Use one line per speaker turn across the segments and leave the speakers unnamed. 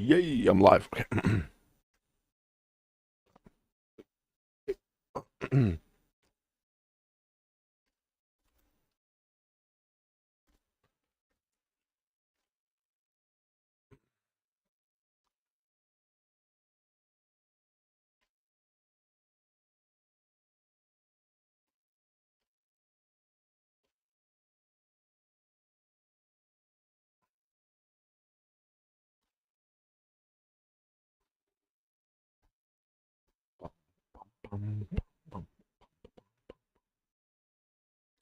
Yay, I'm live. Okay.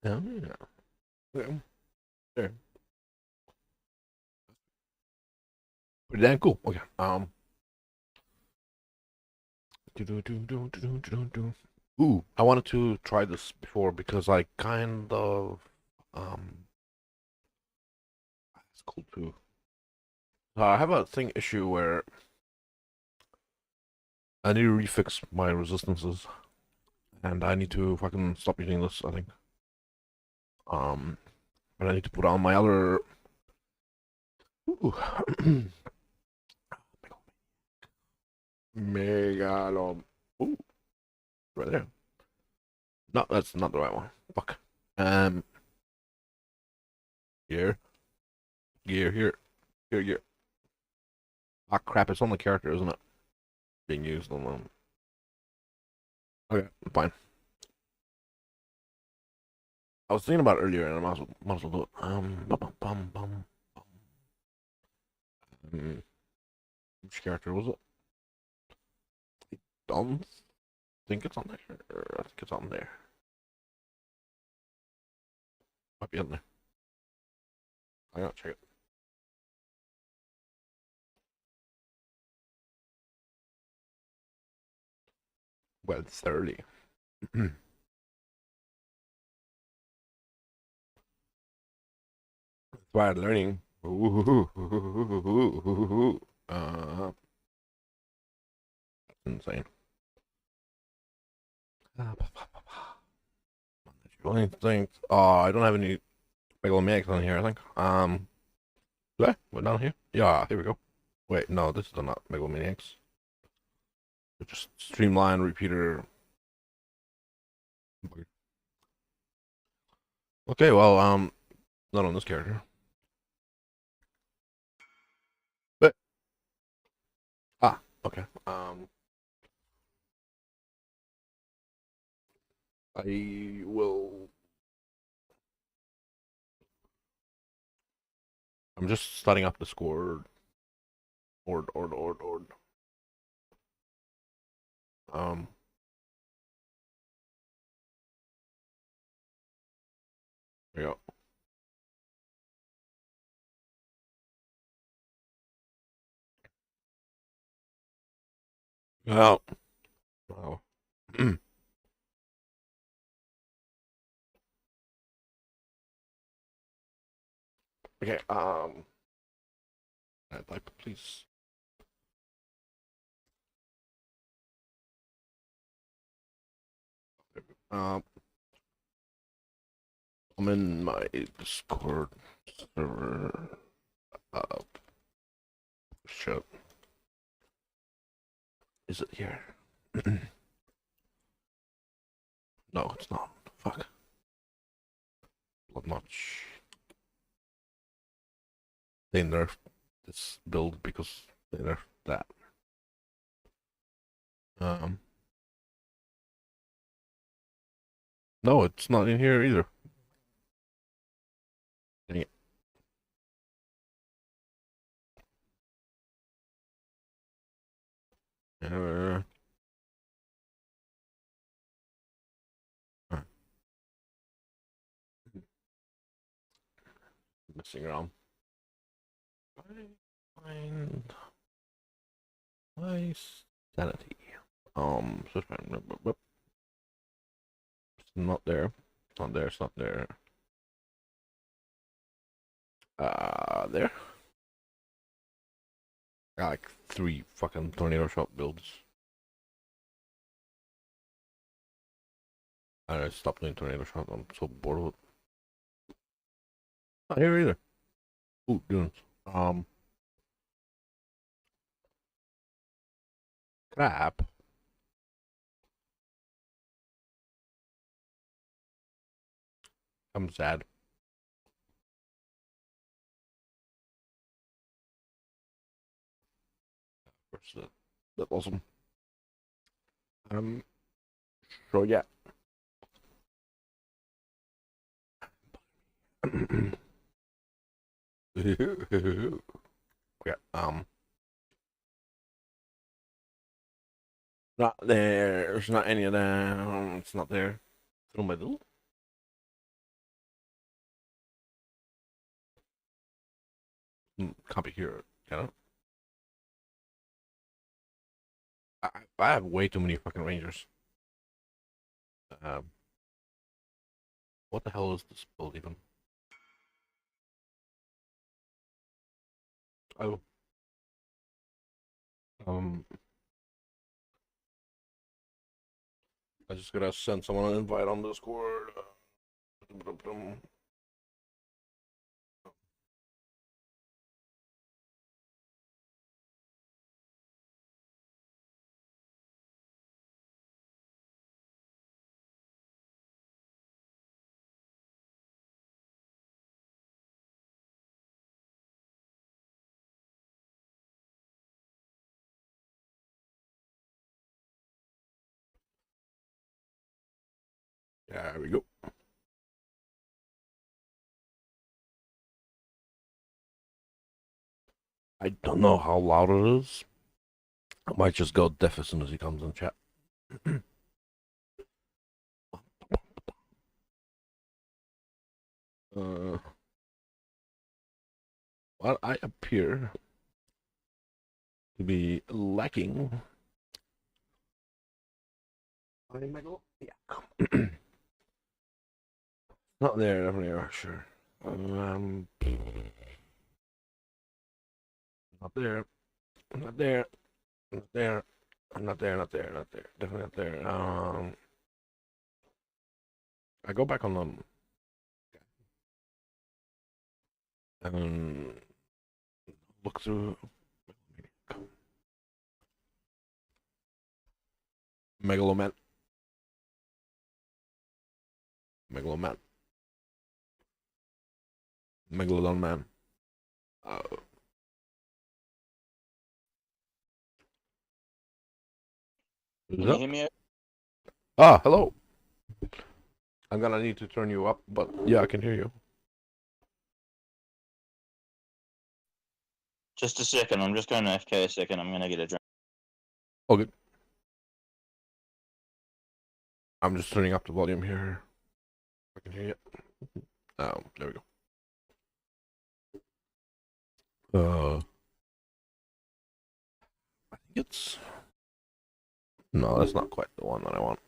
Yeah. Okay. There. Pretty damn cool. Okay. Ooh, I wanted to try this before because I kind of it's cool too. I have a thing issue where I need to refix my resistances, and I need to fucking stop using this. I think. And I need to put on my other. Ooh. Megalom. Ooh, right there. No, that's not the right one. Fuck. Um, here, here. Ah, crap! It's on the character, isn't it? Being used on them. Okay, fine. I was thinking about it earlier, and I might as well do it. Which character was it? I don't think it's on there. I think it's on there. Might be on there. I gotta check it. Well, it's early. While learning. Insane. Only thing. I don't have any megalomaniacs on here. I think. Yeah, we're down here. Yeah, here we go. Wait, no, this is not megalomaniacs. They're just streamline repeater. Okay, well, not on this character. But okay. I will. I'm just starting up the score. Ord. Um, there you go. Well, okay. Type, please. Um, I'm in my Discord server. Uh, shit. Is it here? No, it's not. Fuck. Blood Notch. They nerfed this build because they nerfed that. Um, no, it's not in here either. Dang it. Uh, Messing around. Find my sanity. So it's not there. It's not there. It's not there. There. I got like 3 fucking tornado shot builds. I stopped doing tornado shot. I'm so bored of it. Not here either. Ooh, dunes. Um, Crap. I'm sad. That's awesome. So yeah. Yeah. Not there. There's not any of them. It's not there. Through middle. Can't be here. Can I have way too many fucking rangers. Um, what the hell is this build even? Oh, um, I just gotta send someone an invite on Discord. Yeah, there we go. I don't know how loud it is. I might just go deaf as soon as he comes in chat. uh, well, I appear to be lacking. Yeah. Not there, definitely are, sure. Not there, not there, not there, not there, not there, not there, definitely not there. I go back on them and look through Megaloman, Megaloman, Megalodon Man. Uh,
Can you hear me?
Ah, hello. I'm gonna need to turn you up, but yeah, I can hear you.
Just a second. I'm just going to FK a second. I'm going to get a drink.
Oh, good. I'm just turning up the volume here. I can hear you. There we go. I think it's no, that's not quite the one that I want.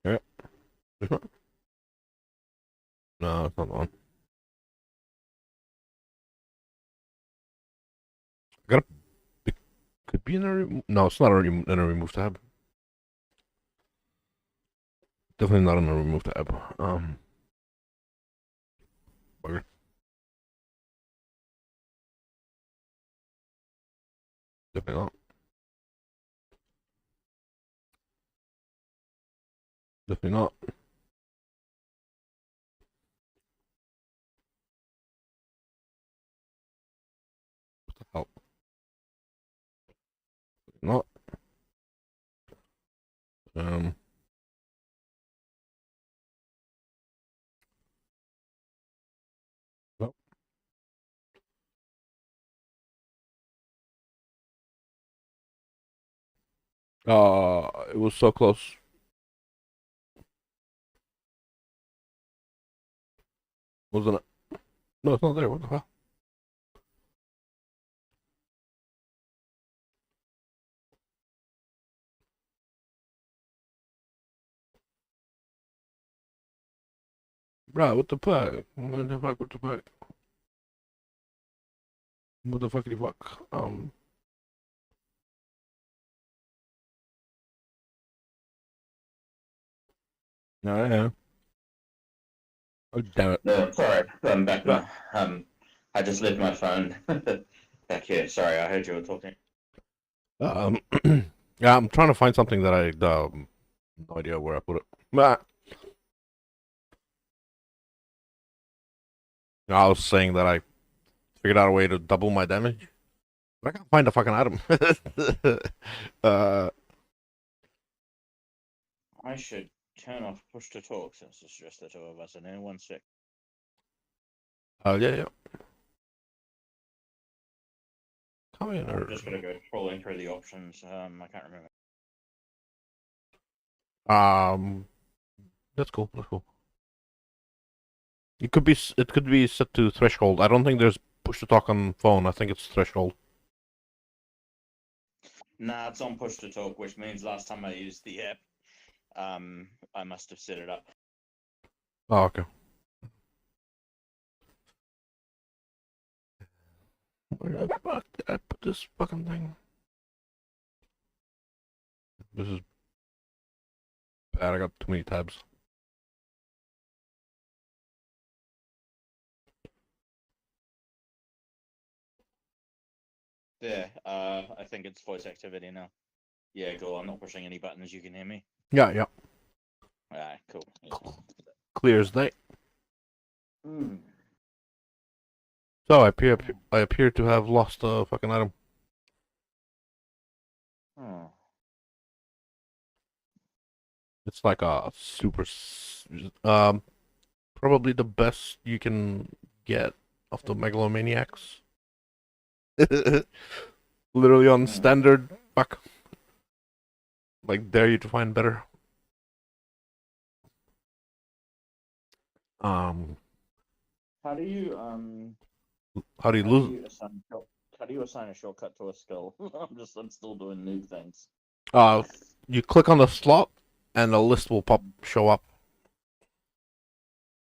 Yeah, this one? No, it's not the one. I got it could be in a no, it's not in a remove tab. Definitely not in a remove tab. Bugger. Definitely not. Definitely not. What the hell? Not. Um. No. It was so close. Wasn't it? No, it's not there. What the hell? Bro, what the fuck? What the fuck? What the fuck? What the fuckity fuck? No, yeah. Oh, damn it.
No, sorry. I'm back
Ah,
now. I just left my phone back here. Sorry, I heard you were talking.
Um, yeah, I'm trying to find something that no idea where I put it. Ah, I was saying that I figured out a way to double my damage, but I can't find the fucking item. uh,
I should turn off push to talk since it's just the two of us. And in 1 sec.
yeah, yeah. Come in,
I'm just gonna go scrolling through the options. I can't remember.
that's cool. That's cool. It could be set to threshold. I don't think there's push to talk on phone. I think it's threshold.
Nah, it's on push to talk, which means last time I used the app, I must have set it up.
Oh, okay. Where the fuck did I put this fucking thing? This is bad. I got too many tabs.
There, I think it's voice activity now. Yeah, cool. I'm not pushing any buttons. You can hear me.
Yeah, yeah.
Alright, cool. Yeah.
Clear as day.
Hmm.
So I appear to have lost a fucking item.
Oh.
It's like a probably the best you can get of the megalomaniacs. Literally on standard. Fuck. Like, dare you to find better. Um,
How do you
how do you
how do
lose?
you assign how do you assign a shortcut to a skill? I'm still doing noob things.
You click on the slot, and a list will show up,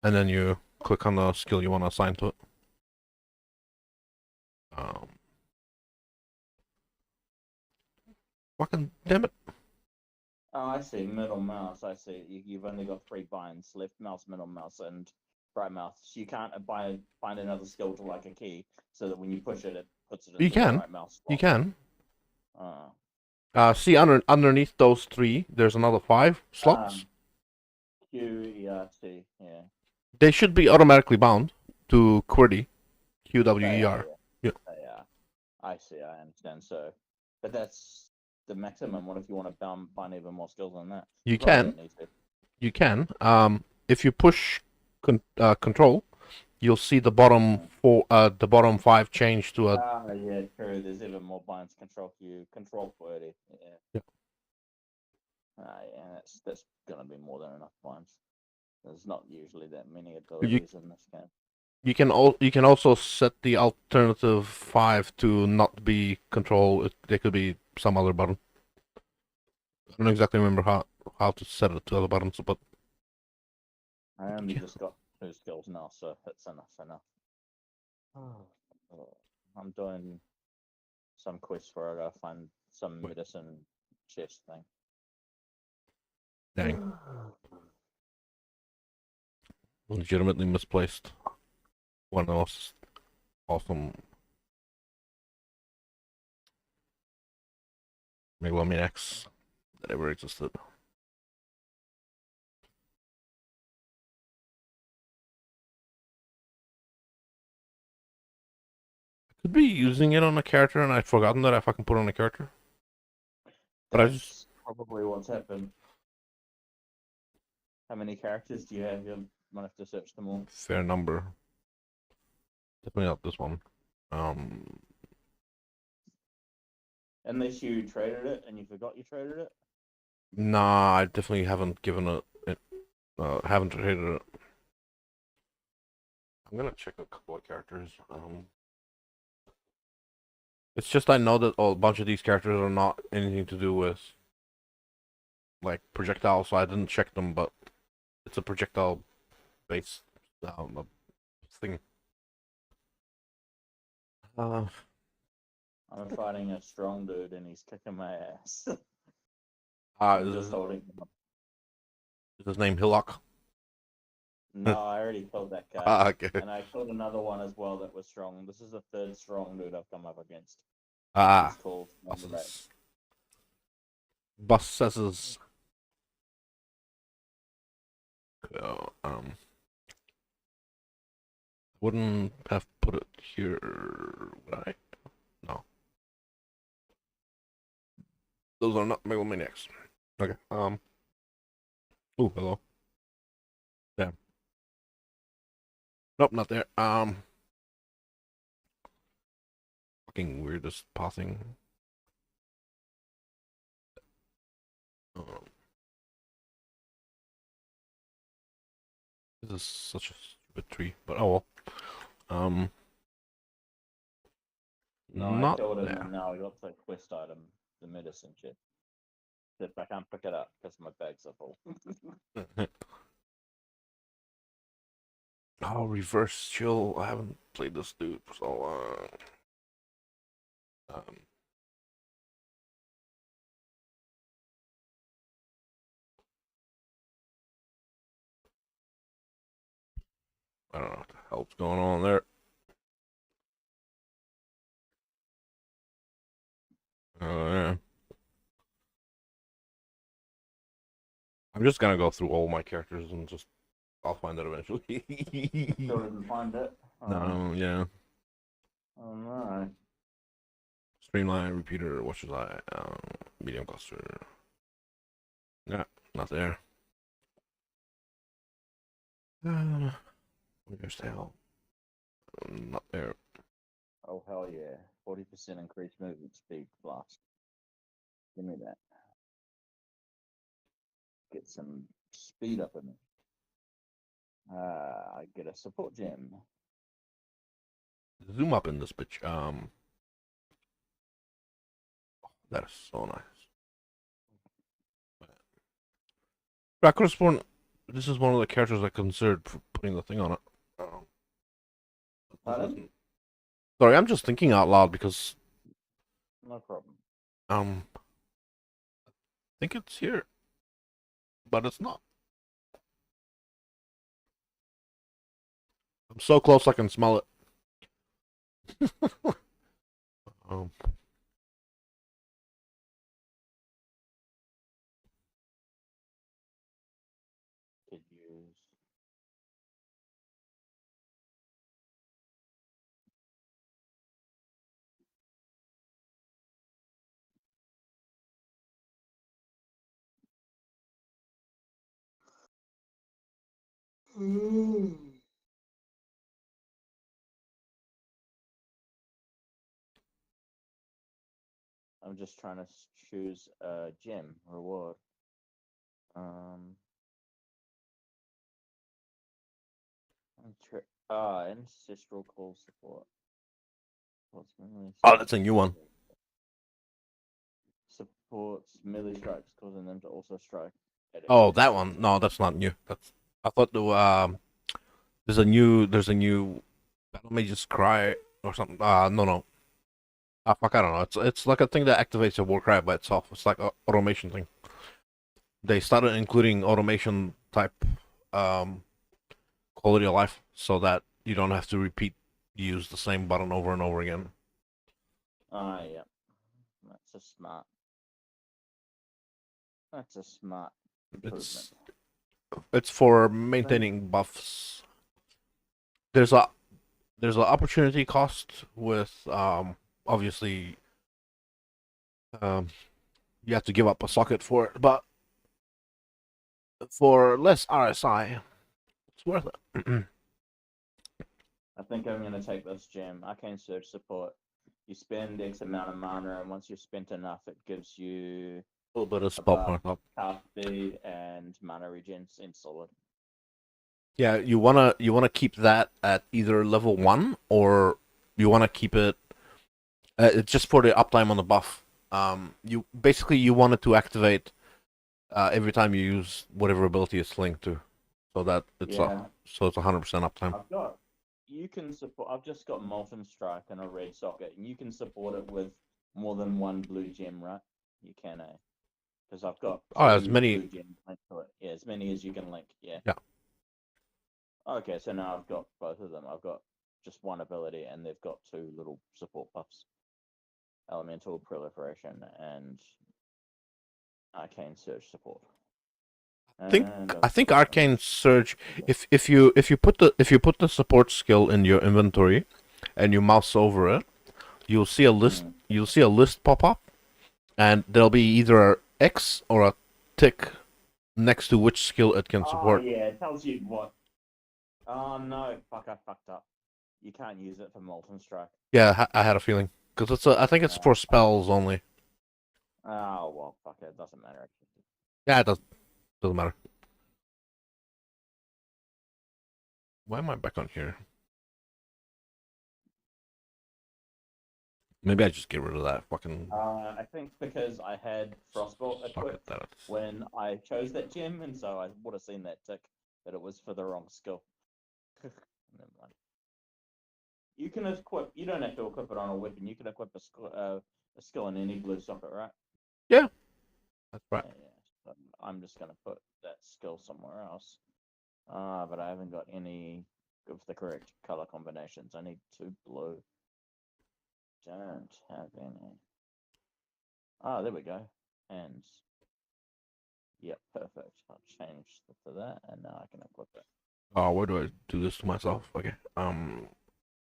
and then you click on the skill you want to assign to it. Um, fucking damn it!
Oh, I see. Middle mouse. I see. You've only got 3 binds: left mouse, middle mouse, and right mouse. So you can't find another skill to like a key, so that when you push it, it puts it
You
into the
can,
right mouse
you
slot.
can.
Uh,
See underneath those three, there's another 5 slots.
QERT. Yeah.
They should be automatically bound to QWERTY.
They are.
QWER.
Yeah.
Yeah.
They are. I see. I understand. So, but that's the maximum. What if you want to find even more skills than that?
You
Probably
can.
don't need to.
You can. If you push control, you'll see the bottom 5 change to a.
Ah, yeah, true. There's even more binds. Control Q, Control QWERTY. Yeah.
Yeah.
Yeah, that's gonna be more than enough binds. There's not usually that many
You
abilities in this game.
you can also set the alternative 5 to not be control. They could be some other button. I don't exactly remember how to set it to other buttons, but
I only
yeah.
just got 2 skills now, so that's enough. I'm doing some quest where I gotta find some medicine chest thing.
Dang, legitimately misplaced. One of the most awesome megalomaniacs that ever existed. Could be using it on a character, and I'd forgotten that I fucking put on a character. But I just
That's probably what's happened. How many characters do you have? You might have to search them all.
fair number. Definitely not this one.
Unless you traded it and you forgot you traded it.
Nah, I definitely haven't given it. Haven't traded it. I'm gonna check a couple of characters. It's just I know that a bunch of these characters are not anything to do with like projectiles, so I didn't check them. But it's a projectile based thing.
I'm fighting a strong dude and he's kicking my ass.
Is
I'm just holding him up.
his name Hillock?
No, I already killed that guy.
Okay.
And I killed another one as well that was strong. This is the 3rd strong dude I've come up against.
Ah,
He's called
awesome. Bus says wouldn't have put it here, would I? No. Those are not megalomaniacs. Okay. Oh, hello. Yeah. Nope, not there. Fucking weirdest pathing. Um, this is such a stupid tree, but oh well. Um,
No, I
not
killed him
there.
and now I got the quest item, the medicine chip. But I can't pick it up because my bags are full.
Oh, reverse chill. I haven't played this dude for so long. Um, I don't know what the hell's going on there. Oh yeah. I'm just gonna go through all my characters and just I'll find it eventually.
Still didn't find it.
No, yeah.
Oh no.
Streamline, repeater, what should I? Medium cluster. Yeah, not there. Where's the hell? Not there.
Oh hell yeah. 40% increased movement speed blast. Give me that. Get some speed up in it. I get a support gem.
Zoom up in this bitch. That is so nice. I could have sworn this is one of the characters I considered putting the thing on it. Oh,
Pardon?
sorry, I'm just thinking out loud because
No problem.
I think it's here, but it's not. I'm so close I can smell it. um,
Could use. I'm just trying to choose a gem reward. Ancestral call support. What's melee
oh, that's a new one.
supports melee strikes, causing them to also strike at
Oh,
enemies
that
close
one.
to
No, that's not new. That's I thought there's a new Battle Mage's Cry or something. No. Ah, fuck, I don't know. It's like a thing that activates a war cry by itself. It's like a automation thing. They started including automation type um quality of life so that you don't have to repeat use the same button over and over again.
Yeah. That's a smart. That's a smart improvement.
It's for maintaining buffs. There's a there's an opportunity cost with obviously um you have to give up a socket for it, but for less RSI, it's worth it.
I think I'm gonna take this gem. Arcane Surge support. You spend X amount of mana, and once you've spent enough, it gives you
A little bit of
a
spell
buff,
point up.
half speed, and mana regen in solid.
Yeah, you wanna keep that at either level 1 or you wanna keep it. It's just for the uptime on the buff. You want it to activate every time you use whatever ability it's linked to, so that it's
Yeah,
so it's 100% uptime.
I've got. You can support. I've just got Molten Strike and a red socket, and you can support it with more than one blue gem, right? You can, because I've got
Oh, as
two
many.
blue gems linked to it. Yeah, as many as you can link. Yeah.
Yeah.
Okay, so now I've got both of them. I've got just one ability, and they've got two little support buffs: elemental proliferation and Arcane Surge support.
I think Arcane Surge. If you put the support skill in your inventory, and you mouse over it, you'll see a list. You'll see a list pop up, and there'll be either a X or a tick next to which skill it can support.
Oh yeah, it tells you what. Oh no, fuck! I fucked up. You can't use it for Molten Strike.
Yeah, I had a feeling because I think it's for spells only.
Oh well, fuck it. Doesn't matter.
Yeah, it doesn't matter. Why am I back on here? Maybe I just get rid of that fucking.
I think because I had Frostbolt equipped
that.
when I chose that gem, and so I would have seen that tick that it was for the wrong skill. Never mind. You can equip. You don't have to equip it on a weapon. You can equip a skill in any blue socket, right?
Yeah, that's right.
Yeah. So I'm just gonna put that skill somewhere else. But I haven't got any of the correct color combinations. I need 2 blue. Don't have any. Ah, there we go. Hands. Yep, perfect. I'll change to that, and now I can equip it.
Oh, where do I do this to myself? Okay.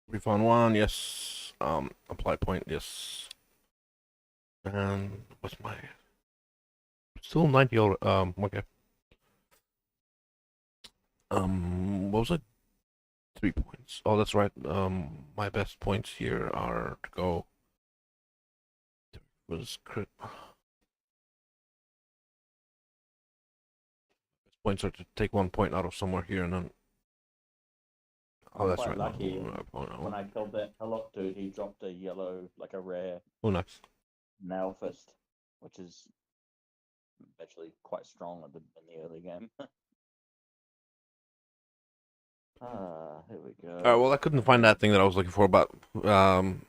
Refund 1, yes. Apply point, yes. And what's my still 90 over okay. What was it? 3 points. Oh, that's right. My best points here are to go. Was crit. Best points are to take 1 point out of somewhere here and then. Oh,
I'm
that's
quite
right.
lucky. When I killed that Hillock dude, he dropped a yellow, like a rare
Oh, nice.
nail fist, which is actually quite strong in the early game. Here we go.
Alright, well, I couldn't find that thing that I was looking for, but I'm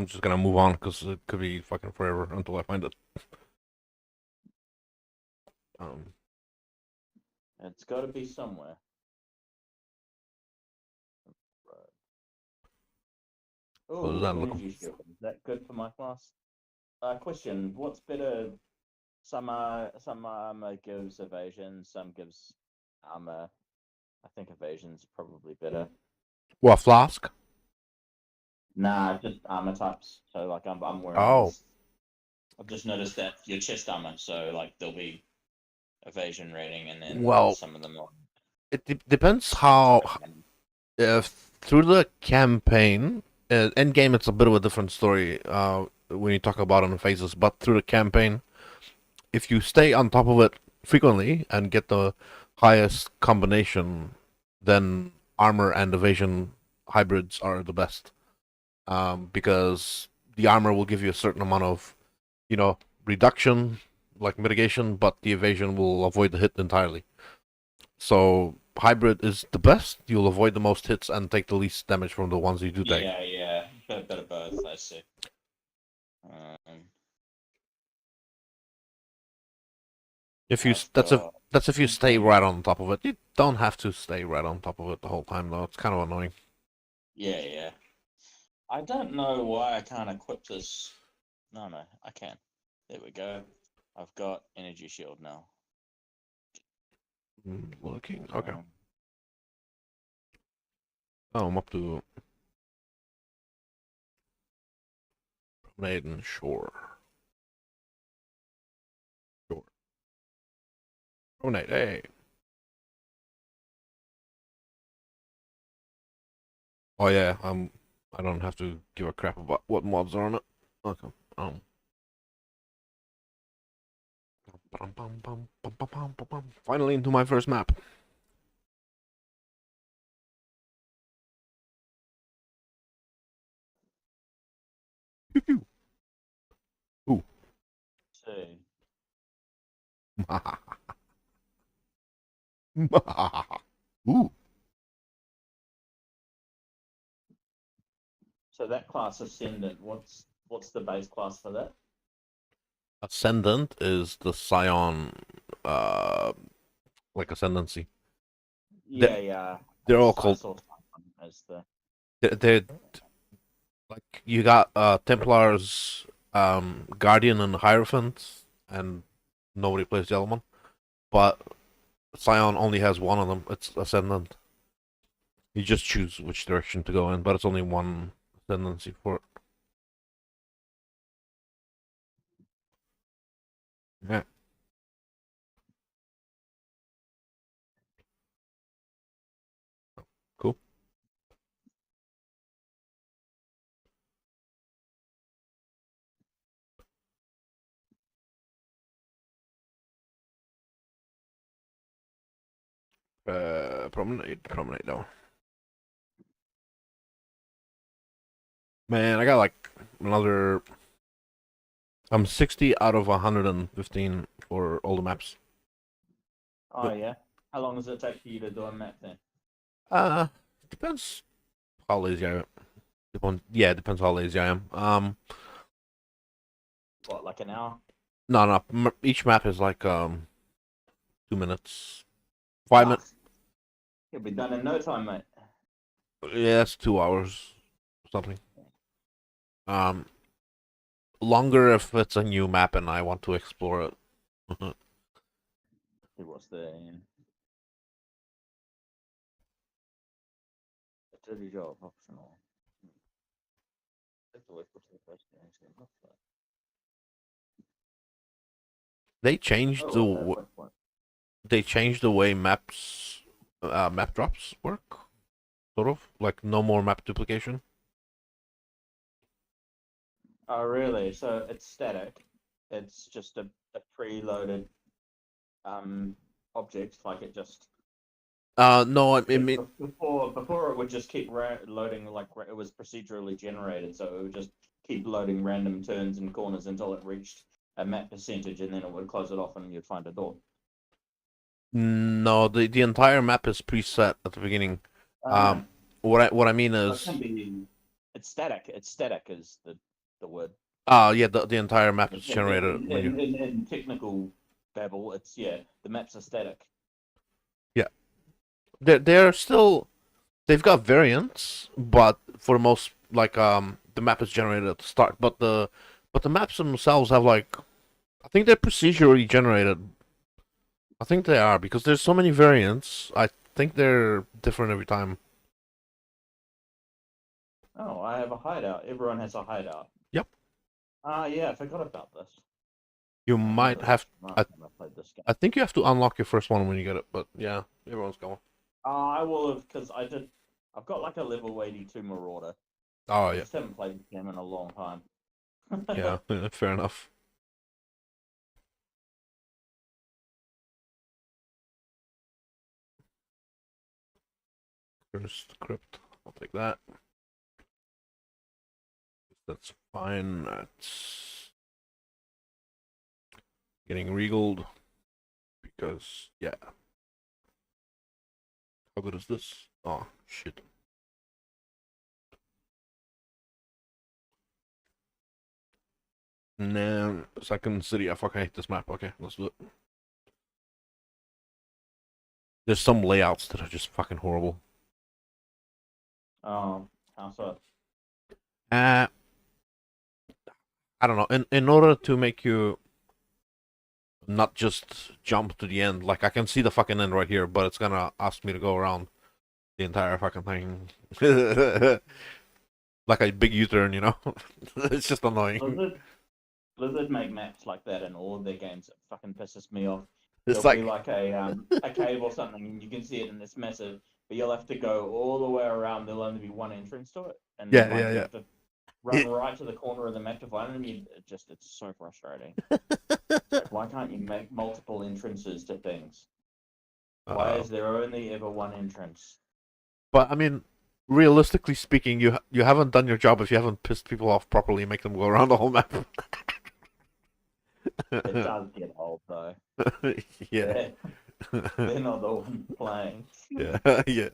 just gonna move on because it could be fucking forever until I find it.
It's got to be somewhere. Oh, energy shield. Is that good for my class? Question: what's better? Some armor gives evasion, some gives armor. I think evasion's probably better.
What, flask?
Nah, just armor types. So like I'm wearing.
Oh.
I've just noticed that your chest armor. So like there'll be evasion rating, and then
Well,
some of them are.
It depends how. If through the campaign, end game, it's a bit of a different story. When you talk about it in phases, but through the campaign, if you stay on top of it frequently and get the highest combination, then armor and evasion hybrids are the best. Because the armor will give you a certain amount of, reduction, like mitigation, but the evasion will avoid the hit entirely. So hybrid is the best. You'll avoid the most hits and take the least damage from the ones you do take.
Yeah. Bit of both, I see.
That's if you stay right on top of it. You don't have to stay right on top of it the whole time though. It's kind of annoying.
Yeah. I don't know why I can't equip this. No, I can. There we go. I've got energy shield now.
Looking. Okay. Oh, I'm up to promenade and shore. Promenade. Hey. Oh yeah. I don't have to give a crap about what mobs are on it. Okay. Finally into my first map. Ooh.
See.
Ooh.
So that class Ascendant, what's the base class for that?
Ascendant is the Scion, like ascendancy.
Yeah.
They're all called.
As the.
They're like you got Templars, Guardian, and Hierophant. and nobody plays the other one. But Scion only has one of them. It's Ascendant. You just choose which direction to go in, but it's only one ascendancy for it. Yeah. Cool. Promenade though. Man, I got like another. I'm 60 out of 115 for all the maps.
Oh yeah. How long does it take for you to do a map then?
Uh, depends how lazy I am. Yeah, depends how lazy I am.
What, like an hour?
No. Each map is like 2 minutes, 5 minutes.
You'll be done in no time, mate.
Yeah, it's 2 hours, something. Um, Longer if it's a new map and I want to explore it.
See what's there. A dirty job optional. Take the liquid to the first thing.
They changed
Oh,
the
okay. What?
they changed the way map drops work. Sort of like no more map duplication.
Oh, really? So it's static. It's just a preloaded object. Like it just
No, I mean,
before it would just keep loading like it was procedurally generated. So it would just keep loading random turns and corners until it reached a map percentage, and then it would close it off, and you'd find a door.
no, the entire map is preset at the beginning.
Oh no.
What I mean
So
is,
it can be. It's static. It's static is the word.
yeah, the entire map is generated when you.
In technical babble, it's yeah, the maps are static.
Yeah, they're still they've got variants, but for the most like the map is generated at the start, but the maps themselves have like I think they're procedurally generated. I think they are because there's so many variants. I think they're different every time.
Oh, I have a hideout. Everyone has a hideout.
Yep.
Ah, yeah, I forgot about this.
You
I remember
might have.
this from last time I played this game.
I think you have to unlock your first one when you get it, but yeah, everyone's going.
I will have because I did. I've got like a level 82 Marauder.
Oh
I
yeah,
just haven't played this game in a long time.
yeah, fair enough. First crypt, I'll take that. That's fine. That's getting regaled because yeah. How good is this? Oh shit. Nah, second city. I fucking hate this map. Okay, let's do it. There's some layouts that are just fucking horrible.
Oh, how so?
Uh, I don't know. In order to make you not just jump to the end, like I can see the fucking end right here, but it's gonna ask me to go around the entire fucking thing. Like a big U-turn, you know? It's just annoying.
Blizzard make maps like that in all of their games. It fucking pisses me off.
It's
There'll be
like,
like a cave or something, and you can see it, and it's massive. But you'll have to go all the way around. There'll only be one entrance to it, and
yeah,
like
yeah,
you
yeah.
have to run right to the corner of the map to find them. It's so frustrating. Like, why can't you make multiple entrances to things? Why
Uh,
is there only ever one entrance?
but I mean, realistically speaking, you haven't done your job if you haven't pissed people off properly and make them go around the whole map.
It does get old though.
Yeah.
They're not the ones playing.
Yeah, yeah.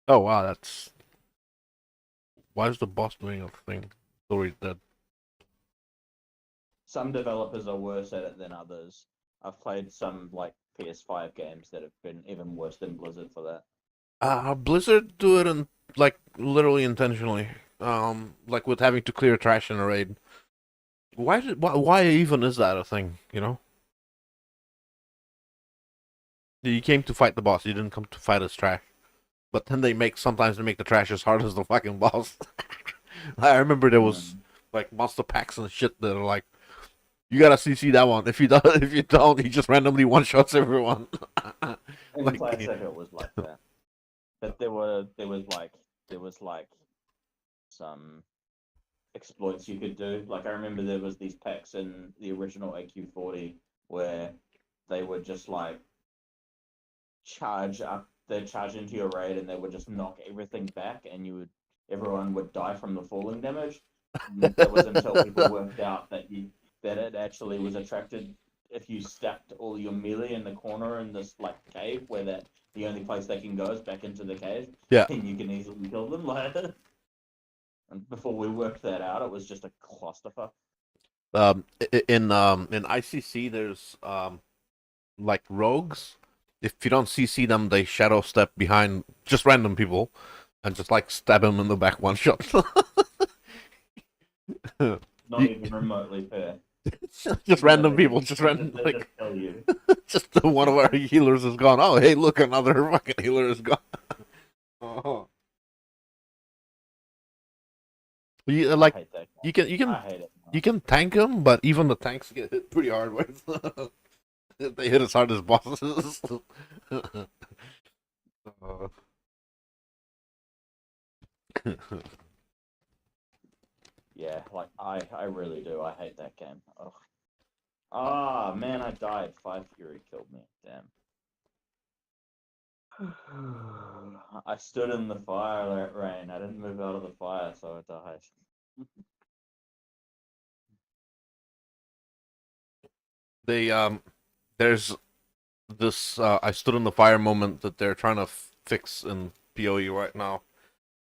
Oh wow, that's why is the boss doing a thing? Story dead.
Some developers are worse at it than others. I've played some like PS5 games that have been even worse than Blizzard for that.
Blizzard do it in like literally intentionally. like with having to clear trash in a raid. Why even is that a thing? You know, you came to fight the boss. You didn't come to fight his trash. But then sometimes they make the trash as hard as the fucking boss. I remember there was
Mm.
like monster packs and shit that are like, you gotta CC that one. If you don't, if you don't, he just randomly one shots everyone.
In
Like,
classic, it was like that. But there was like some exploits you could do. Like I remember there was these packs in the original AQ40 where they would just like they'd charge into your raid and they would just knock everything back and everyone would die from the falling damage. And it was until people worked out that it actually was attracted if you stacked all your melee in the corner in this like cave where the only place they can go is back into the cave
yeah.
and you can easily kill them like and before we worked that out it was just a clusterfuck.
In ICC, there's like rogues. If you don't CC them, they shadow step behind just random people and just like stab them in the back one shot.
Not even remotely fair.
Just
Yeah,
random people, just random
they
like
just tell you.
just one of our healers is gone. Oh, hey, look, another fucking healer is gone. Oh. You,
I
like
hate that
you
game.
can you
I
can
hate it.
you can tank them, but even the tanks get hit pretty hard with. They hit as hard as bosses. Uh,
Yeah, like I really do. I hate that game. Ugh. Ah, man, I died. Five Fury killed me. Damn. I stood in the fire rain. I didn't move out of the fire, so I died.
they there's this I stood in the fire moment that they're trying to fix in PoE right now.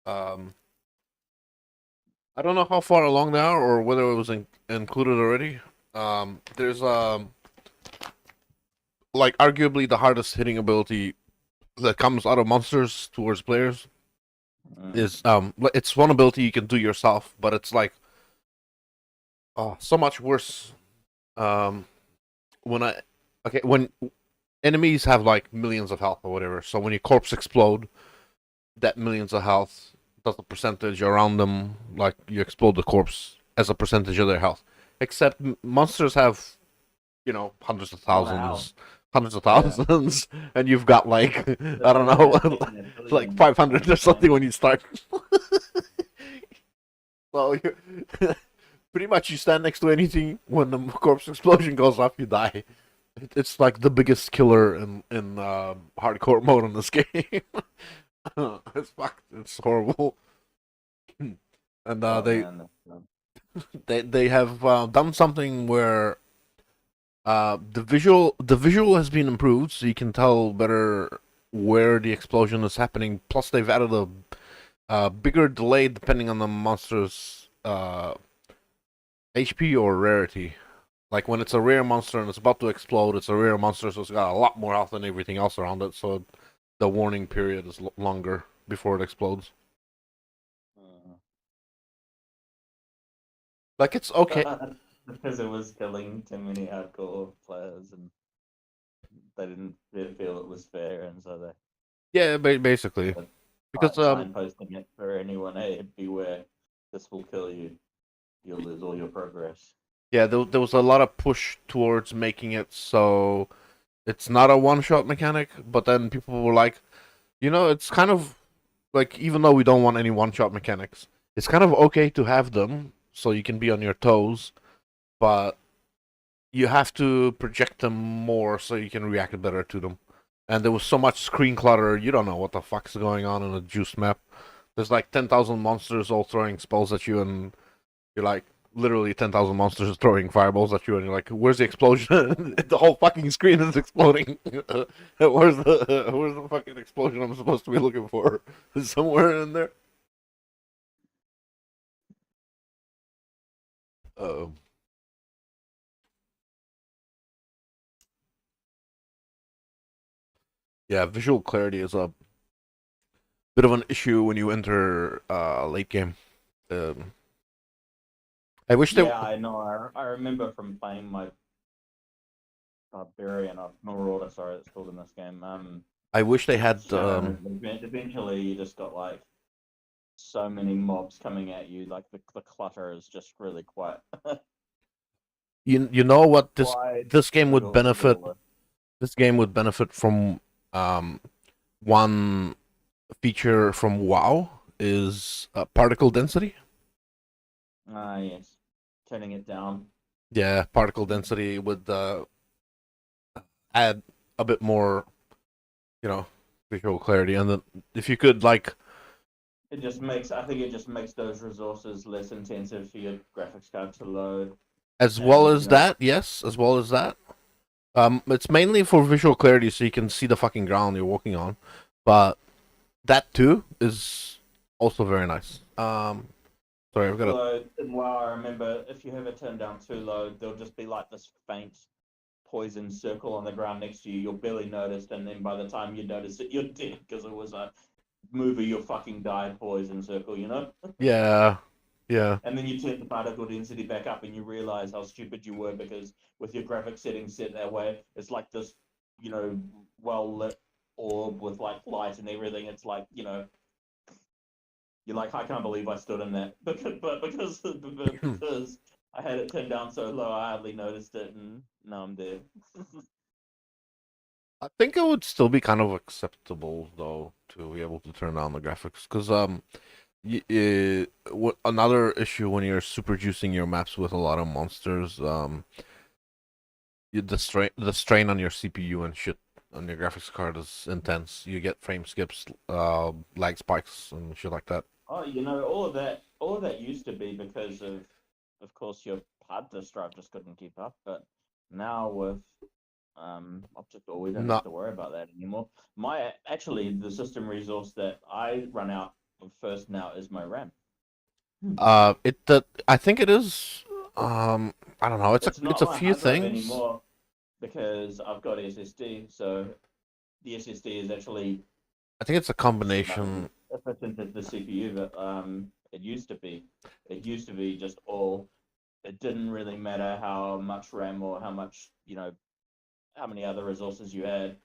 Um, I don't know how far along they are or whether it was included already. There's like arguably the hardest hitting ability that comes out of monsters towards players
Mm.
is it's one ability you can do yourself, but it's like so much worse. Um, when I okay when enemies have like millions of health or whatever, so when your corpse explode, that millions of health does a percentage around them, like you explode the corpse as a percentage of their health. Except monsters have, you know, hundreds of
A lot of health.
thousands, hundreds of
Yeah.
thousands, and you've got like I
But
don't
they're in a
know,
in a
like
billion
500 or something when you start. So you pretty much you stand next to anything when the corpse explosion goes off, you die. It's like the biggest killer in hardcore mode in this game. It's fucked. It's horrible. And
Oh man.
they have done something where the visual has been improved, so you can tell better where the explosion is happening. Plus, they've added a bigger delay depending on the monster's HP or rarity. Like when it's a rare monster and it's about to explode, it's a rare monster, so it's got a lot more health than everything else around it. So the warning period is longer before it explodes. Like it's okay.
Because it was killing too many hardcore players and they didn't feel it was fair, and so they
Yeah, basically because
signposting it for anyone. Hey, beware, this will kill you. You'll lose all your progress.
yeah, there was a lot of push towards making it so it's not a one shot mechanic, but then people were like, you know, it's kind of like even though we don't want any one shot mechanics, it's kind of okay to have them so you can be on your toes, but you have to project them more so you can react better to them. And there was so much screen clutter, you don't know what the fuck's going on in a juice map. There's like 10,000 monsters all throwing spells at you, and you're like, literally 10,000 monsters throwing fireballs at you, and you're like, where's the explosion? The whole fucking screen is exploding. Where's the fucking explosion I'm supposed to be looking for? Is somewhere in there? Uh, yeah, visual clarity is a bit of an issue when you enter late game. Um, I wish they.
Yeah, I know. I remember from playing my Barbarian or Marauder, sorry, it's called in this game.
I wish they had.
Shadow. Eventually, you just got like so many mobs coming at you. Like the clutter is just really quite
You know what
quite
this game would
difficult to
benefit.
deal with.
This game would benefit from one feature from WoW is particle density.
Ah, yes, turning it down.
Yeah, particle density would add a bit more, you know, visual clarity, and then if you could like,
It just makes. I think it just makes those resources less intensive for your graphics card to load,
as well
and
as that, yes, as well as that. It's mainly for visual clarity, so you can see the fucking ground you're walking on, but that too is also very nice. Sorry, I've got to.
although in WoW, I remember if you have it turned down too low, there'll just be like this faint poison circle on the ground next to you. You'll barely notice, and then by the time you notice it, you're dead because it was a move or you fucking die poison circle, you know?
Yeah, yeah.
And then you turn the particle density back up and you realize how stupid you were because with your graphic settings set that way, it's like this, well lit orb with like light and everything. It's like, you're like, I can't believe I stood in that. Because I had it turned down so low, I hardly noticed it, and now I'm dead.
I think it would still be kind of acceptable though to be able to turn down the graphics because another issue when you're super juicing your maps with a lot of monsters, the strain on your CPU and shit on your graphics card is intense. You get frame skips, lag spikes, and shit like that.
Oh, all of that used to be because of course, your hard disk drive just couldn't keep up. But now with Optical, we don't have
Not
to worry about that anymore. The system resource that I run out of first now is my RAM.
I think it is. I don't know.
It's
It's
not
a
my
few
hard drive
things.
anymore because I've got SSD. So the SSD is actually
I think it's a
just about as
combination.
efficient as the CPU, but it used to be. It used to be just all. It didn't really matter how much RAM or how much how many other resources you had,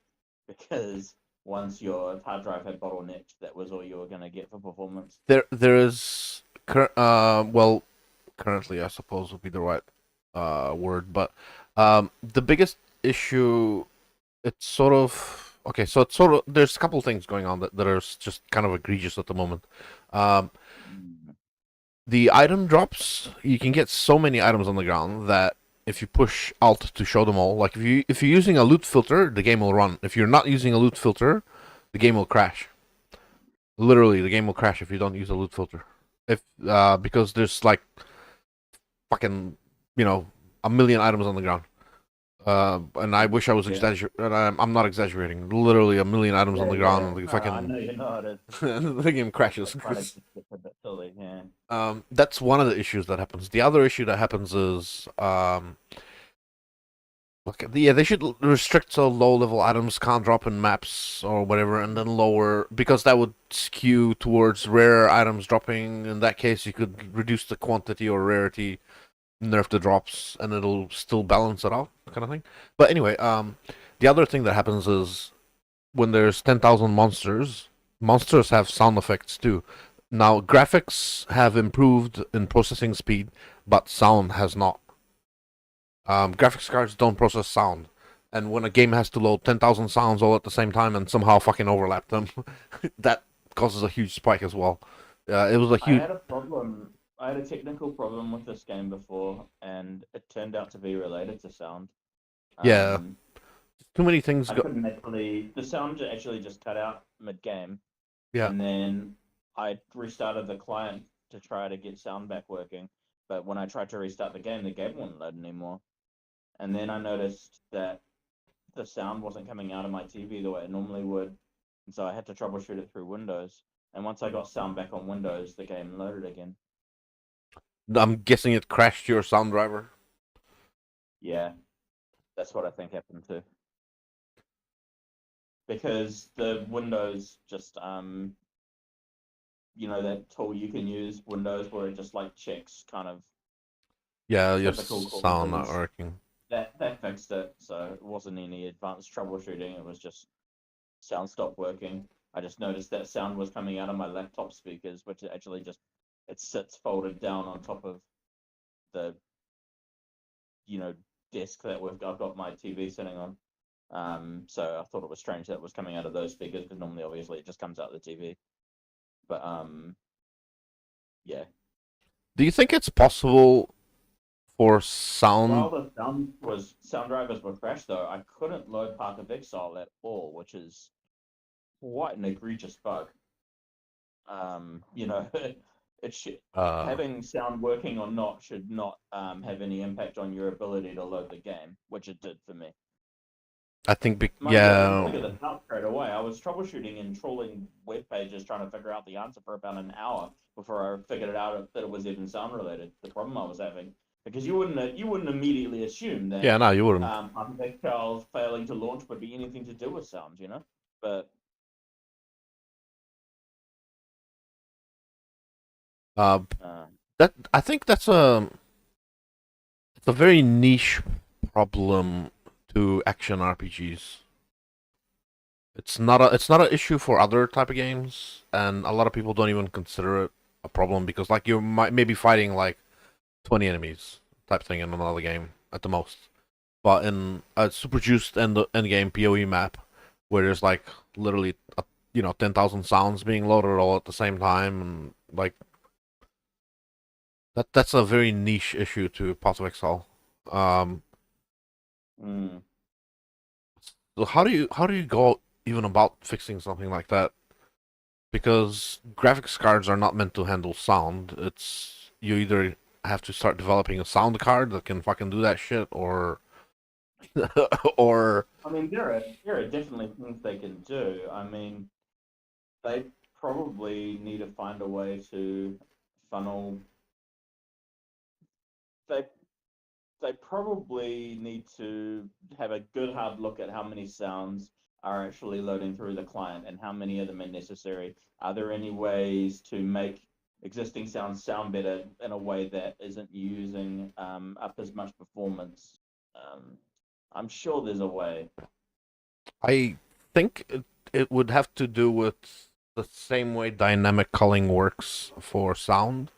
because once your hard drive had bottlenecked, that was all you were going to get for performance.
There is currently I suppose would be the right word, but the biggest issue it's sort of okay. So it's sort of there's a couple of things going on that are just kind of egregious at the moment. Um,
Mm.
the item drops. You can get so many items on the ground that if you push Alt to show them all, like if you're using a loot filter, the game will run. If you're not using a loot filter, the game will crash. Literally, the game will crash if you don't use a loot filter. If because there's like fucking a million items on the ground. And I wish I was
Yeah,
exaggerating. I'm not exaggerating. Literally a million items on
yeah,
the ground,
yeah.
and the
No, I
fucking
know you're not.
the game crashes.
It kind of gets a bit silly. Yeah.
That's one of the issues that happens. The other issue that happens is look, yeah, they should restrict so low level items can't drop in maps or whatever, and then lower because that would skew towards rare items dropping. In that case, you could reduce the quantity or rarity, nerf the drops, and it'll still balance it out, kind of thing. But anyway, the other thing that happens is when there's 10,000 monsters, monsters have sound effects too. Now, graphics have improved in processing speed, but sound has not. Graphics cards don't process sound. And when a game has to load 10,000 sounds all at the same time and somehow fucking overlap them, that causes a huge spike as well. It was a
I
huge.
had a problem. I had a technical problem with this game before, and it turned out to be related to sound.
Yeah,
Um,
too many things
I
go.
couldn't actually. The sound actually just cut out mid-game,
Yeah.
and then I restarted the client to try to get sound back working. But when I tried to restart the game wouldn't load anymore. And then I noticed that the sound wasn't coming out of my TV the way it normally would, and so I had to troubleshoot it through Windows. And once I got sound back on Windows, the game loaded again.
I'm guessing it crashed your sound driver.
Yeah, that's what I think happened too. Because the Windows just that tool you can use Windows where it just like checks kind of
Yeah, your
typical
sound not
causes.
working.
That fixed it, so it wasn't any advanced troubleshooting. It was just sound stopped working. I just noticed that sound was coming out of my laptop speakers, which actually just it sits folded down on top of the you know desk that I've got my TV sitting on. So I thought it was strange that it was coming out of those speakers because normally, obviously, it just comes out of the TV. But yeah.
Do you think it's possible for
While
sound?
the sound drivers were crashed, though, I couldn't load Path of Exile at all, which is quite an egregious bug. It should
Uh,
having sound working or not should not have any impact on your ability to load the game, which it did for me.
I think,
Mind you, I didn't
yeah,
figure this out straight away. I was troubleshooting and trawling web pages trying to figure out the answer for about an hour before I figured it out that it was even sound related. The problem I was having because you wouldn't immediately assume that
yeah, no, you wouldn't.
Architect Charles failing to launch would be anything to do with sound, But
Uh,
uh,
that I think that's a it's a very niche problem to action RPGs. It's not an issue for other type of games, and a lot of people don't even consider it a problem because like you might maybe fighting like 20 enemies type thing in another game at the most. But in a super juiced end game PoE map where there's like literally 10,000 sounds being loaded all at the same time, and like that's a very niche issue to Path of Exile. Um,
mm,
so how do you go even about fixing something like that? Because graphics cards are not meant to handle sound. It's you either have to start developing a sound card that can fucking do that shit, or or
I mean, there are definitely things they can do. I mean, they probably need to find a way to funnel. They they probably need to have a good hard look at how many sounds are actually loading through the client and how many of them are necessary. Are there any ways to make existing sounds sound better in a way that isn't using up as much performance? Um, I'm sure there's a way.
I think it would have to do with the same way dynamic culling works for sound.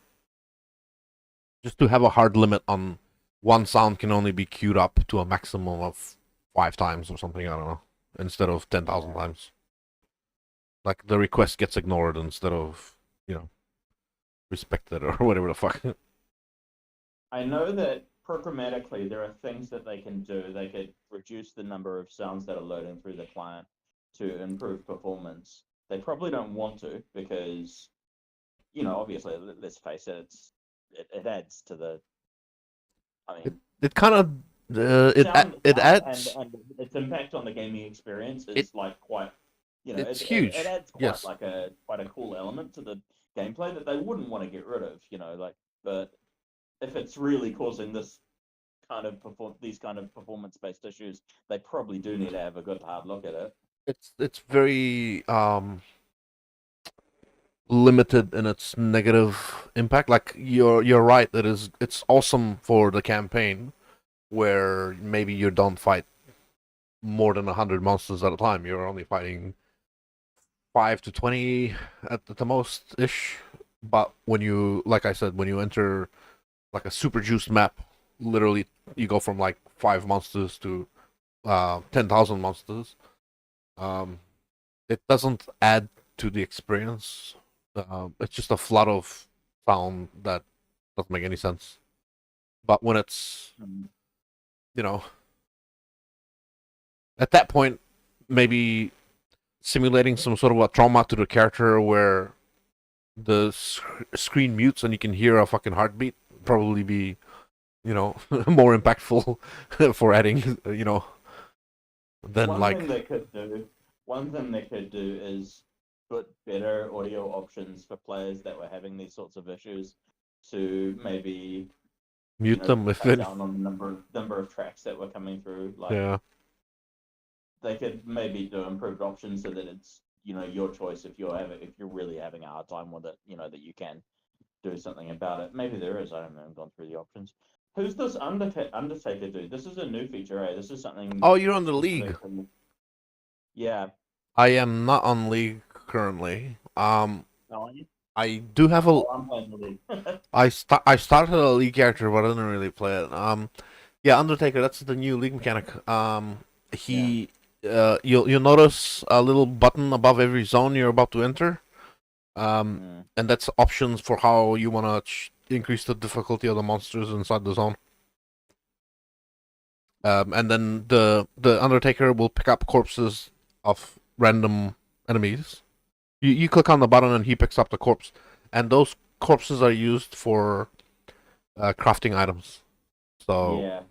Just to have a hard limit on one sound can only be queued up to a maximum of 5 times or something. I don't know, instead of 10,000
Yeah.
times. Like the request gets ignored instead of you know respected or whatever the fuck.
I know that programmatically there are things that they can do. They could reduce the number of sounds that are loading through the client to improve performance. They probably don't want to because, obviously, let's face it, it adds to the. I
It
mean,
it kind of it
sound and
adds
its impact on the gaming experience
it
is like quite,
it's
it
huge.
adds
Yes,
quite a cool element to the gameplay that they wouldn't want to get rid of. But if it's really causing these kind of performance based issues, they probably do need to have a good hard look at it.
it's very limited in its negative impact. Like you're right. It's awesome for the campaign where maybe you don't fight more than 100 monsters at a time. You're only fighting 5 to 20 at the most ish. But when you, like I said, when you enter like a super juiced map, literally you go from like 5 monsters to 10,000 monsters. Um, it doesn't add to the experience. It's just a flood of sound that doesn't make any sense. But when it's
Mm.
you know at that point, maybe simulating some sort of a trauma to the character where the screen mutes and you can hear a fucking heartbeat probably be more impactful for adding than
One
like
thing they could do, one thing they could do is put better audio options for players that were having these sorts of issues to maybe,
mute them if
cut
it
down on the number of tracks that were coming through. Like
yeah
they could maybe do improved options so that it's your choice if you're really having a hard time with it, that you can do something about it. Maybe there is. I haven't gone through the options. Who's this Undertaker dude? This is a new feature, eh? This is something
Oh, you're on the
specific.
league.
Yeah.
I am not on league currently.
No, are you?
I do have a.
Oh, I'm playing the league.
I started a league character, but I didn't really play it. Yeah, Undertaker. That's the new league mechanic.
Yeah.
He. You'll notice a little button above every zone you're about to enter.
Mm.
And that's options for how you wanna increase the difficulty of the monsters inside the zone. And then the Undertaker will pick up corpses of random enemies. You click on the button and he picks up the corpse, and those corpses are used for crafting items. So
Yeah.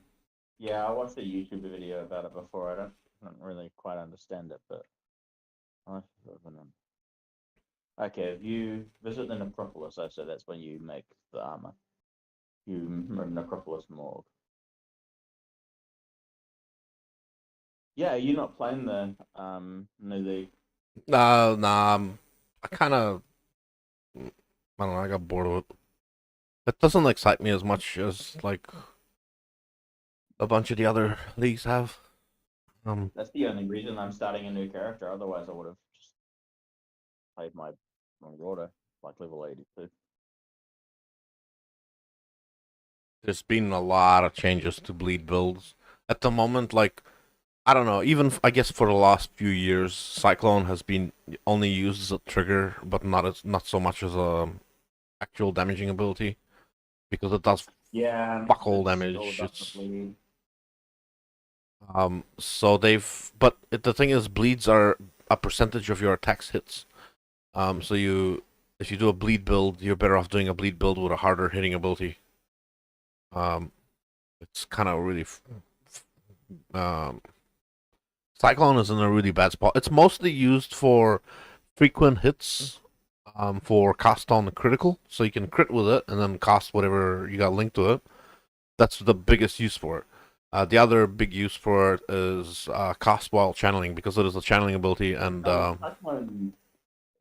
Yeah, I watched a YouTube video about it before. I don't really quite understand it, but I okay, if you visit the necropolis, so that's when you make the armor. Necropolis morgue. Yeah, you're not playing the new league.
nah, I kind of I don't know. I got bored of it. It doesn't excite me as much as like a bunch of the other leagues have.
That's the only reason I'm starting a new character. Otherwise, I would have just played my Marauder like level 82.
There's been a lot of changes to bleed builds at the moment. Like I don't know. Even I guess for the last few years, Cyclone has been only used as a trigger, but not so much as a actual damaging ability because it does
Yeah,
fuck all
it's all
damage.
about the
It's
bleed.
so they've but the thing is, bleeds are a percentage of your attacks hits. So if you do a bleed build, you're better off doing a bleed build with a harder hitting ability. Um, it's kind of really um Cyclone is in a really bad spot. It's mostly used for frequent hits, for cast on the critical, so you can crit with it and then cast whatever you got linked to it. That's the biggest use for it. The other big use for it is cast while channeling because it is a channeling ability, and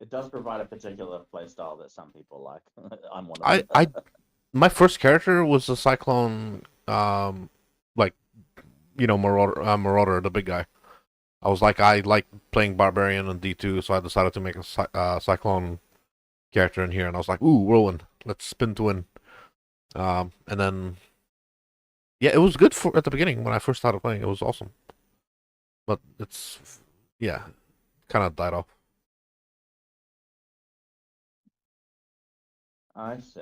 It does provide a particular playstyle that some people like. I'm one of
I
them.
I my first character was a Cyclone, like Marauder, the big guy. I like playing Barbarian and D2, so I decided to make a Cyclone character in here, and I was like, ooh, whirlwind, let's spin to win. And then yeah, it was good for at the beginning when I first started playing. It was awesome, but it's yeah, kind of died off.
I see.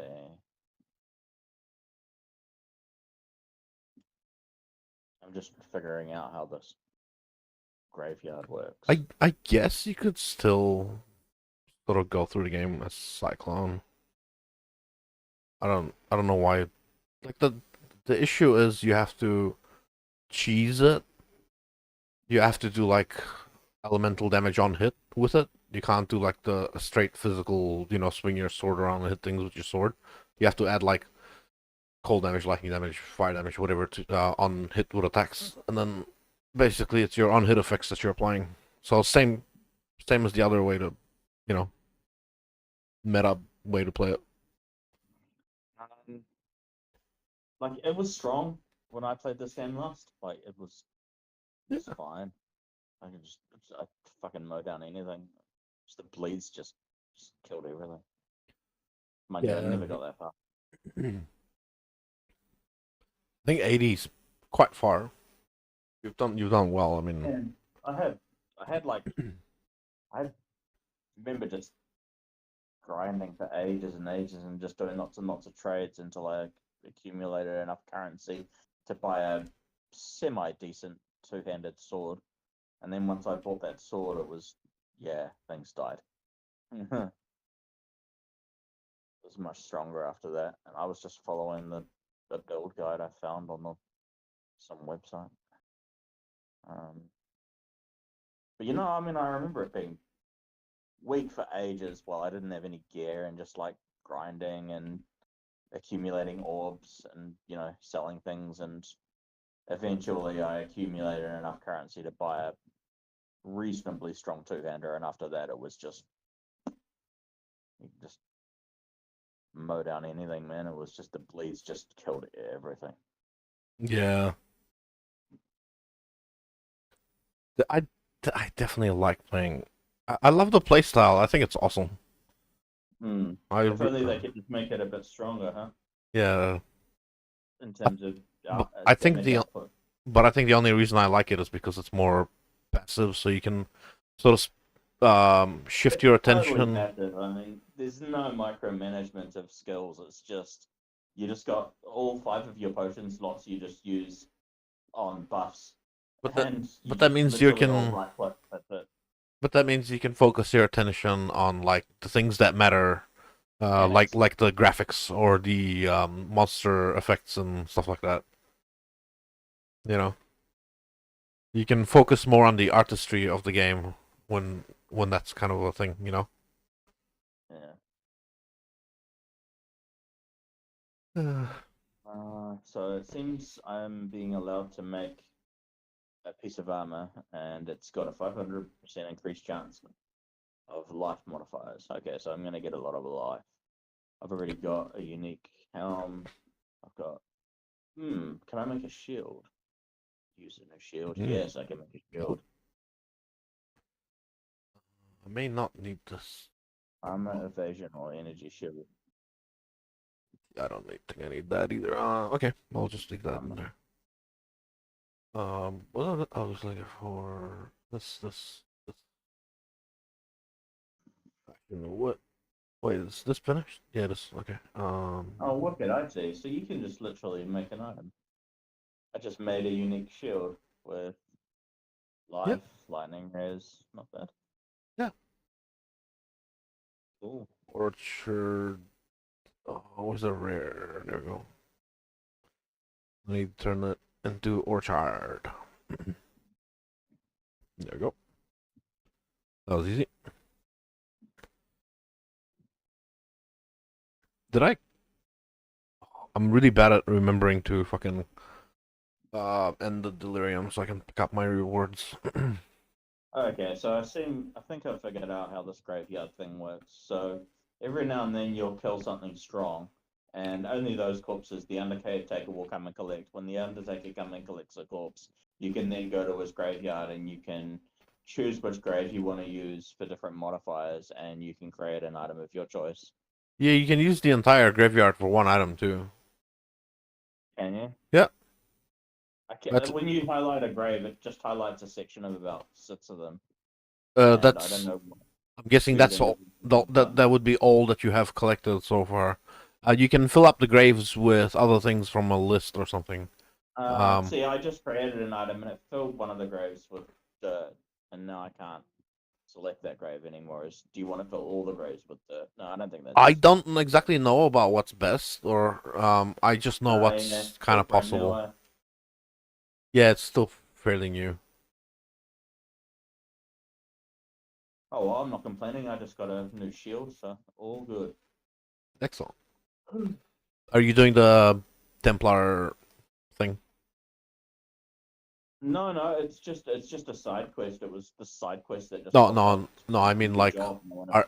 I'm just figuring out how this graveyard works.
I guess you could still sort of go through the game as Cyclone. I don't know why. Like the issue is you have to cheese it. You have to do like elemental damage on hit with it. You can't do like the straight physical, swing your sword around and hit things with your sword. You have to add like cold damage, lightning damage, fire damage, whatever on hit with attacks, and then basically it's your on hit effects that you're applying. So same as the other way to, you know, meta way to play it.
Um, like it was strong when I played this game last. Like it's fine. I fucking mow down anything. Just the bleeds just killed everything. Mind you, I
Yeah.
never got that far.
I think 80's quite far. You've done well. I mean,
And I had like I remember just grinding for ages and ages and just doing lots and lots of trades until I accumulated enough currency to buy a semi decent two-handed sword. And then once I bought that sword, it was things died. It was much stronger after that, and I was just following the build guide I found on some website. Um, but I mean, I remember it being weak for ages while I didn't have any gear and just like grinding and accumulating orbs and selling things, and eventually I accumulated enough currency to buy reasonably strong two-hander, and after that, it was just you just mow down anything, man. It was just the bleeds just killed everything.
Yeah. I, I definitely like playing. I love the play style. I think it's awesome.
Hmm.
I
If only they could just make it a bit stronger, huh?
yeah.
In terms of
But I think
damage
the
output.
but I think the only reason I like it is because it's more passive, so you can sort of shift
It's
your
totally
attention.
passive. I mean, there's no micromanagement of skills. It's just you just got all 5 of your potion slots you just use on buffs,
But that
and you
but that
just
means you
literally all
can
right click. That's it.
but that means you can focus your attention on like the things that matter,
And
like
it's
like the graphics or the monster effects and stuff like that. You know, you can focus more on the artistry of the game when that's kind of a thing. You know.
yeah.
Uh,
So it seems I'm being allowed to make a piece of armor, and it's got a 500% increased chance of life modifiers. Okay, so I'm gonna get a lot of life. I've already got a unique helm. I've got. Can I make a shield? Using a shield? Yes, I can make a shield.
I may not need this.
Armor, evasion, or energy shield.
I don't think I need that either. Okay, I'll just leave that in
Armor.
there. What was it? I was looking for this. You know what? Wait, is this finished? Yeah, this. Okay.
Oh, what could I say? So you can just literally make an item. I just made a unique shield with
Yeah,
life, lightning rays. Not bad.
yeah.
Cool.
Orchard. Oh, where's the rare? There we go. I need to turn it into orchard. There we go. That was easy. Did I? I'm really bad at remembering to fucking end the delirium so I can pick up my rewards.
Okay, so I think I figured out how this graveyard thing works. So every now and then you'll kill something strong, and only those corpses the Undertaker will come and collect. When the Undertaker comes and collects a corpse, you can then go to his graveyard and you can choose which grave you want to use for different modifiers, and you can create an item of your choice.
Yeah, you can use the entire graveyard for one item too.
Can you?
Yeah,
I can,
that's
when you highlight a grave, it just highlights a section of about 6 of them,
uh
and I don't
that's
know
I'm guessing
whose
that's all
individual
that
button.
would be all that you have collected so far. You can fill up the graves with other things from a list or something. Um,
See, I just created an item and it filled one of the graves with dirt, and now I can't select that grave anymore. Do you want to fill all the graves with dirt? No, I don't think that's
I
useful.
don't exactly know about what's best, or I just know
Yeah,
what's kind
still
of
brand new.
possible. Yeah, it's still fairly new.
Oh, well, I'm not complaining. I just got a new shield, so all good.
Excellent. Are you doing the Templar thing?
No, no, it's just a side quest. It was the side quest that just
No,
popped up.
no, no. I
Do
mean,
the
like,
job. And I wanna...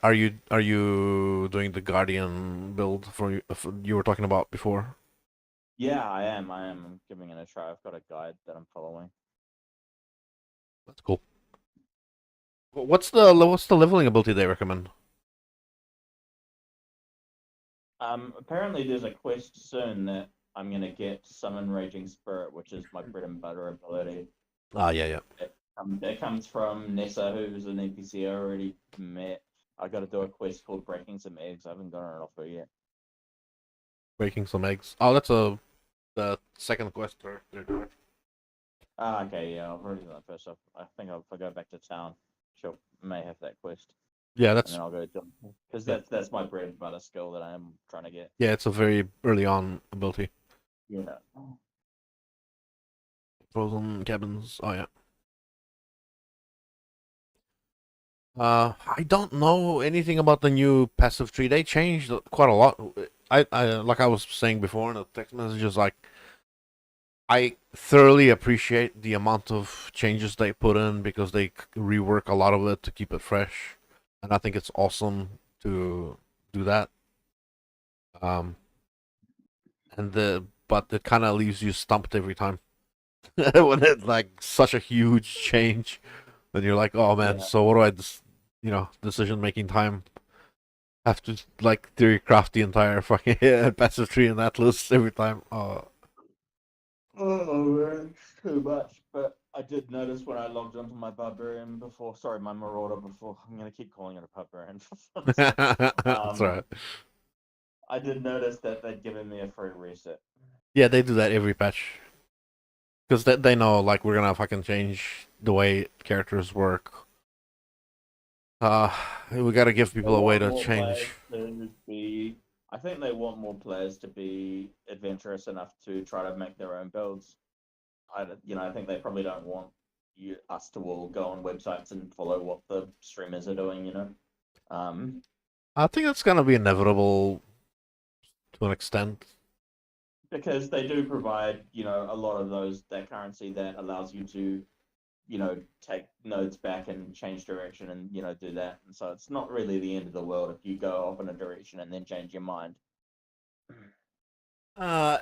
are you doing the Guardian build for you were talking about before?
Yeah, I am. I am. I'm giving it a try. I've got a guide that I'm following.
That's cool. What's the leveling ability they recommend?
Apparently there's a quest soon that I'm gonna get Summon Raging Spirit, which is my bread and butter ability.
Ah, yeah, yeah.
It comes from Nessa, who's an NPC I already met. I got to do a quest called Breaking Some Eggs. I haven't gotten it off her yet.
Breaking some eggs. Oh, that's the second quest they're doing.
Okay, yeah, I've already done that first. I think if I go back to town, she may have that quest,
Yeah,
and then I'll go do because
that,
that's my bread and butter skill that I am trying to get.
yeah, it's a very early on ability.
Yeah.
Frozen cabins. Oh yeah. I don't know anything about the new passive tree. They changed quite a lot. I like I was saying before in the text messages, like I thoroughly appreciate the amount of changes they put in because they rework a lot of it to keep it fresh, and I think it's awesome to do that. Um, and the but it kind of leaves you stumped every time when it's like such a huge change, and you're like, oh man,
Yeah.
so what do decision making time have to like theory craft the entire fucking passive tree in that list every time.
Oh man, too much. But I did notice when I logged onto my barbarian before, sorry, my marauder before. I'm gonna keep calling it a barbarian for fun.
That's right.
I did notice that they'd given me a free reset.
Yeah, they do that every patch because they know like we're gonna fucking change the way characters work. We gotta give
They
people a way
want
to
more
change.
players to be. I think they want more players to be adventurous enough to try to make their own builds. I think they probably don't want us to all go on websites and follow what the streamers are doing. Um,
I think that's gonna be inevitable to an extent.
because they do provide, a lot of that currency that allows you to, take nodes back and change direction and, do that. And so it's not really the end of the world if you go off in a direction and then change your mind.
Uh,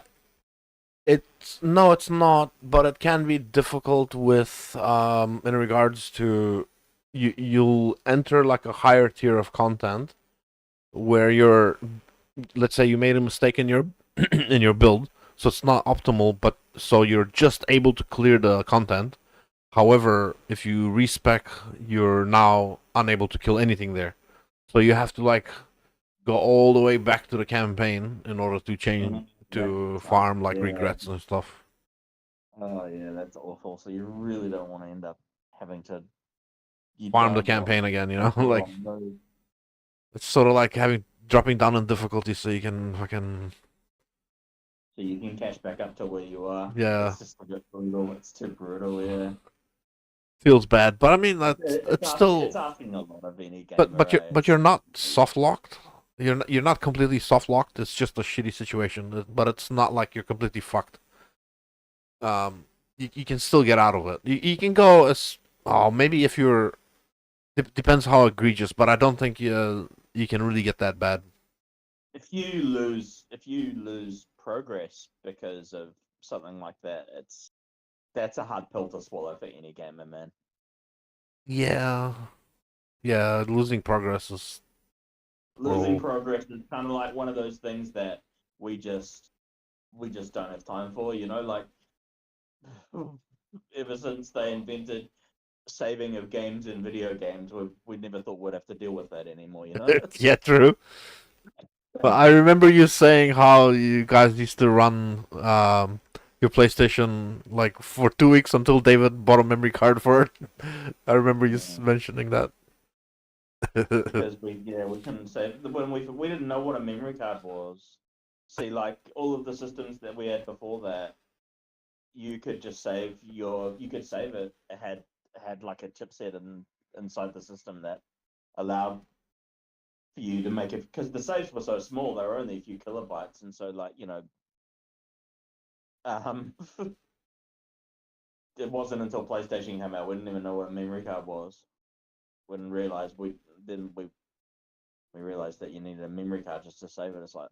it's no, it's not, but it can be difficult with in regards to you'll enter like a higher tier of content where you're, let's say you made a mistake in your in your build, so it's not optimal, but so you're just able to clear the content. However, if you respec, you're now unable to kill anything there. So you have to like go all the way back to the campaign in order to change
That
to
sucks.
farm like
Yeah.
regrets and stuff.
Oh yeah, that's awful. So you really don't want to end up having to you
Farm the
drop
campaign again,
onto the
like
wrong node.
it's sort of like having dropping down in difficulty so you can fucking
So you can catch back up to where you are.
yeah,
It's just a bit brutal. It's too brutal, yeah.
feels bad. But I mean that's
It's
it's
asking it's
still
asking a lot of any
but
gamer, eh?
you're not soft locked. You're not completely soft locked. It's just a shitty situation, but it's not like you're completely fucked. You can still get out of it. You can go as maybe if you're depends how egregious, but I don't think you can really get that bad.
If you lose progress because of something like that, that's a hard pill to swallow for any gamer, man.
Yeah, yeah. Losing progress is
Losing
horrible.
progress is kind of like one of those things that we just we just don't have time for, like ever since they invented saving of games in video games, we never thought we'd have to deal with that anymore.
Yeah, true. But I remember you saying how you guys used to run your PlayStation like for 2 weeks until David bought a memory card for it. I remember you
Yeah.
mentioning that.
Because we couldn't save when we didn't know what a memory card was. See, like all of the systems that we had before that, you could just you could save it. It had like a chipset inside the system that allowed for you to make it because the saves were so small, they were only a few kilobytes, and so like um, it wasn't until PlayStation came out we didn't even know what a memory card was. We didn't realize we realized that you needed a memory card just to save it. It's like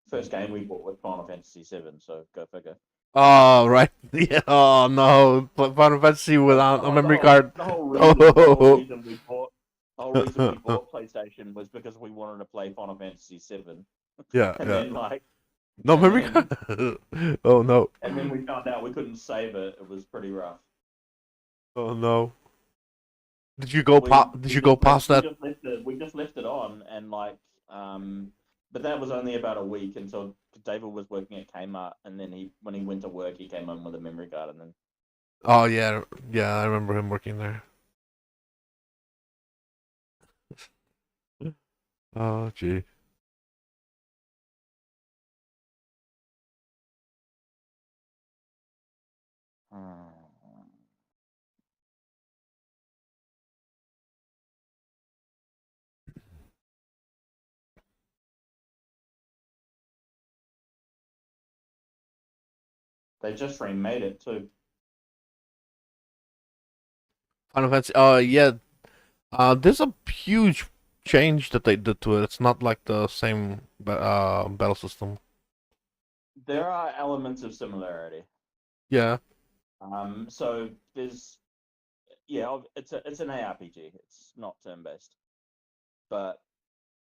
first game we bought with Final Fantasy VII, so go figure.
Oh right, yeah. Oh no, Final Fantasy
The,
without
the
a
whole the
memory
whole
card.
the whole reason the whole
Oh,
reason we bought the whole reason we bought PlayStation was because we wanted to play Final Fantasy VII,
yeah,
and
yeah.
then like
No
and
memory
then
card. Oh no.
and then we found out we couldn't save it. It was pretty rough.
Oh no. Did you go Did
We
you go
just left
past that?
we just left it on and like but that was only about a week until David was working at Kmart and then when he went to work he came home with a memory card and then
Oh yeah, yeah. I remember him working there. Oh gee.
hmm, They just remade it too.
Final Fantasy. Yeah. There's a huge change that they did to it. It's not like the same battle system.
There are elements of similarity.
Yeah.
So there's it's an ARPG. It's not turn based, but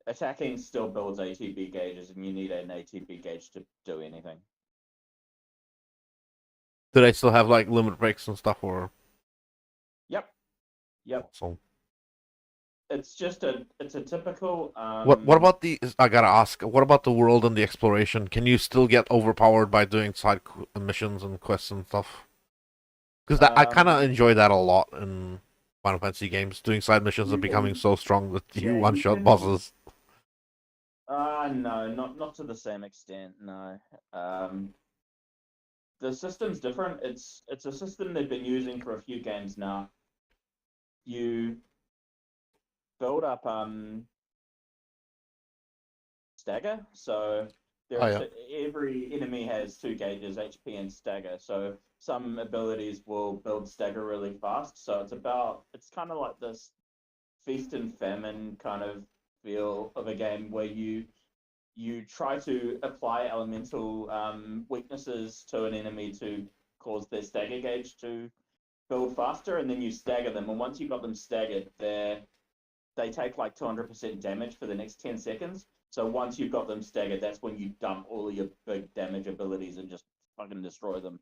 attacking still builds ATB gauges, and you need an ATB gauge to do anything.
Do they still have like limit breaks and stuff, or
Yep.
so?
It's a typical
What about the? I gotta ask. What about the world and the exploration? Can you still get overpowered by doing missions and quests and stuff? Because I kind of enjoy that a lot in Final Fantasy games. Doing side missions and becoming so strong that you one
you
shot
can.
bosses.
No, not to the same extent. No. The system's different. It's a system they've been using for a few games now. You build up stagger. So
Oh yeah.
every enemy has 2 gauges, HP and stagger. So some abilities will build stagger really fast. So it's kind of like this feast and famine kind of feel of a game where you try to apply elemental weaknesses to an enemy to cause their stagger gauge to build faster, and then you stagger them. And once you've got them staggered, they take like 200% damage for the next 10 seconds. So once you've got them staggered, that's when you dump all your big damage abilities and just fucking destroy them.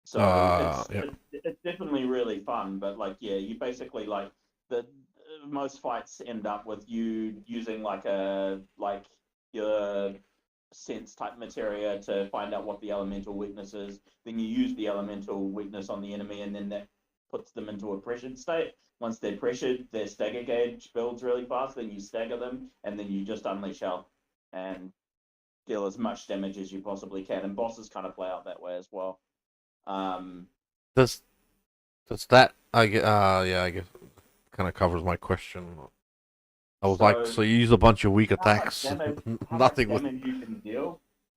So
Yeah.
it's definitely really fun, but like you basically like the most fights end up with you using like your sense type materia to find out what the elemental weakness is. Then you use the elemental weakness on the enemy, and then that puts them into a pressured state. Once they're pressured, their stagger gauge builds really fast. Then you stagger them, and then you just unleash hell and deal as much damage as you possibly can. And bosses kind of play out that way as well.
Does that I get? Yeah, I guess kind of covers my question. I was like,
So
so you use a bunch of weak
how much
attacks,
damage
nothing with.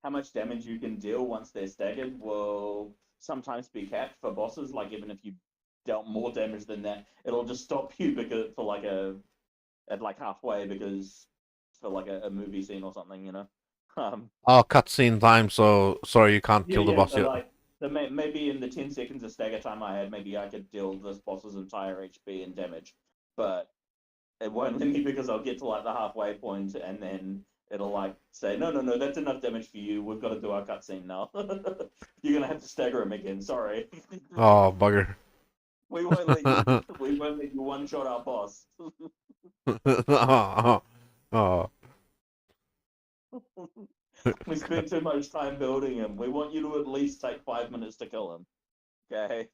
how much damage you can deal once they're staggered will sometimes be capped for bosses. Like even if you dealt more damage than that, it'll just stop you because for like at like halfway because for like a movie scene or something, you know. Um,
Oh, cutscene time. So sorry, you can't kill the
yeah.
boss
So
yet.
maybe in the 10 seconds of stagger time I had, maybe I could deal this boss's entire HP and damage, but it won't let me because I'll get to like the halfway point and then it'll like say, no, that's enough damage for you. We've got to do our cutscene now. You're gonna have to stagger him again. Sorry.
Oh, bugger.
We won't let you one shot our boss.
Oh.
We spent too much time building him. We want you to at least take 5 minutes to kill him. Okay.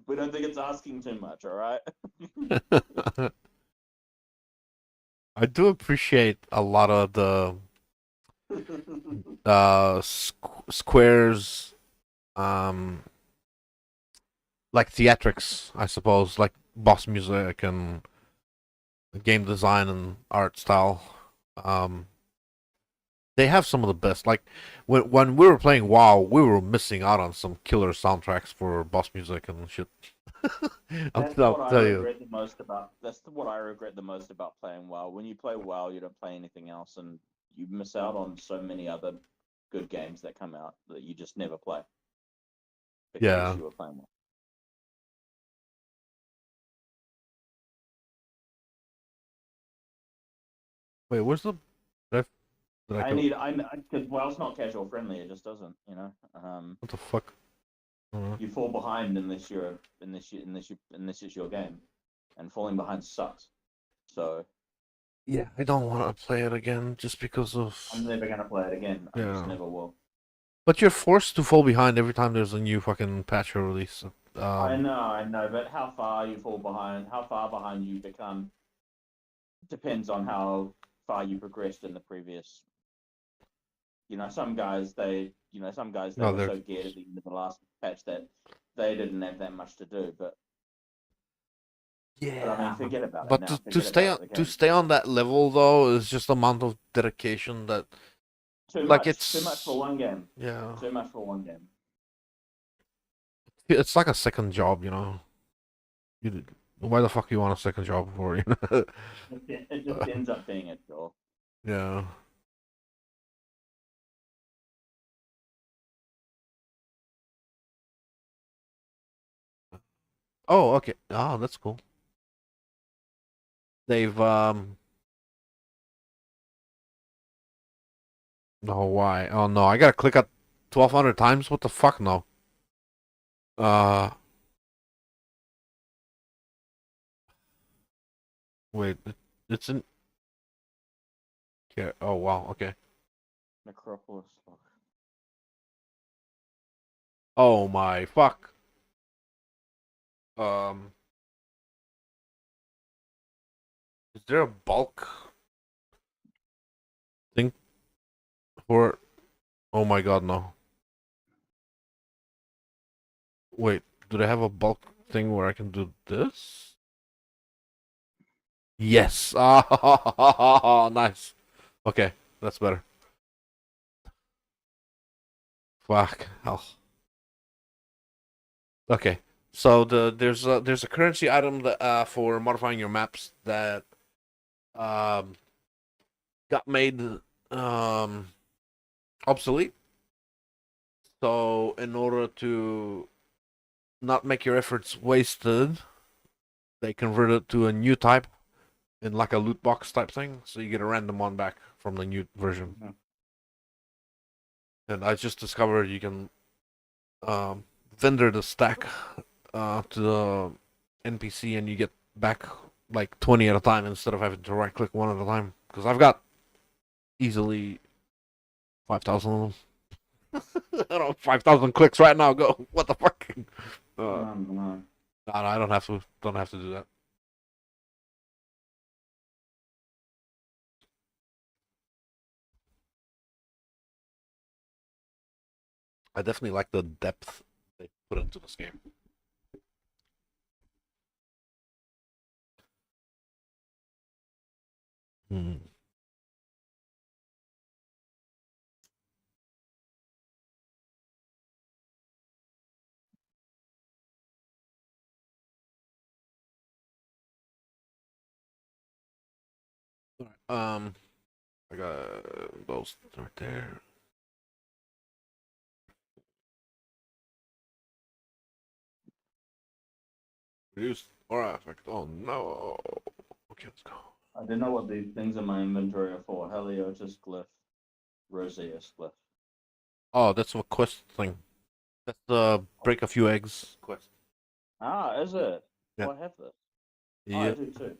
We don't think it's asking too much, all right?
I do appreciate a lot of the squares, um, like theatrics, I suppose, like boss music and game design and art style. Um, they have some of the best. Like when we were playing WoW, we were missing out on some killer soundtracks for boss music and shit. I'll tell you.
That's what I regret the most about playing WoW. When you play WoW, you don't play anything else, and you miss out on so many other good games that come out that you just never play because
Yeah.
you were playing WoW.
Wait, where's the? Did I go?
I because WoW's not casual friendly. It just doesn't, you know.
What the fuck?
You fall behind unless it's your game, and falling behind sucks. So
Yeah, I don't want to play it again just because of.
I'm never gonna play it again. I just
Yeah.
never will.
But you're forced to fall behind every time there's a new fucking patch or release.
I know, but how far you fall behind, how far behind you become, depends on how far you progressed in the previous. Some guys they
No,
were
there.
so geared at the end of the last patch that they didn't have that much to do. But I mean,
Yeah.
forget about it
But
now.
to
Forget
stay
about
on
it. The
to
game's
stay on that level though is just amount of dedication that
Too
like
much. Too much for one game.
yeah,
Too much for one game.
it's like a second job, you know. You, why the fuck you want a second job for, you know?
It just ends up being a job.
Yeah. Oh, okay. Oh, that's cool. They've no, why? Oh no, I gotta click it 1,200 times. What the fuck? No. Uh, wait. It's in here. Oh wow. Okay.
Necropolis. Fuck.
Oh my fuck. Um, is there a bulk thing for? Oh my god, no. Wait, do they have a bulk thing where I can do this? Yes. Ah, nice. Okay, that's better. Fuck. Hell. Okay. So there's a currency item that for modifying your maps that um got made um obsolete. So in order to not make your efforts wasted, they converted to a new type in like a loot box type thing. So you get a random one back from the new version.
Mhm.
And I just discovered you can vendor the stack to the NPC and you get back like 20 at a time instead of having to right click one at a time. Because I've got easily 5,000 of them. I don't know, 5,000 clicks right now. Go. What the fuck?
No.
No, I don't have to. Don't have to do that. I definitely like the depth they put into this game. Hmm. All right. I got those right there. Reduce aura effect. Oh no. Okay, let's go.
I don't know what these things in my inventory are for. Heliotis glyph, Roseus glyph.
Oh, that's a quest thing. That's the break a few eggs quest.
Ah, is it?
Yeah.
Oh, I have this. Oh, I
Yeah.
do too.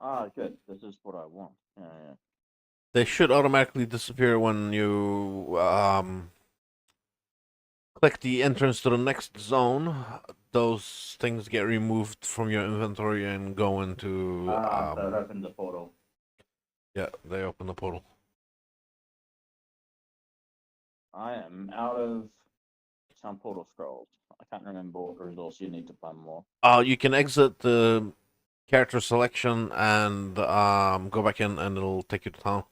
Ah, good. This is what I want. Yeah, yeah.
They should automatically disappear when you click the entrance to the next zone. Those things get removed from your inventory and go into
Ah, so it opens a portal.
yeah, they open the portal.
I am out of some portal scrolls. I can't remember what resource you need to find more.
You can exit the character selection and go back in and it'll take you to town.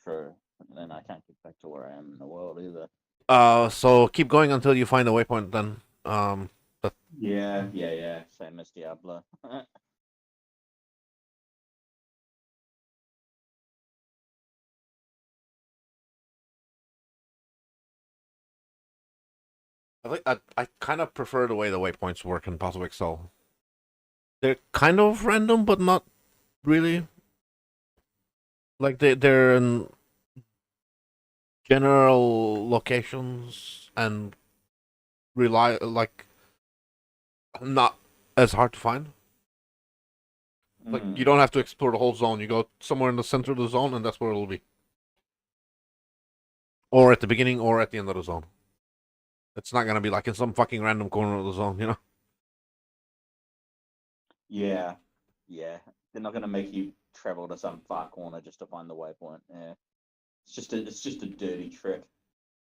True. And then I can't get back to where I am in the world either.
So keep going until you find a waypoint then. But
Yeah, yeah, yeah. Same as Diablo.
I kind of prefer the way the waypoints work in Puzzle Excel. They're kind of random, but not really. Like they're in general locations and rely like not as hard to find. Like you
Mm.
don't have to explore the whole zone. You go somewhere in the center of the zone, and that's where it'll be, or at the beginning, or at the end of the zone. It's not gonna be like in some fucking random corner of the zone, you know.
Yeah, yeah. They're not gonna make you travel to some far corner just to find the waypoint. Yeah. It's just a dirty trick.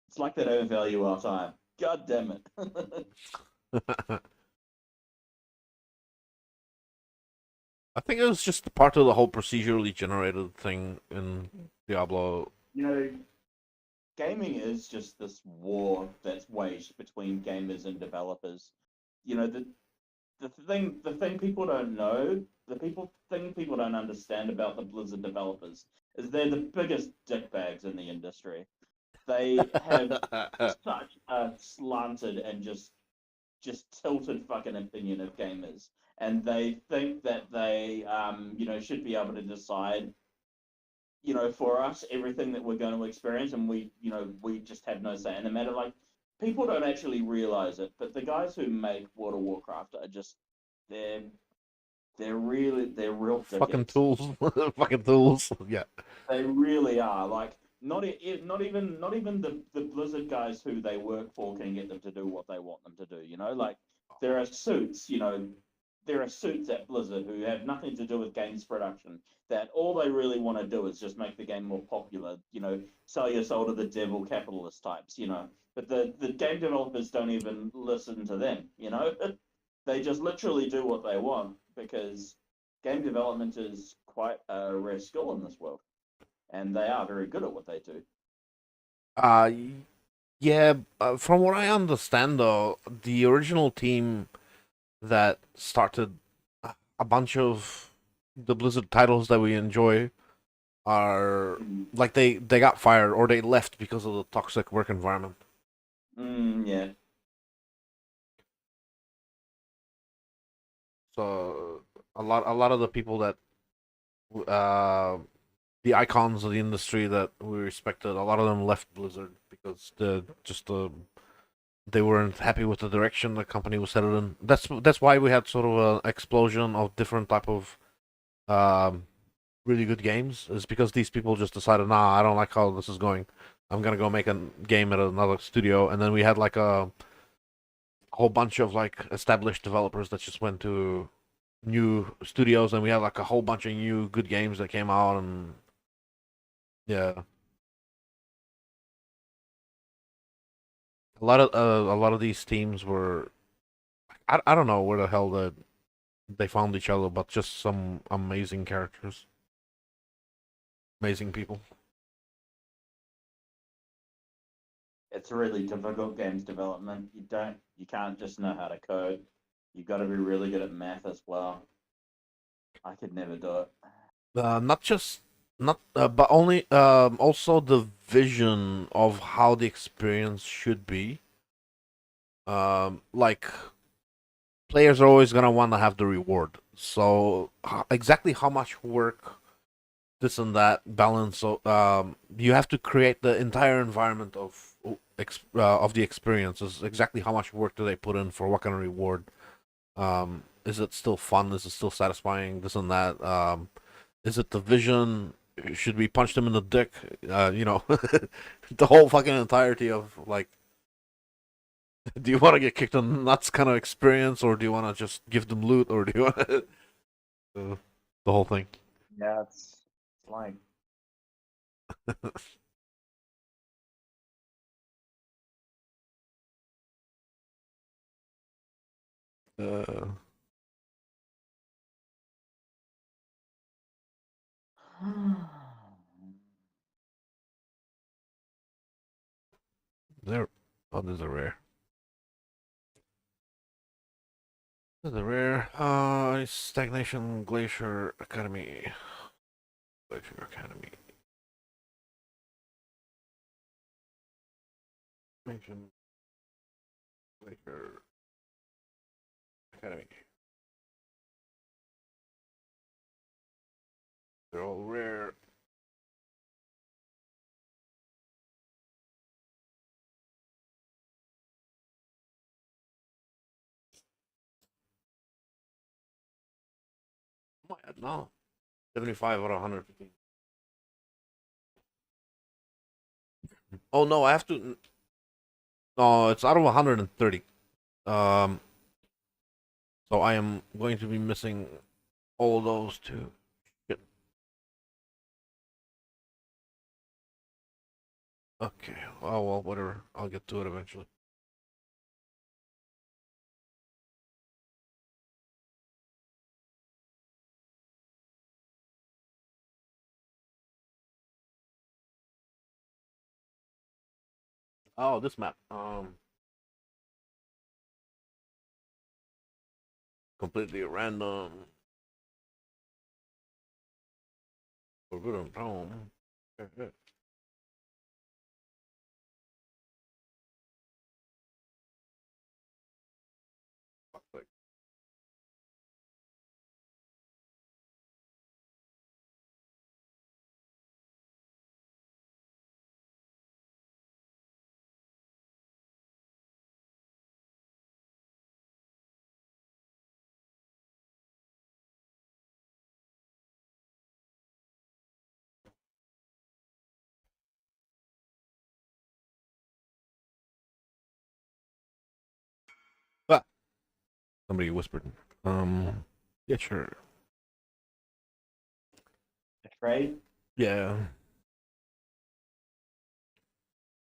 It's like they don't value our time. God damn it.
I think it was just part of the whole procedurally generated thing in Diablo.
you know, gaming is just this war that's waged between gamers and developers. You know, the thing people don't know, the people thing people don't understand about the Blizzard developers is they're the biggest dickbags in the industry. They have such a slanted and just tilted fucking opinion of gamers, and they think that they should be able to decide for us everything that we're going to experience, and we just have no say in the matter. Like, people don't actually realize it, but the guys who make World of Warcraft are just they're they're real
Fucking
dickheads.
tools. Fucking tools. Yeah.
They really are. Like, not even the Blizzard guys who they work for can get them to do what they want them to do. Like, there are suits. There are suits at Blizzard who have nothing to do with games production. That all they really want to do is just make the game more popular. Sell your soul to the devil capitalist types. But the game developers don't even listen to them. They just literally do what they want because game development is quite a rare skill in this world, and they are very good at what they do.
Uh, yeah. From what I understand, though, the original team that started a bunch of the Blizzard titles that we enjoy are
Mm.
like they got fired or they left because of the toxic work environment.
Yeah.
So a lot of the people that uh the icons of the industry that we respected, a lot of them left Blizzard because they weren't happy with the direction the company was headed in. That's why we had sort of an explosion of different type of um really good games. Is because these people just decided, nah, I don't like how this is going. I'm gonna go make a game at another studio, and then we had like a whole bunch of like established developers that just went to new studios, and we had like a whole bunch of new good games that came out, and yeah, a lot of these teams were I don't know where the hell they found each other, but just some amazing characters, amazing people.
It's really difficult games development. You can't just know how to code. You've got to be really good at math as well. I could never do it.
Not just not, but only also the vision of how the experience should be. Like players are always gonna want to have the reward. So exactly how much work this and that balance. So you have to create the entire environment of the experiences. Exactly how much work do they put in for what kind of reward? Is it still fun? Is it still satisfying? This and that. Is it the vision? Should we punch them in the dick? The whole fucking entirety of like, do you want to get kicked in the nuts kind of experience, or do you want to just give them loot, or do you want uh, the whole thing?
Yeah, it's like
Uh, there. Oh, there's a rare. There's a rare. Stagnation Glacier Academy. Glacier Academy. Stagnation Glacier Academy. They're all rare. No. 75 out of 115. Oh no, I have to. No, it's out of 130. Um, so I am going to be missing all those too. Shit. Okay. Oh well, whatever. I'll get to it eventually. Oh, this map. Completely random. Forbidden Tome. Ah, somebody whispered. Yeah, sure.
Trade?
Yeah.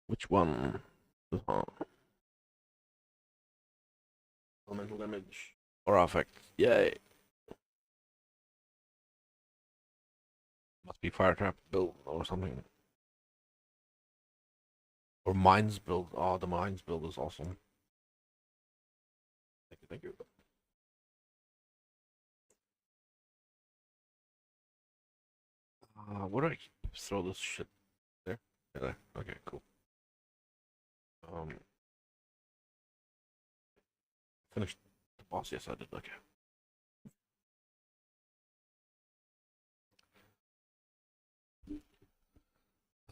Which one? Elemental damage or affect. Yay. Must be fire trap build or something. Or mines build. Oh, the mines build is awesome. Thank you, thank you. Where do I throw this shit? There? Yeah, there. Okay, cool. Um, finished the boss. Yes, I did. Okay.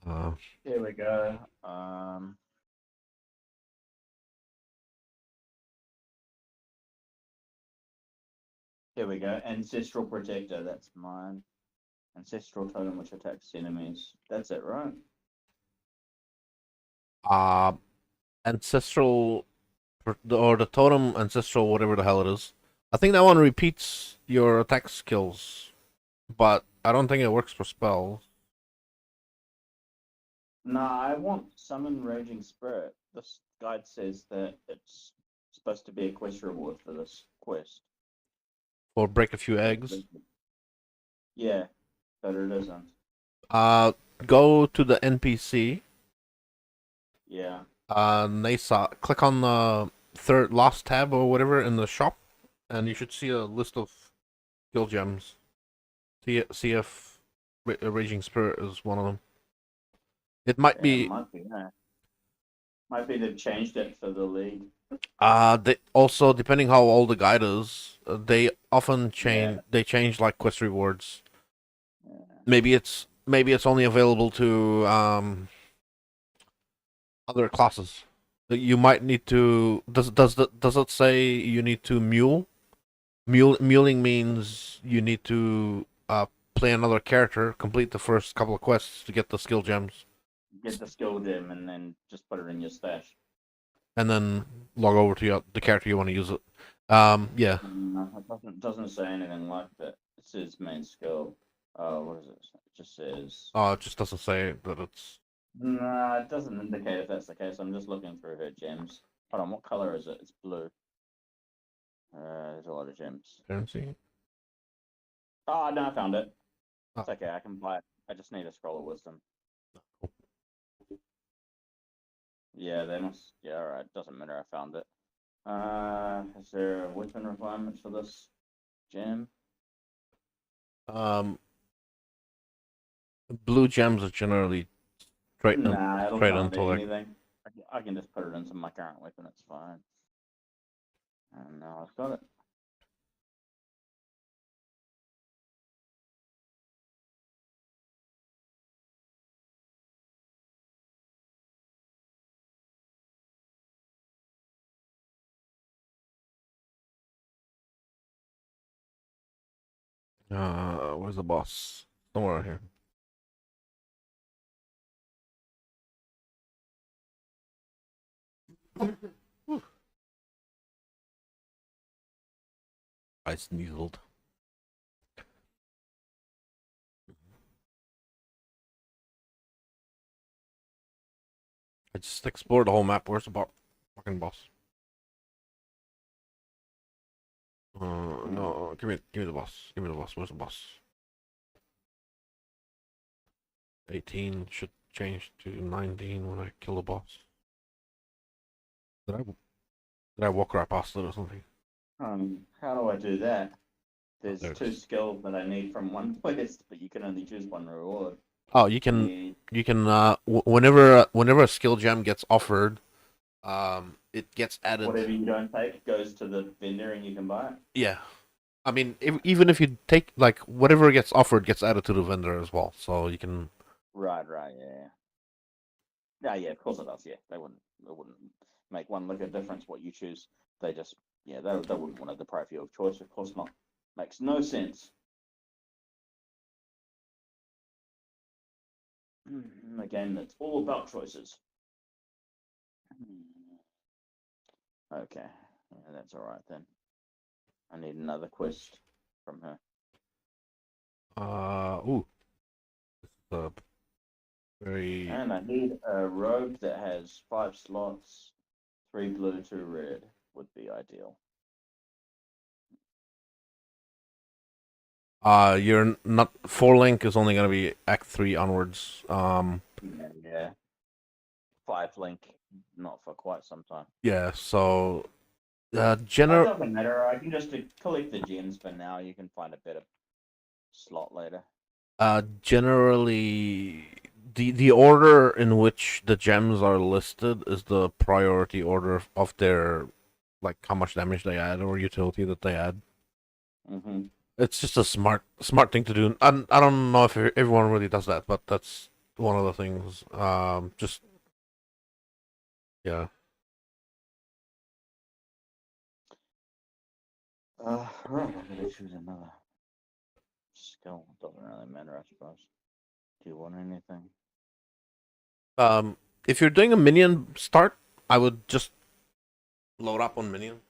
Uh,
Here we go. Here we go. Ancestral Protector, that's mine. Ancestral Totem, which attacks enemies. That's it, right?
uh, ancestral or the totem ancestral, whatever the hell it is. I think that one repeats your attack skills, but I don't think it works for spells.
No, I want Summon Raging Spirit. This guide says that it's supposed to be a quest reward for this quest.
Or break a few eggs.
Yeah, but it isn't.
Uh, go to the NPC.
Yeah.
Nasa, click on the third last tab or whatever in the shop, and you should see a list of skill gems. See if Raging Spirit is one of them. It might
Yeah, it
be.
might be, yeah. Might be they've changed it for the league.
They also depending how old the guide is, they often
Yeah.
change. They change like quest rewards.
Yeah.
Maybe it's only available to other classes. You might need to. Does it say you need to mule? Muling means you need to play another character, complete the first couple of quests to get the skill gems,
Get the skill gem and then just put it in your stash.
and then log over to the character you want to use it. Yeah.
No, it doesn't say anything like that. It says main skill. What is it? It just says.
It just doesn't say that it's.
No, it doesn't indicate if that's the case. I'm just looking through her gems. Hold on, what color is it? It's blue. There's a lot of gems.
Currency.
Oh no, I found it.
Oh,
It's okay, I can buy it. I just need a scroll of wisdom.
cool.
Yeah, they must. Yeah, alright. Doesn't matter. I found it. Is there a weapon requirement for this gem?
Um, blue gems are generally
Nah, it'll
straight
come to
intellect.
anything. I can just put it into my current weapon. It's fine. And now I've got it.
Where's the boss? Somewhere here. I sneezed. I just explored the whole map. Where's the fucking boss? No, give me the boss. Give me the boss. Where's the boss? 18 should change to 19 when I kill the boss. Did I walk right past it or something?
How do I do that?
Oh,
There's
there it
two
is.
skills that I need from one quest, but you can only choose one reward.
Oh,
Yeah.
you can whenever a skill gem gets offered, it gets added.
Whatever you don't take goes to the vendor and you can buy it.
Yeah, I mean, even if you take like whatever gets offered gets added to the vendor as well, so you can.
Right, yeah. Yeah, yeah, of course it does. Yeah, they wouldn't make one lick of difference what you choose. They just, yeah, they wouldn't want to deprive you of choice. Of course not. Makes no sense. A game that's all about choices. Okay, yeah, that's all right then. I need another quest from her.
Ooh, the very.
And I need a robe that has 5 slots, 3 blue, 2 red would be ideal.
You're not four link is only gonna be Act 3 onwards.
Yeah. 5 link, not for quite some time.
Yeah. So,
That doesn't matter. I can just collect the gems for now. You can find a better slot later.
generally, the order in which the gems are listed is the priority order of their like how much damage they add or utility that they add.
Mm-hmm.
It's just a smart thing to do. I don't know if everyone really does that, but that's one of the things. Just yeah.
Right, I'm gonna choose another skill. Doesn't really matter, I suppose. Do you want anything?
Um, if you're doing a minion start, I would just load up on minion.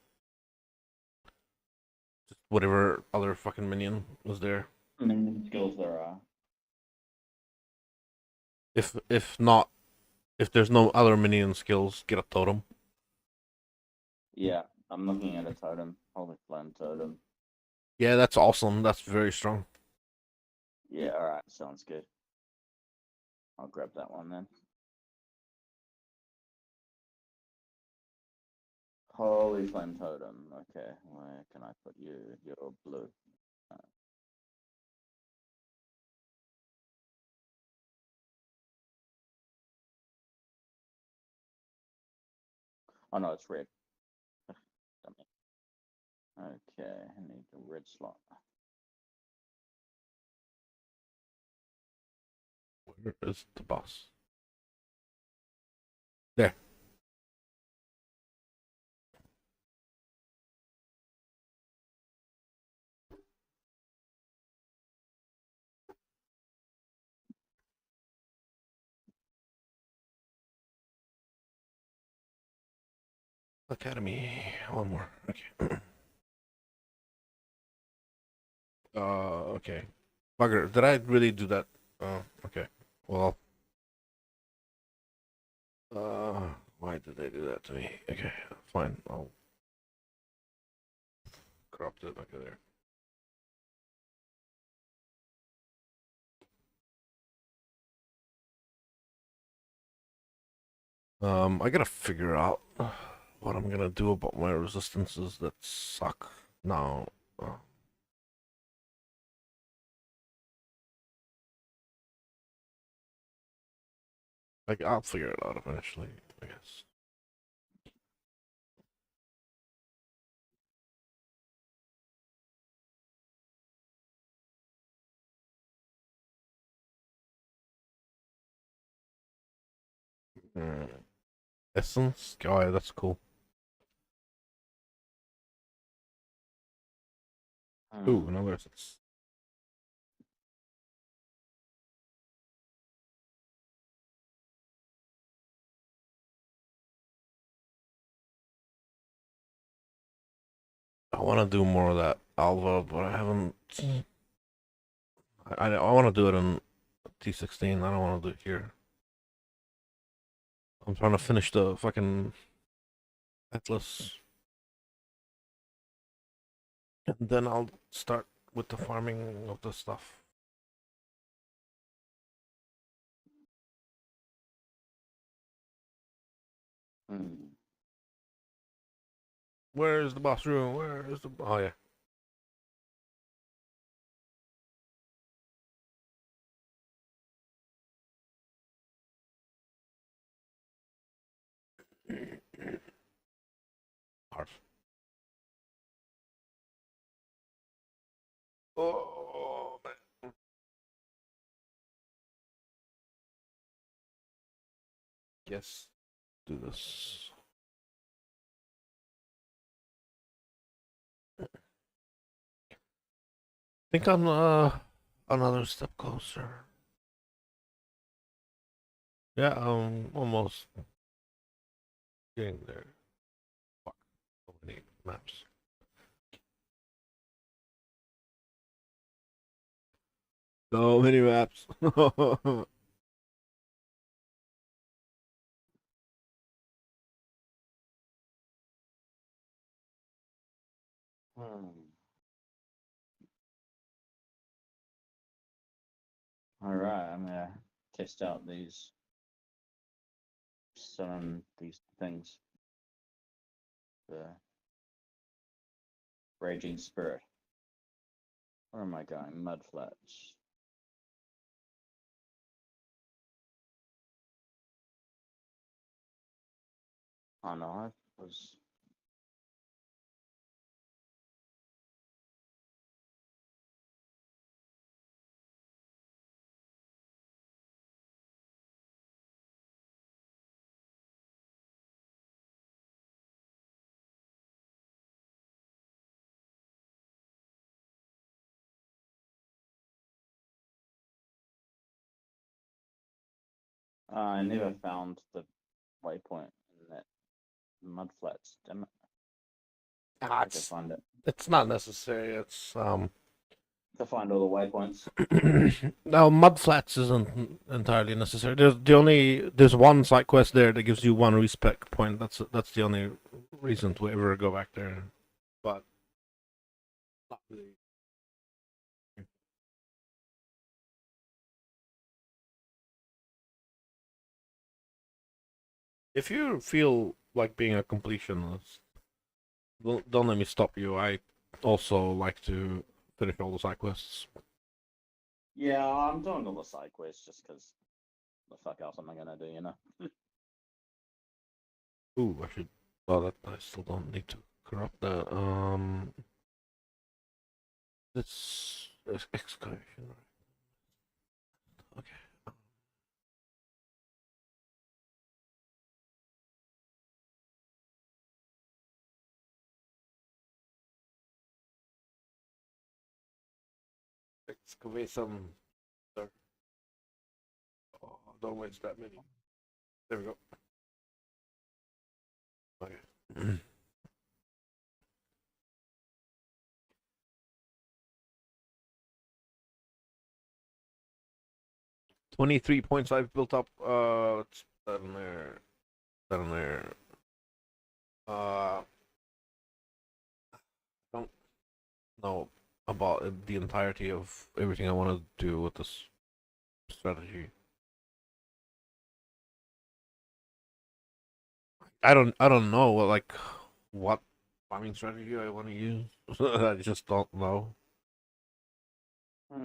Just whatever other fucking minion was there.
I mean, skills there are.
If not, if there's no other minion skills, get a totem.
Yeah, I'm looking at a totem. Holy flame totem.
Yeah, that's awesome. That's very strong.
Yeah, alright, sounds good. I'll grab that one then. Holy flame totem. Okay, where can I put you? You're blue. Oh no, it's red. Dummy. Okay, I need the red slot.
Where is the boss? There. Academy. One more. Okay. Okay. Bugger. Did I really do that? Okay. Well. Why did they do that to me? Okay. Fine. I'll crop it back there. I gotta figure out what I'm gonna do about my resistances that suck now. Like I'll figure it out eventually, I guess. Mm. Essence? Oh, yeah, that's cool. Ooh,
Hmm.
another essence. I want to do more of that Alva, but I haven't. I want to do it in T16. I don't want to do it here. I'm trying to finish the fucking Atlas, and then I'll start with the farming of the stuff.
Hmm.
Where's the boss room? Where is the? Oh yeah. Arf. Oh man. Yes. Do this. Think I'm another step closer. Yeah, I'm almost getting there. Fuck. So many maps. So many maps.
Hmm. All right, I'm gonna test out these things. The raging spirit. Where am I going? Mudflats. Oh no, I was. I never found the waypoint in that mudflats. Damn it!
Ah,
I could find it.
it's not necessary. It's
To find all the waypoints.
no, mud flats isn't entirely necessary. There's one side quest there that gives you one respec point. That's the only reason to ever go back there. But not really. If you feel like being a completionist, don't let me stop you. I also like to finish all the side quests.
Yeah, I'm doing all the side quests just because the fuck else am I gonna do, you know?
Ooh, I should. Oh, that I still don't need to corrupt that. This excavation. Okay. Excavate some. Oh, don't waste that many. There we go. Okay. 23 points I've built up. Let's put that in there. That in there. Uh, don't know about the entirety of everything I want to do with this strategy. I don't know what farming strategy I want to use. I just don't know.
Hmm.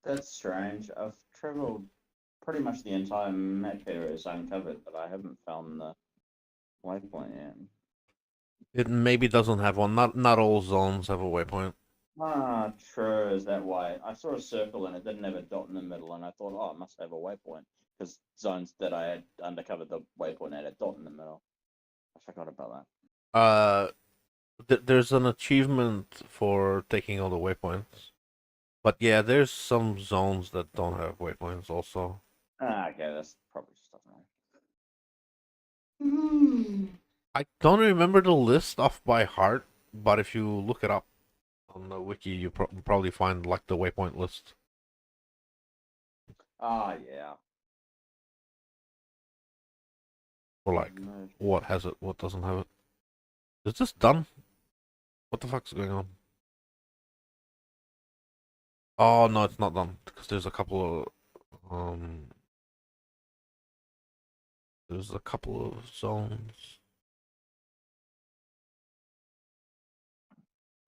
That's strange. I've traveled pretty much the entire map here is uncovered, but I haven't found the waypoint yet.
It maybe doesn't have one. Not all zones have a waypoint.
Ah, true. Is that why? I saw a circle and it didn't have a dot in the middle, and I thought, oh, it must have a waypoint because zones that I had undercovered the waypoint had a dot in the middle. I forgot about
Uh, there's an achievement for taking all the waypoints. But yeah, there's some zones that don't have waypoints also.
that. Ah, okay, that's probably just nothing.
I don't remember the list off by heart, but if you look it up on the wiki, you probably find like the waypoint list.
Ah, yeah.
Or like
No.
what has it, what doesn't have it. Is this done? What the fuck's going on? Oh no, it's not done because there's a couple of There's a couple of zones.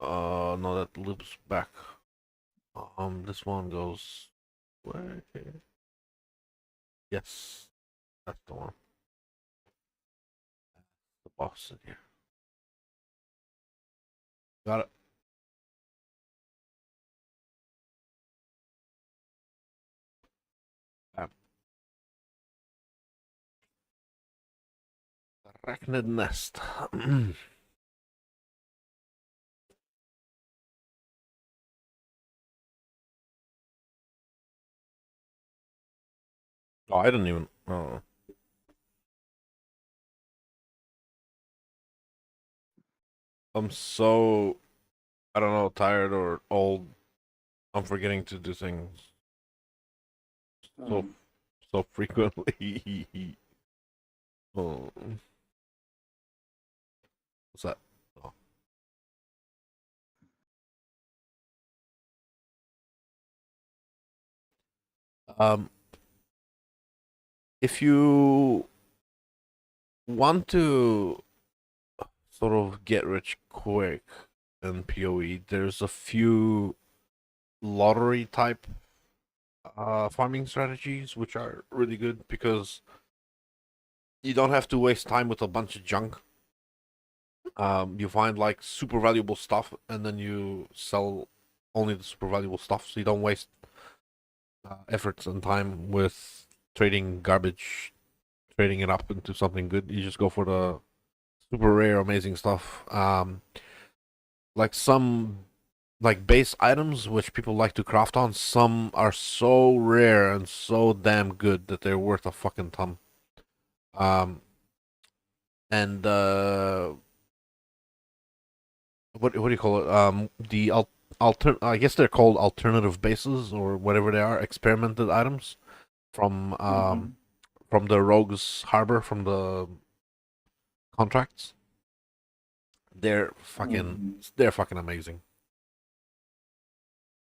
No, that loops back. This one goes where? Yes, that's the one. The boss in here. Got it. Um, Arachnid nest. Oh, I didn't even. Oh, I'm so I don't know, tired or old. I'm forgetting to do things so
Hmm.
so frequently. Oh, what's that? Oh. Um, if you want to sort of get rich quick in PoE, there's a few lottery type farming strategies which are really good because you don't have to waste time with a bunch of junk. You find like super valuable stuff and then you sell only the super valuable stuff, so you don't waste efforts and time with trading garbage, trading it up into something good. You just go for the super rare, amazing stuff. Like some like base items which people like to craft on. Some are so rare and so damn good that they're worth a fucking ton. Um, and what do you call it? The I guess they're called alternative bases or whatever they are, experimented items from
Mm-hmm.
from the Rogue's Harbor from the contracts.
Mm-hmm.
They're fucking amazing.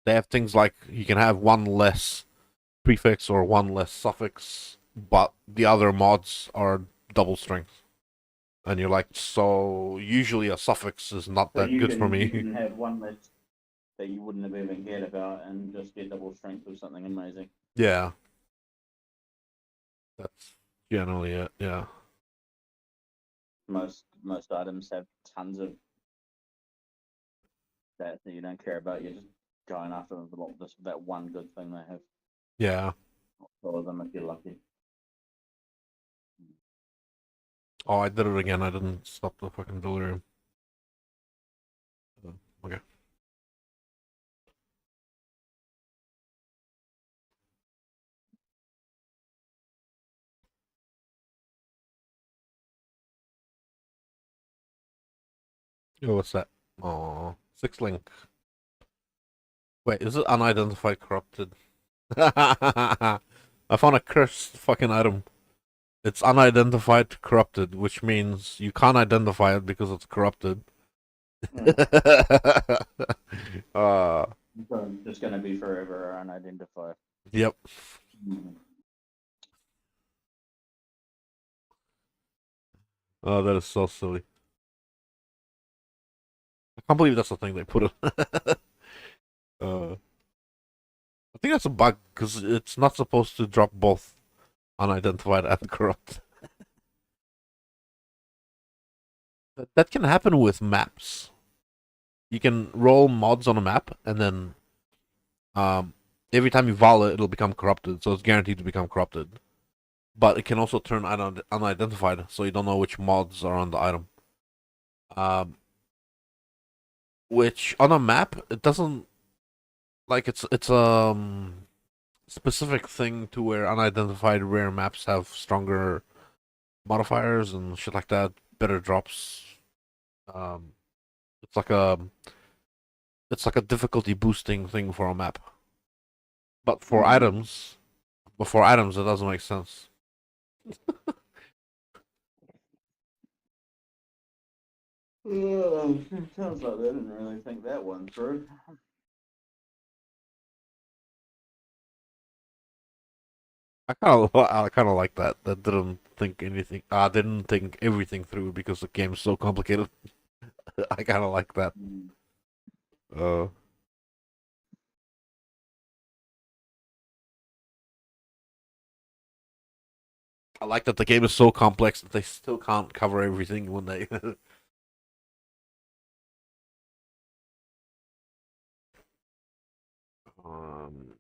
They have things like you can have one less prefix or one less suffix, but the other mods are double strength. And you're like, so usually a suffix is not
So
that good for
you
me.
can have one list that you wouldn't have even cared about and just get double strength of something amazing.
Yeah, that's generally it. Yeah,
Most items have tons of that you don't care about. You're just going after that one good thing they have.
yeah.
All of them if you're lucky.
Oh, I did it again. I didn't stop the fucking delirium. Okay. Oh, what's that? Oh, six link. Wait, is it unidentified corrupted? I found a cursed fucking item. It's unidentified corrupted, which means you can't identify it because it's corrupted.
Mm.
uh,
So just going to be forever unidentified.
yep.
Mm.
Oh, that is so silly. I can't believe that's the thing they put it. I think that's a bug because it's not supposed to drop both unidentified and corrupt. That can happen with maps. You can roll mods on a map, and then um, every time you vol it, it'll become corrupted. So it's guaranteed to become corrupted. But it can also turn unidentified, so you don't know which mods are on the item. Um, which on a map, it doesn't like it's specific thing to where unidentified rare maps have stronger modifiers and shit like that, better drops. Um, it's like a it's like a difficulty boosting thing for a map. But for
Mm.
items, before items, it doesn't make sense.
Sounds like they didn't really think that one through.
I kind of like that. That didn't think anything. Didn't think everything through because the game's so complicated. I kind of like that.
Mm.
Uh, I like that the game is so complex that they still can't cover everything when they. um,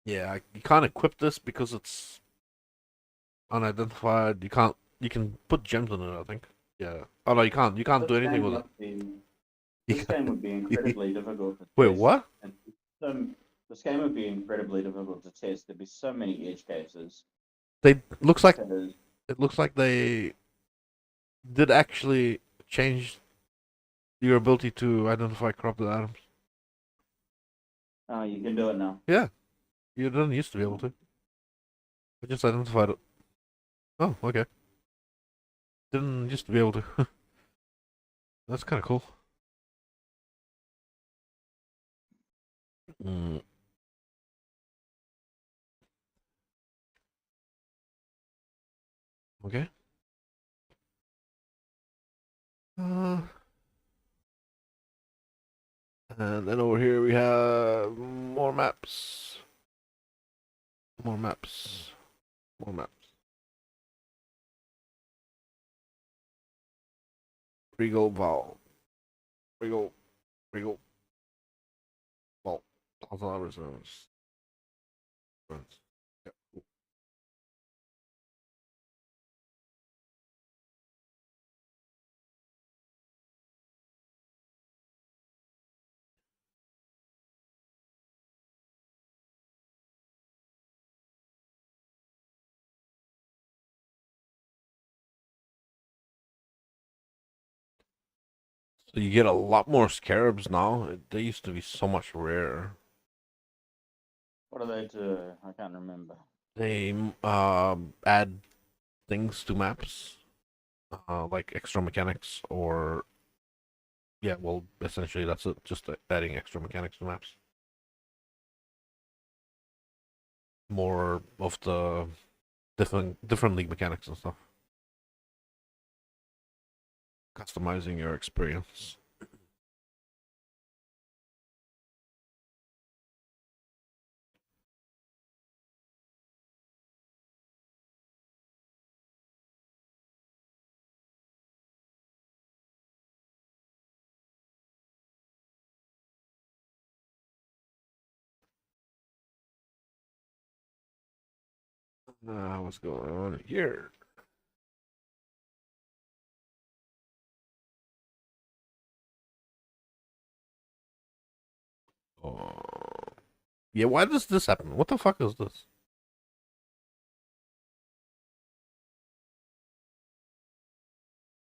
yeah, you can't equip this because it's unidentified. You can't. You can put gems in it, I think. Yeah. Oh no, you can't. You can't
This
do anything
game
with it.
must be.
You
This game would be
can't...
incredibly difficult to
Wait,
test,
what?
and this game would be incredibly difficult to test. There'd be so many edge cases
They looks like
because
it looks like they did actually change your ability to identify corrupted items.
you can do it now.
Yeah, you didn't used to be able to. I just identified it. Oh, okay. Didn't used to be able to. That's kind of cool. Mm, okay. Uh, and then over here we have more maps. More maps. More maps. Regal Vault. Regal. Regal Vault. Plaza Reserves. Yep. So you get a lot more scarabs now. They used to be so much rarer.
What do they do? I can't remember.
They add things to maps, like extra mechanics, or yeah, well, essentially that's it. Just adding extra mechanics to maps. More of the different league mechanics and stuff. Customizing your experience. What's going on here? Oh, yeah. Why does this happen? What the fuck is this?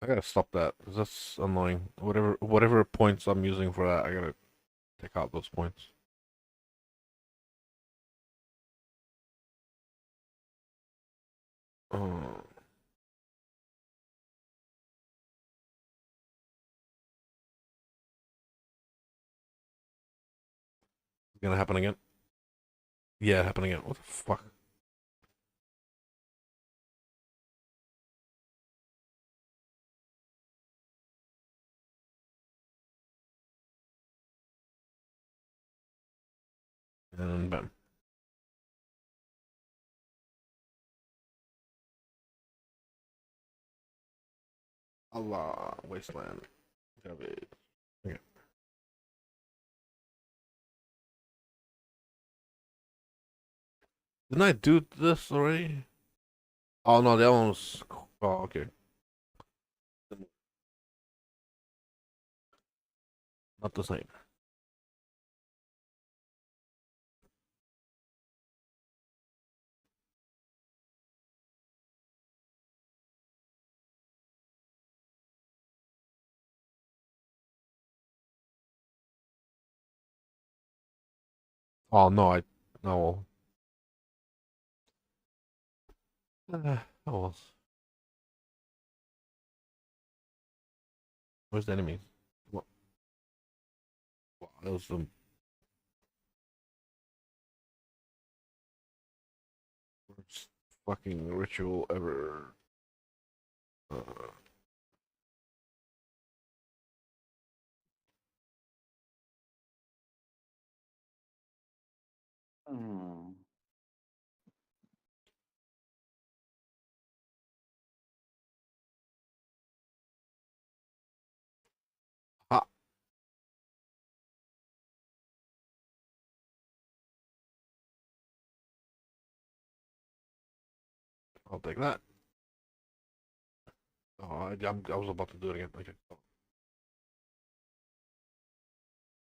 I gotta stop that because that's annoying. Whatever points I'm using for that, I gotta take out those points. Oh, it's gonna happen again. Yeah, happen again. What the fuck? And bam. Allah, wasteland. Garbage. Okay. Didn't I do this already? Oh no, that one was. Oh, okay. Not the same. Oh no, I. No. Oh well. Where's the enemy? What? That was the. fucking ritual ever.
Hmm.
Ah, I'll take that. Oh, I was about to do it again. Okay.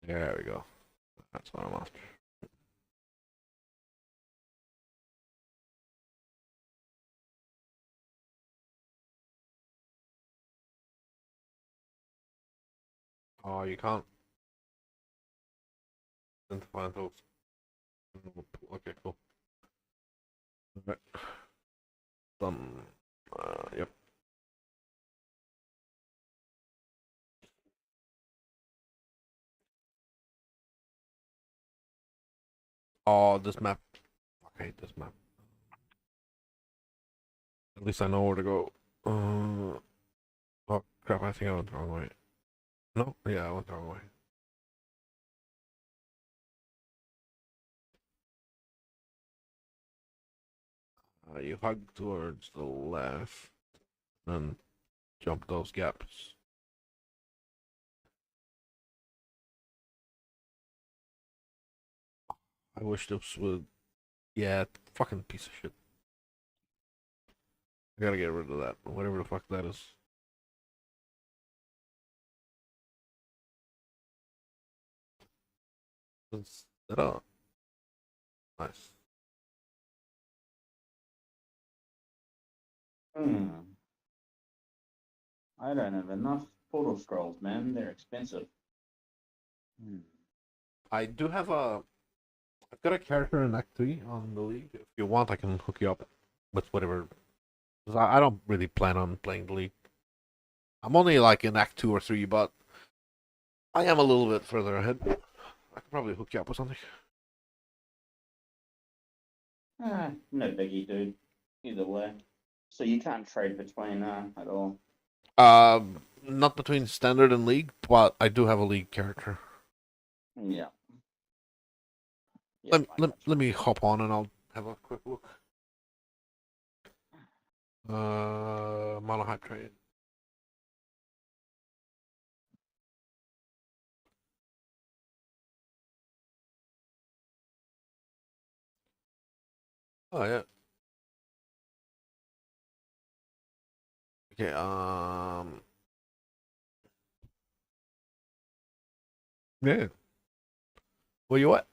There we go. That's what I'm after. Oh, you can't identify until. Okay, cool. Alright. Done. Yep. Oh, this map. I hate this map. At least I know where to go. Oh crap! I think I went the wrong way. No, yeah, I went the wrong way. You hug towards the left, and jump those gaps. I wish this would. Yeah, fucking piece of shit. I gotta get rid of that. Whatever the fuck that is. Is that up? Nice.
Hmm. I don't have enough portal scrolls, man. They're expensive. Hmm.
I do have a. I've got a character in Act 3 on the league. If you want, I can hook you up with whatever. 'Cause I don't really plan on playing the league. I'm only like in Act 2 or 3, but I am a little bit further ahead. I could probably hook you up with something.
No biggie, dude. Either way. So you can't trade between at all.
Not between standard and league, but I do have a league character.
Yeah. Yeah,
Let,
I
let,
got
let me hop on and I'll have a quick look. Mono hype trade. Oh yeah. Okay. Yeah. Where you at?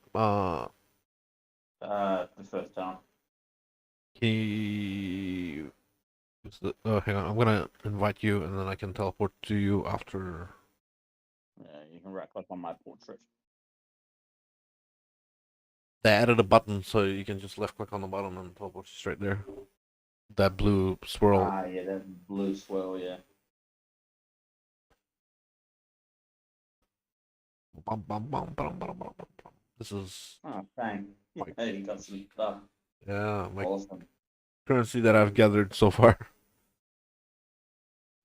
the first time.
Can you... Oh, hang on. I'm gonna invite you, and then I can teleport to you after.
Yeah, you can right click on my portrait.
They added a button, so you can just left click on the button and teleport straight there. That blue swirl.
Ah, yeah, that blue swirl, yeah.
Bum, bum, bum, bum, bum, bum, bum. This is
Oh, dang.
my
Yeah, you got some stuff.
my
Awesome.
currency that I've gathered so far.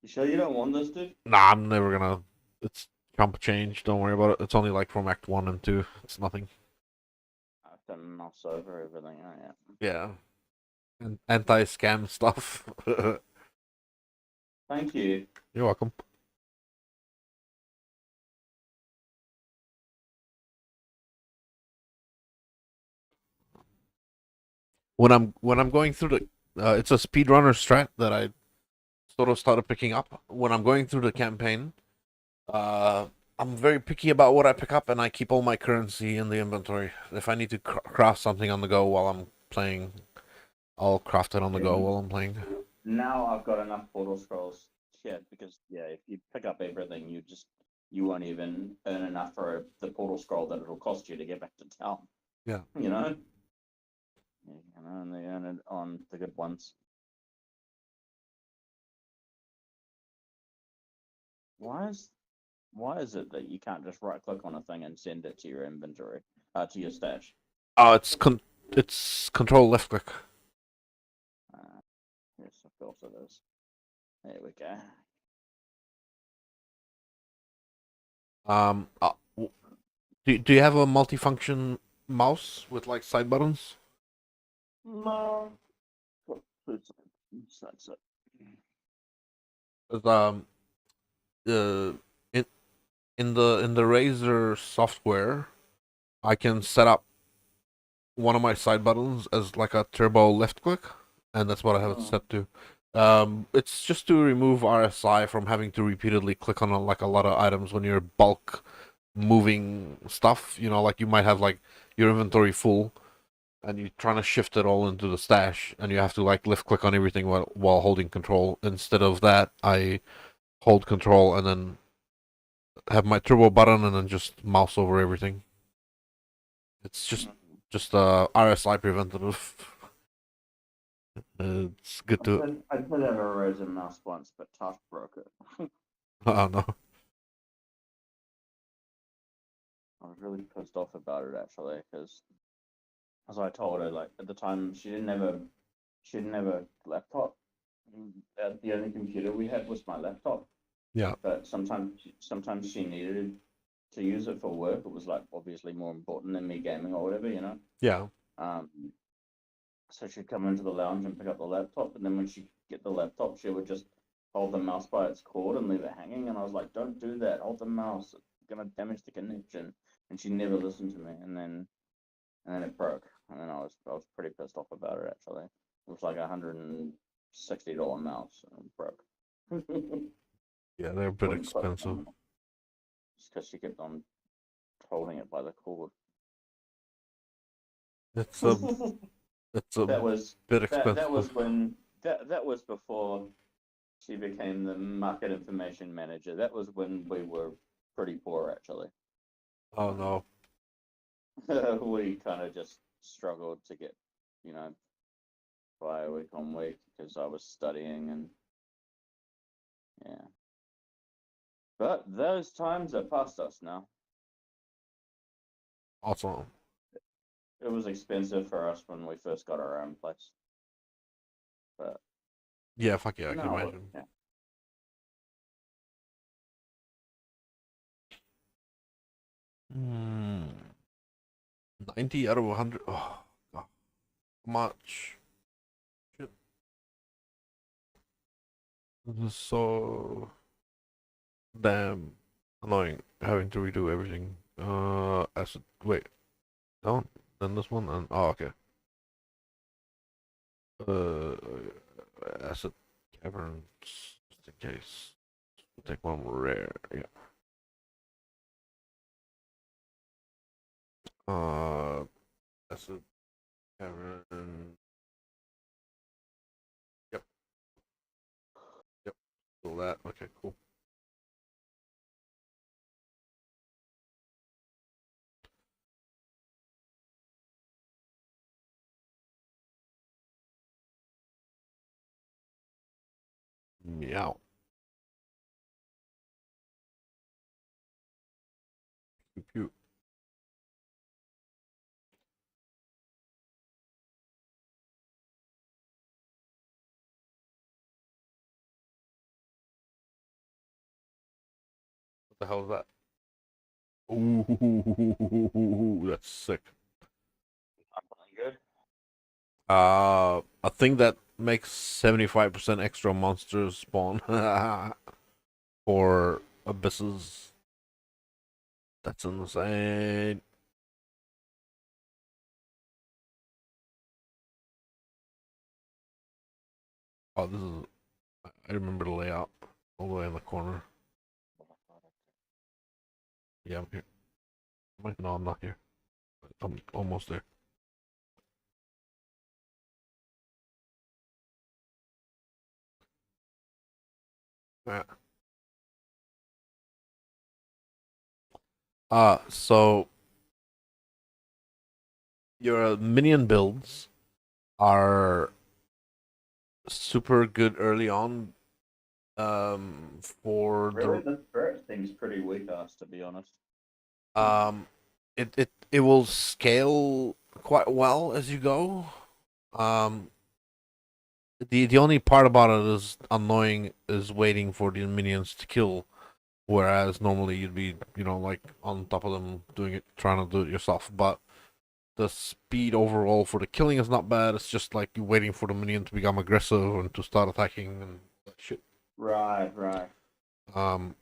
You sure you don't want this, dude?
Nah, I'm never gonna. It's chump change. Don't worry about it. It's only like from Act 1 and 2. It's nothing.
I can mouse over everything. Oh, yeah.
Yeah. And anti-scam stuff.
Thank you.
You're welcome. When I'm going through the it's a speedrunner strat that I sort of started picking up. When I'm going through the campaign, uh I'm very picky about what I pick up, and I keep all my currency in the inventory. If I need to craft something on the go while I'm playing, I'll craft it on the go
And
while I'm playing.
now I've got enough portal scrolls. Shit, because yeah, if you pick up everything, you won't even earn enough for the portal scroll that it'll cost you to get back to town.
Yeah.
You know? You can only earn it on the good ones. Why is it that you can't just right click on a thing and send it to your inventory? To your stash?
Oh, it's control left click.
course it is. There we go.
Do you have a multifunction mouse with like side buttons?
No. That's it.
'Cause, uh, in in the Razer software, I can set up one of my side buttons as like a turbo left click, and that's what I have it set to. It's just to remove RSI from having to repeatedly click on like a lot of items when you're bulk moving stuff. You know, like you might have like your inventory full, and you're trying to shift it all into the stash, and you have to like lift click on everything while holding control. Instead of that, I hold control and then have my turbo button and then just mouse over everything. It's just RSI preventative. It's good to.
I did have a Razer mouse once, but Tosh broke it.
Oh no.
I was really pissed off about it actually, because as I told her, like at the time she didn't have a laptop. The only computer we had was my laptop.
Yeah.
But sometimes she needed to use it for work. It was like obviously more important than me gaming or whatever, you know.
Yeah.
So she'd come into the lounge and pick up the laptop, and then when she'd get the laptop, she would just hold the mouse by its cord and leave it hanging. And I was like, "Don't do that. Hold the mouse. It's gonna damage the connection." And she never listened to me. And then it broke. And then I was pretty pissed off about it actually. It was like $160 mouse and it broke.
Yeah, they're a bit
Wouldn't click
expensive.
on it, just because she kept on holding it by the cord.
It's a it's a
That was
bit
that was
expensive.
when that was before she became the market information manager. That was when we were pretty poor actually.
Oh no.
We kind of just struggled to get, you know, by week on week because I was studying and yeah. But those times are past us now.
Awesome.
It was expensive for us when we first got our own place. But
Yeah, fuck yeah, I can
no,
imagine.
yeah.
90 out of 100. Oh, God. How much? Shit. This is so damn annoying having to redo everything. Acid. Wait. No? Then this one and oh, okay. Uh, acid caverns. Just in case. We'll take one rare. Yeah. Acid cavern. Yep. Yep. Still that. Okay. Cool. Meow. Pew pew. What the hell is that? Ooh, that's sick.
Good.
A thing that makes 75% extra monsters spawn for abysses. That's insane. Oh, this is. I remember the layout all the way in the corner. Yeah, I'm here. No, I'm not here. I'm almost there. Yeah. So your minion builds are super good early on. For
Really, the spirit thing's pretty weak ass, to be honest.
it will scale quite well as you go. Um, the only part about it is annoying is waiting for the minions to kill, whereas normally you'd be like on top of them doing it, trying to do it yourself. But the speed overall for the killing is not bad. It's just like you waiting for the minion to become aggressive and to start attacking and shit.
Right, right.
Um,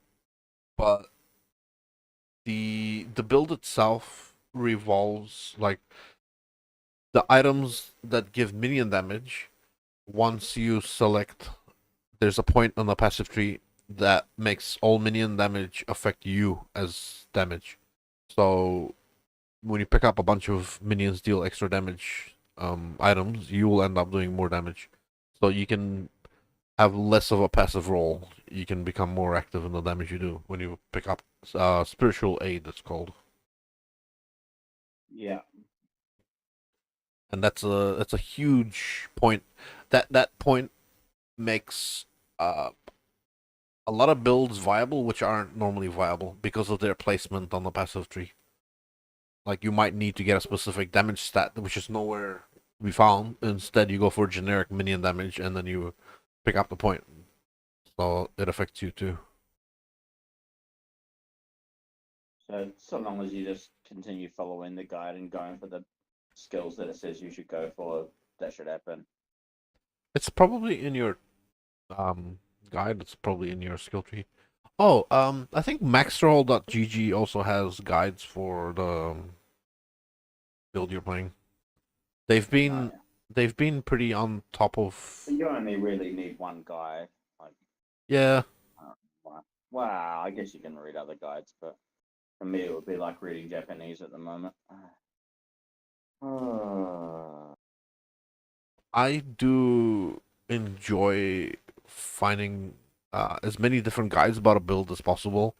but the build itself revolves like the items that give minion damage. Once you select, there's a point on the passive tree that makes all minion damage affect you as damage. So when you pick up a bunch of minions deal extra damage items, you will end up doing more damage. So you can have less of a passive role. You can become more active in the damage you do when you pick up spiritual aid. It's called,
Yeah.
and that's a huge point. That point makes a lot of builds viable, which aren't normally viable because of their placement on the passive tree. Like you might need to get a specific damage stat, which is nowhere to be found. Instead, you go for generic minion damage, and then you pick up the point. So it affects you too.
So long as you just continue following the guide and going for the skills that it says you should go for, that should happen.
It's probably in your um guide. It's probably in your skill tree. Oh, I think maxroll.gg also has guides for the build you're playing. They've
Oh
been
yeah.
they've been pretty on top of.
But you only really need one guide. Like,
Yeah,
wow, I guess you can read other guides, but for me it would be like reading Japanese at the moment.
I do enjoy finding as many different guides about a build as possible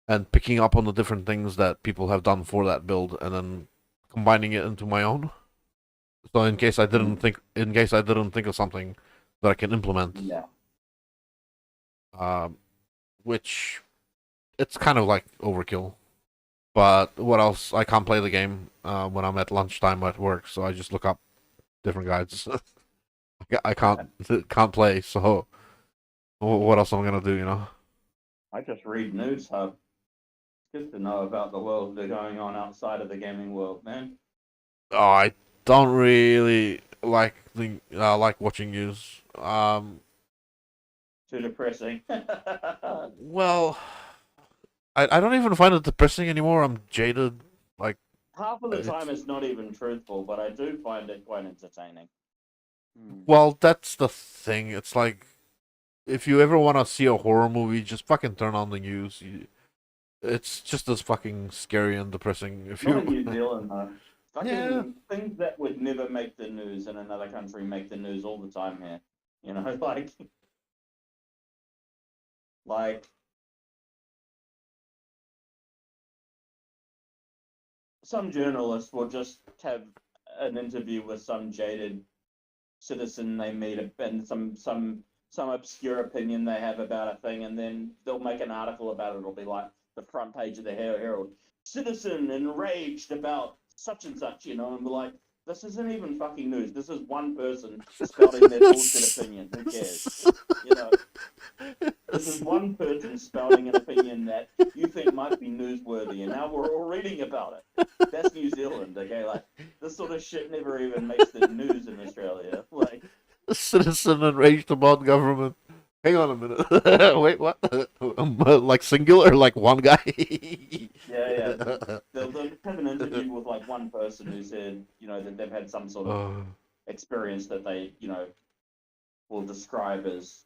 and picking up on the different things that people have done for that build and then combining it into my own. So in case I didn't think of something that I can implement,
Yeah.
um, which it's kind of like overkill. But what else? I can't play the game when I'm at lunchtime at work, so I just look up different guides. I can't play, so what else am I gonna do?
I just read News Hub. It's good to know about the world that's going on outside of the gaming world, man.
Oh, I don't really like watching news.
Too depressing.
Well, I don't even find it depressing anymore. I'm jaded. Like
Half of the time
it's
it's not even truthful, but I do find it quite entertaining. Hmm.
well, that's the thing. It's like if you ever want to see a horror movie, just fucking turn on the news. It's just as fucking scary and depressing. If
Not
you,
in New Zealand though.
yeah,
Fucking things that would never make the news in another country make the news all the time here. You know, like some journalists will just have an interview with some jaded citizen they meet and some obscure opinion they have about a thing, and then they'll make an article about it. It'll be like the front page of the Herald. Citizen enraged about such and such, and we're like, this isn't even fucking news. This is one person spouting their bullshit opinion. Who cares? You know, this is one person spouting an opinion that you think might be newsworthy, and now we're all reading about it. That's New Zealand, okay? Like, this sort of shit never even makes the news in Australia. Like,
citizen enraged about government. Hang on a minute. Wait, what? Like singular, like one guy.
yeah, yeah. They'll have an interview with like one person who said, that they've had some sort of
uh,
experience that they, will describe as,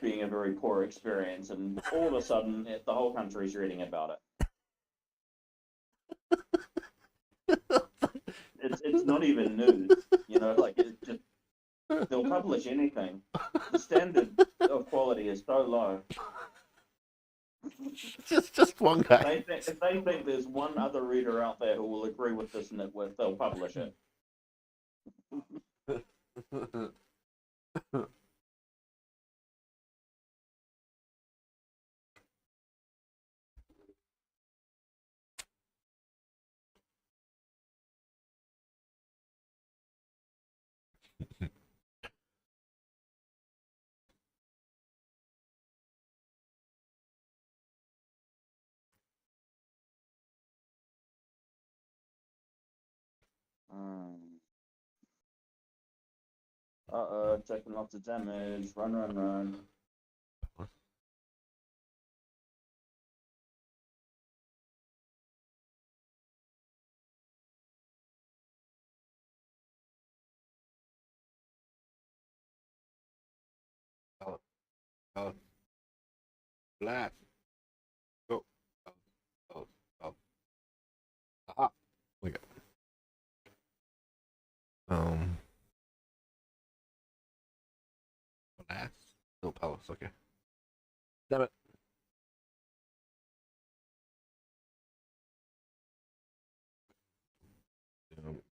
being a very poor experience, and all of a sudden, the whole country's reading about it. It's not even news, like it just they'll publish anything. The standard of quality is so low.
just one guy.
If they think there's one other reader out there who will agree with this network, they'll publish it. Uh-oh, taking lots of damage. Run, run, run.
Oh, oh, blast. Go. Oh, oh, oh. Aha. We got. Um, blast. No palace. Okay. Damn it.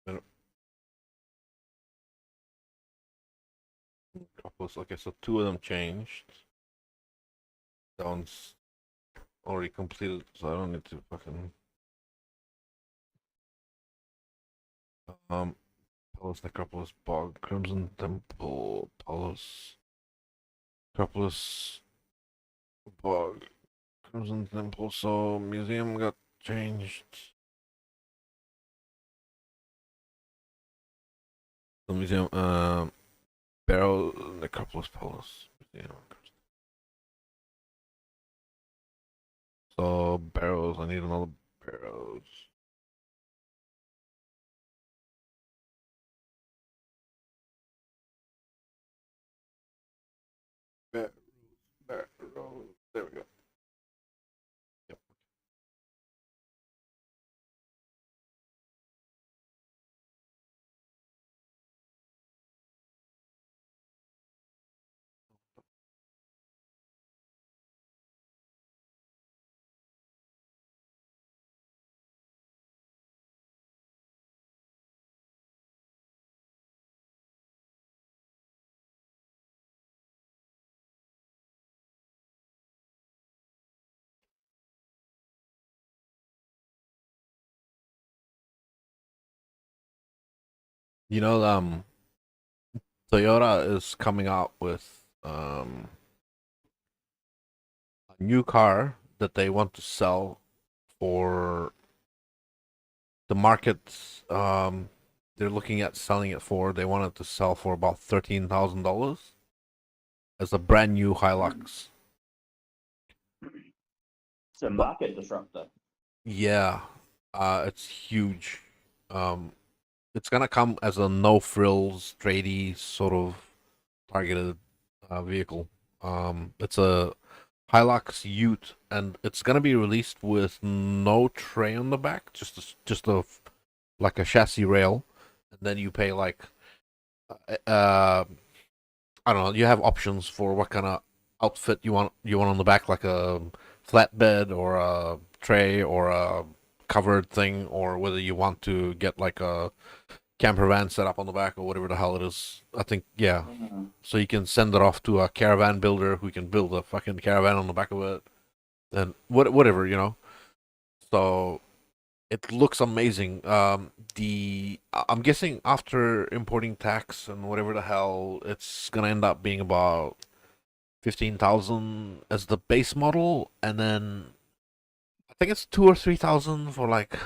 Better- couples. Okay, so two of them changed. That one's already completed, so I don't need to fucking. Um, Palace, Necropolis, Bog, Crimson Temple, Palace, Necropolis, Bog, Crimson Temple. So museum got changed. The museum, Barrow, Necropolis, Palace, museum. So barrows, I need another barrows. Barrows, barrows. There we go. Yep. You know, Toyota is coming out with a new car that they want to sell for the market. They're looking at selling it for. They wanted to sell for about $13,000 as a brand new Hilux.
It's a
But
market disruptor.
yeah, it's huge. Um, it's gonna come as a no frills, tradie sort of targeted vehicle. It's a Hilux Ute, and it's gonna be released with no tray on the back, just a like a chassis rail, and then you pay like I don't know. You have options for what kind of outfit you want on the back, like a flatbed or a tray or a covered thing, or whether you want to get like a camper van set up on the back or whatever the hell it is. I think yeah. So you can send it off to a caravan builder who can build a fucking caravan on the back of it, and whatever So it looks amazing. I'm guessing after importing tax and whatever the hell, it's gonna end up being about 15,000 as the base model, and then I think it's 2 or 3,000 for like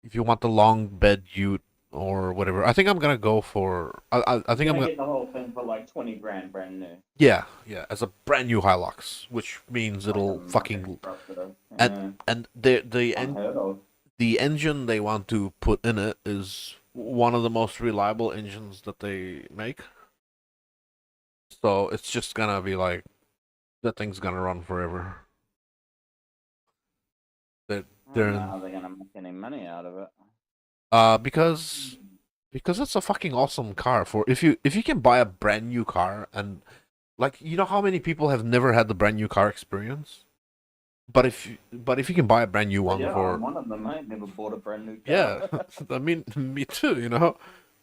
if you want the long bed ute or whatever. I think I'm gonna go for. I think
You're
I'm
gonna
gonna.
get the whole thing for like 20 grand, brand new.
Yeah, as a brand new Hilux, which means
Like a
it'll
market
fucking
disruptor.
and
Yeah.
and
Unheard of.
the engine they want to put in it is one of the most reliable engines that they make. So it's just gonna be like that thing's gonna run forever. They're,
I don't
they're
know how they're gonna make any money out of it.
because it's a fucking awesome car. For if you can buy a brand new car, and like how many people have never had the brand new car experience. But if you can buy a brand new
But
one
yeah, I'm
for
one of them. I ain't never bought a brand new car.
yeah, I mean me too.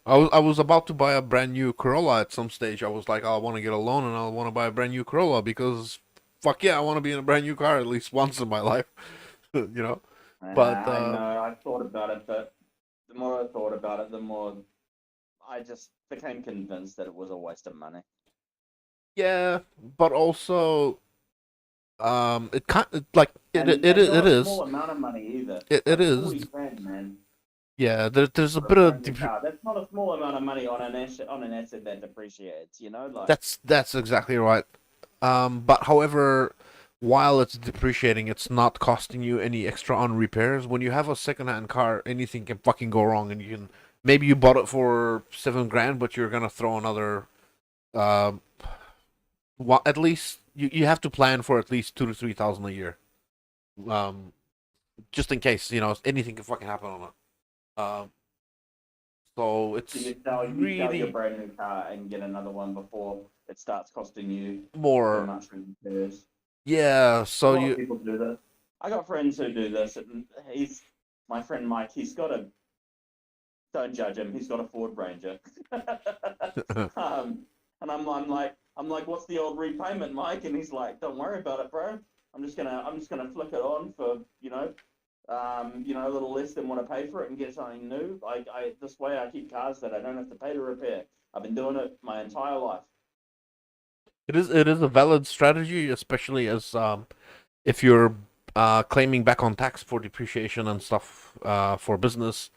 I was about to buy a brand new Corolla at some stage. I was like, I want to get a loan and I want to buy a brand new Corolla because fuck yeah, I want to be in a brand new car at least once in my life. you know. But
I know. I thought about it, but the more I thought about it, the more I just became convinced that it was a waste of money.
yeah, but also it kind like
And
it
not a
is
small amount of money either.
it
Like
is
40 grand, man.
Yeah, there's a
for a
bit of
brand new car. That's not a small amount of money on an asset that depreciates. Like
that's exactly right. But however, while it's depreciating, it's not costing you any extra on repairs. When you have a secondhand car, anything can fucking go wrong, and you can maybe you bought it for 7 grand, but you're gonna throw another. Uh, at least you have to plan for at least 2 to 3 thousand a year. Um, just in case anything can fucking happen on it. So
so
it's
you sell your
really
brand new car and get another one before it starts costing you too
more.
much for repairs.
Yeah.
A
So
lot of
you.
people do this. I got friends who do this. And he's my friend Mike. He's got a don't judge him. He's got a Ford Ranger. um, and I'm like, what's the old repayment, Mike? And he's like, don't worry about it, bro. I'm just gonna flick it on for a little less than what I pay for it and get something new. This way I keep cars that I don't have to pay to repair. I've been doing it my entire life.
It is a valid strategy, especially as if you're claiming back on tax for depreciation and stuff for business,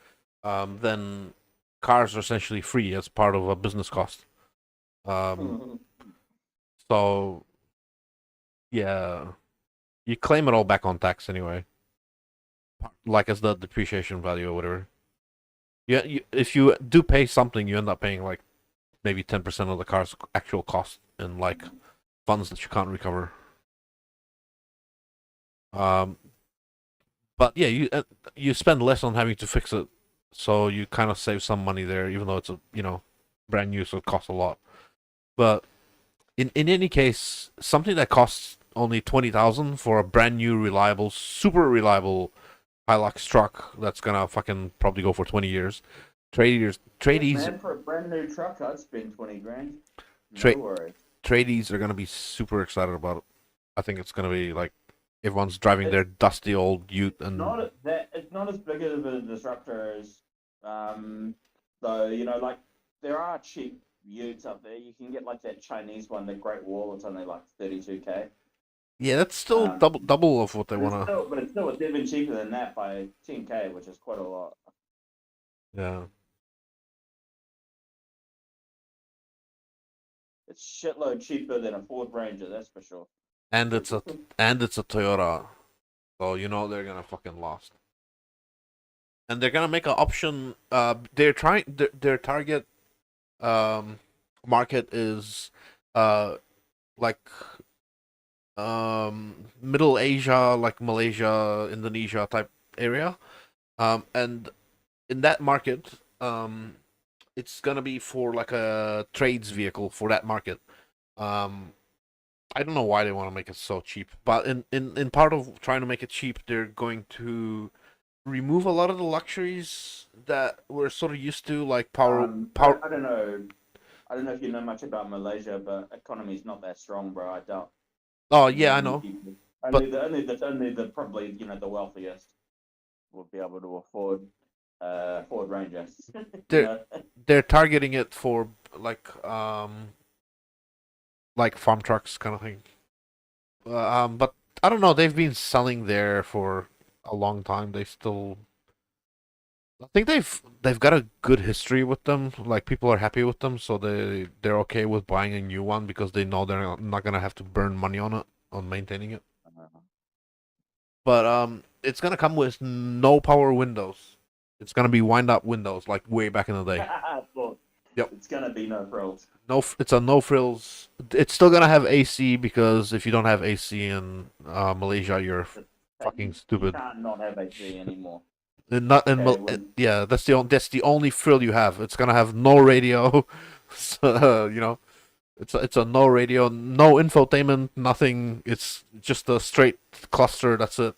then cars are essentially free as part of a business cost. Um, so yeah, you claim it all back on tax anyway, like as the depreciation value or whatever. Yeah, if you do pay something, you end up paying like maybe 10% of the car's actual cost in like funds that you can't recover. Um, but yeah, you spend less on having to fix it, so you kind of save some money there, even though it's a brand new, so it costs a lot. But in any case, something that costs only 20,000 for a brand new, reliable, super reliable Hilux truck that's gonna fucking probably go for 20 years.
Yes,
Tradies,
man. For a brand new truck, I'd spend 20 grand. No
tra-
worries.
tradies are gonna be super excited about it. I think it's gonna be like everyone's driving their
It's
dusty old Ute and
it's not as big of a disruptor as though like there are cheap utes up there. You can get like that Chinese one, the Great Wall. It's only like 32K.
yeah, that's still
Um,
double of what they wanna.
but it's still even cheaper than that by 10K, which is quite a lot.
Yeah,
It's shitload cheaper than a Ford Ranger, that's for sure.
and it's a Toyota, so they're gonna fucking lost. And they're gonna make an option. They're trying. Their target um market is like Middle Asia, like Malaysia, Indonesia type area. And in that market, it's gonna be for like a trades vehicle for that market. Um, I don't know why they want to make it so cheap, but in part of trying to make it cheap, they're going to remove a lot of the luxuries that we're sort of used to, like power.
I don't know. I don't know if you know much about Malaysia, but economy's not that strong, bro. I doubt
Oh yeah, I
many
know,
people.
but
Only the probably the wealthiest will be able to afford Ford Ranger. you
they're
know,
they're targeting it for like farm trucks kind of thing. But I don't know. They've been selling there for a long time. They still, I think they've got a good history with them. Like people are happy with them, so they're okay with buying a new one because they know they're not gonna have to burn money on it on maintaining it. But it's gonna come with no power windows. It's gonna be wind up windows like way back in the day.
well,
Yep.
it's gonna be no frills.
No, it's a no frills. It's still gonna have AC because if you don't have AC in Malaysia, you're fucking
You
stupid.
can't not have AC anymore.
And not in
Okay, when
yeah, that's the only frill you have. It's gonna have no radio, so, it's a no radio, no infotainment, nothing. It's just a straight cluster. That's it.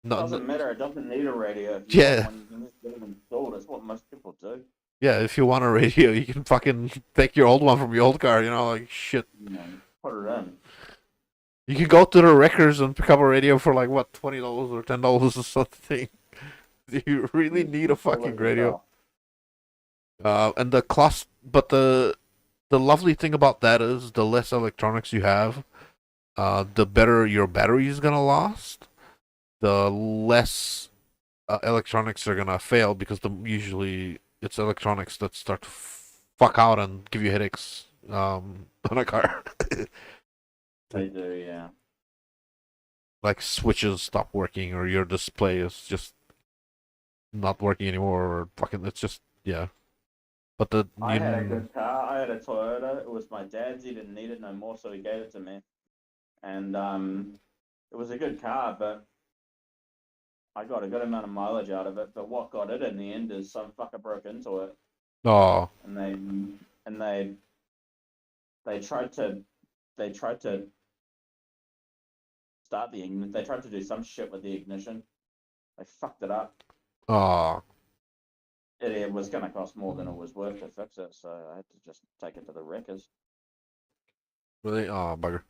No, no,
doesn't matter. It doesn't need a radio. If you want
yeah,
one, you can just get it installed. That's what most people do.
yeah. If you want a radio, you can fucking take your old one from your old car. Like shit.
Put it in.
You can go to the wreckers and pick up a radio for like what, $20 or $10 or something. Do you really need a
Install
fucking
it
radio?
yourself.
And the cost, but the lovely thing about that is the less electronics you have, the better your battery is gonna last. The less electronics are gonna fail because usually it's electronics that start to fuck out and give you headaches on a car.
They do, yeah.
Like switches stop working or your display is just not working anymore or fucking it's just yeah. But the
I had a
you
good car. I had a Toyota. It was my dad's. He didn't need it no more, so he gave it to me. And it was a good car, but I got a good amount of mileage out of it. But what got it in the end is some fucker broke into it,
oh
and they tried to they tried to start the ignition. They tried to do some shit with the ignition. They fucked it up.
oh
It was going to cost more than it was worth to fix it, so I had to just take it to the wreckers
really oh bugger.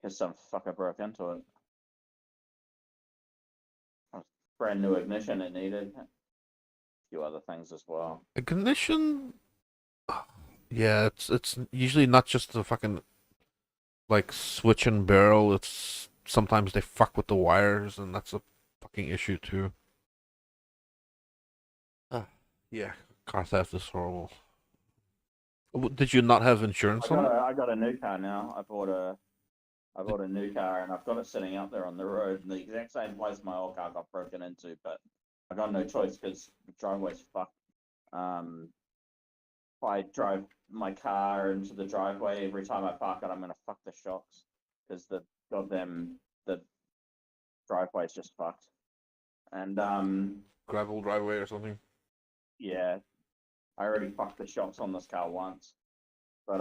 because some fucker broke into it. Brand new ignition it needed, a few other things as well.
Ignition yeah, it's usually not just the fucking like switch and barrel, it's sometimes they fuck with the wires and that's a fucking issue too. Yeah, car theft is horrible. Did you not have insurance on it?
I got a new car now. I bought a new car and I've got it sitting out there on the road in the exact same place my old car got broken into, but I got no choice because the driveway's fucked. Um, if I drive my car into the driveway every time I park it, I'm gonna fuck the shocks because the goddamn the driveway's just fucked. And
Gravel driveway or something?
yeah, I already fucked the shocks on this car once, but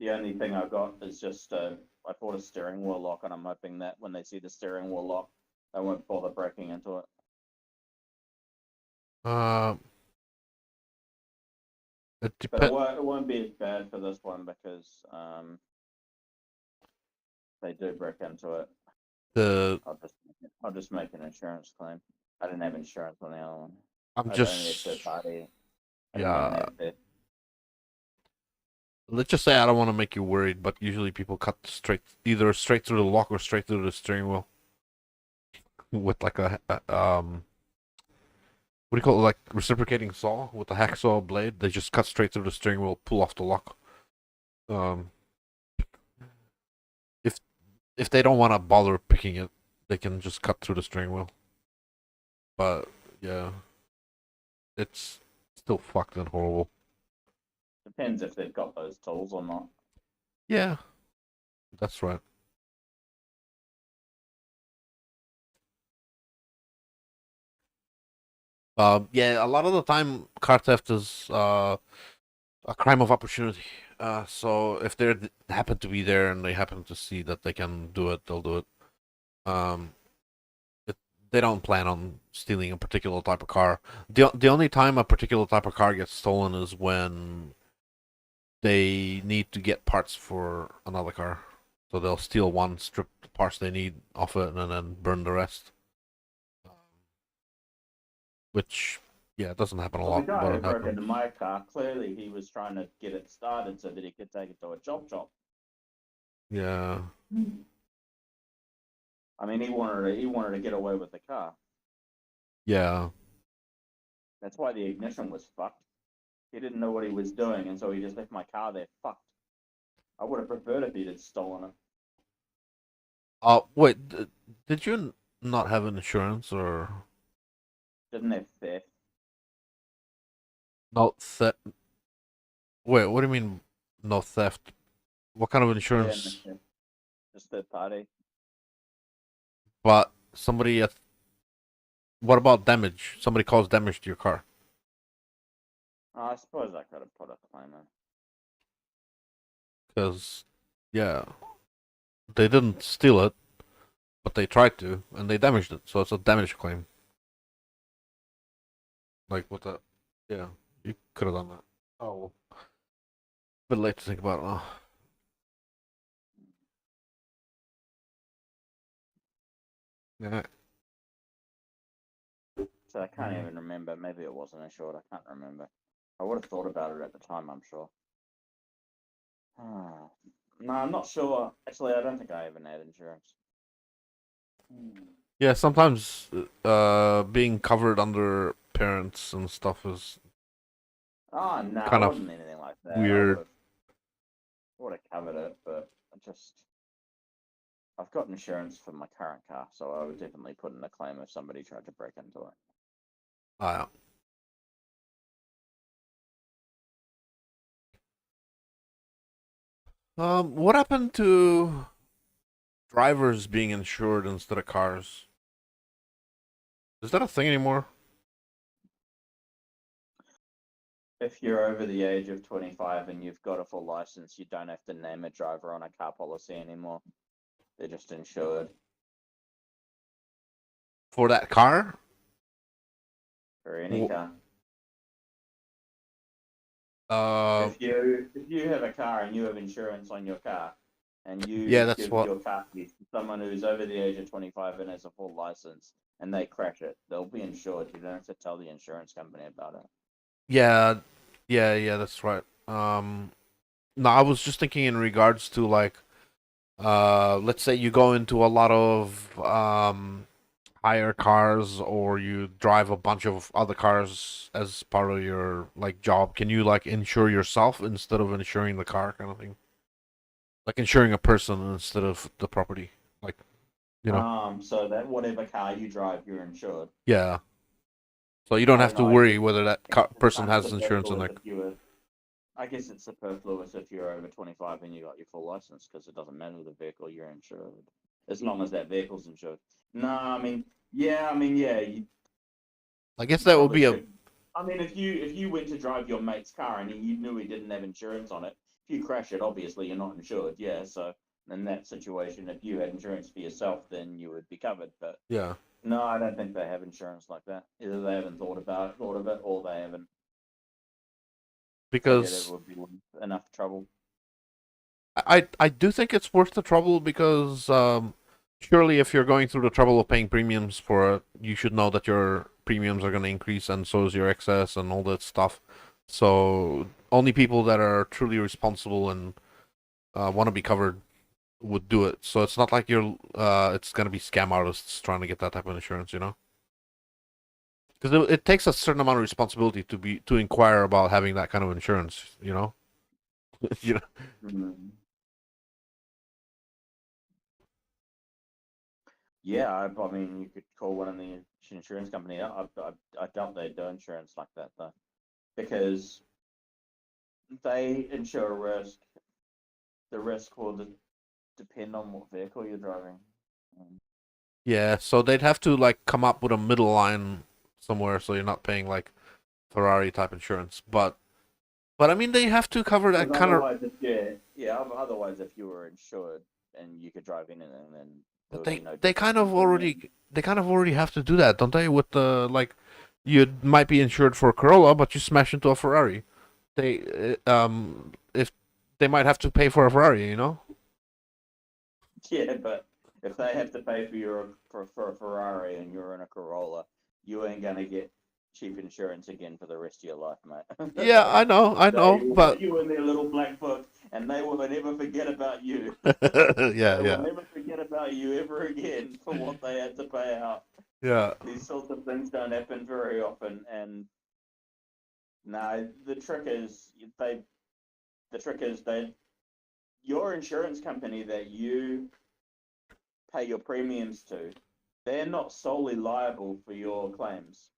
the only thing I got is just I bought a steering wheel lock, and I'm hoping that when they see the steering wheel lock, they won't bother breaking into it.
Uh, it
But
depends.
it won't be as bad for this one because they do break into it.
The
I'll just make an insurance claim. I didn't have insurance on the other one.
I'm
I only had
just
third party. I didn't even
yeah.
have that.
Let's just say I don't want to make you worried, but usually people cut either straight through the lock or straight through the steering wheel with like a what do you call it? Like reciprocating saw with a hacksaw blade. They just cut straight through the steering wheel, pull off the lock. Um, if if they don't want to bother picking it, they can just cut through the steering wheel. But yeah, it's still fucked and horrible.
Depends if they've got those tools or not.
Yeah, that's right. Yeah, a lot of the time, car theft is a crime of opportunity. So if they happen to be there and they happen to see that they can do it, they'll do it. Um, it, they don't plan on stealing a particular type of car. The only time a particular type of car gets stolen is when they need to get parts for another car. So they'll steal one, strip the parts they need off it, and then burn the rest. Which, yeah, it doesn't happen a
Well, the
lot,
guy
but
who
it
broke into
happens.
my car, clearly he was trying to get it started so that he could take it to a chop shop.
Yeah.
I mean, he wanted to get away with the car.
Yeah.
That's why the ignition was fucked. He didn't know what he was doing, and so he just left my car there fucked. I would have preferred if he'd had stolen it.
Wait, did you not have insurance or
Didn't have theft.
no theft? Wait, what do you mean no theft? What kind of
Yeah, no
insurance?
theft. Just third party.
But somebody, what about damage? Somebody caused damage to your car.
I suppose I could have put a claim in.
Because, yeah, they didn't steal it, but they tried to, and they damaged it. So it's a damage claim. Like, what the? Yeah, you could have done that. Oh, well. Bit late to think about it now. Yeah.
So I can't even remember. Maybe it wasn't insured. I can't remember. I would have thought about it at the time, I'm sure. No, I'm not sure. Actually, I don't think I even had insurance.
Yeah, sometimes being covered under parents and stuff is
Oh no, it
kind of
wasn't anything like that.
weird.
I would have covered it, but I've got insurance for my current car, so I would definitely put in a claim if somebody tried to break into it.
Uh, what happened to drivers being insured instead of cars? Is that a thing anymore?
If you're over the age of 25 and you've got a full license, you don't have to name a driver on a car policy anymore. They're just insured
For that car?
for any
W-
car.
Uh,
If you have a car and you have insurance on your car, and
yeah,
you
that's
give
what.
your car keys to someone who's over the age of 25 and has a full license, and they crash it, they'll be insured. You don't have to tell the insurance company about it.
Yeah, yeah, that's right. No, I was just thinking in regards to like, let's say you go into a lot of hire cars or you drive a bunch of other cars as part of your like job. Can you like insure yourself instead of insuring the car kind of thing? Like insuring a person instead of the property. Like, you know.
So that whatever car you drive, you're insured.
Yeah. So you don't
I
have
don't
to
know.
worry whether that
I guess it's
person
kind of
has insurance on
superfluous
their.
if you were. I guess it's superfluous if you're over 25 and you got your full license because it doesn't matter the vehicle, you're insured as long as that vehicle's insured. No, yeah.
I guess
You
that would
probably
be a.
should. I mean, if you went to drive your mate's car and you knew he didn't have insurance on it, if you crash it, obviously you're not insured. Yeah, so in that situation, if you had insurance for yourself, then you would be covered. But
Yeah.
no, I don't think they have insurance like that. Either they haven't thought of it, or they haven't figured it
Because
would be enough trouble.
I do think it's worth the trouble because surely if you're going through the trouble of paying premiums for it, you should know that your premiums are going to increase and so is your excess and all that stuff. So only people that are truly responsible and want to be covered would do it. So it's not like it's going to be scam artists trying to get that type of insurance, you know? Because it takes a certain amount of responsibility to inquire about having that kind of insurance, you know? you know?
Mm. Yeah, I mean, you could call one of the insurance company up. I doubt they do insurance like that though, because they insure a risk. The risk will depend on what vehicle you're driving. Um,
Yeah, so they'd have to like come up with a middle line somewhere so you're not paying like Ferrari type insurance. But I mean they have to cover
Because
that kind of.
otherwise, otherwise, if you were insured and you could drive anything, then there
But
would be
they
no
they
difference
kind
in
of
premium.
already have to do that, don't they? With the like you might be insured for a Corolla, but you smash into a Ferrari. They if they might have to pay for a Ferrari, you know?
Yeah, but if they have to pay for a Ferrari and you're in a Corolla, you ain't gonna get cheap insurance again for the rest of your life, mate.
Yeah, I
They
know,
will put
but
you in their little black book, and they will never forget about you.
yeah,
They will
yeah,
never forget about you ever again for what they had to pay out.
yeah,
These sorts of things don't happen very often, and no, the trick is they your insurance company that you pay your premiums to, they're not solely liable for your claims.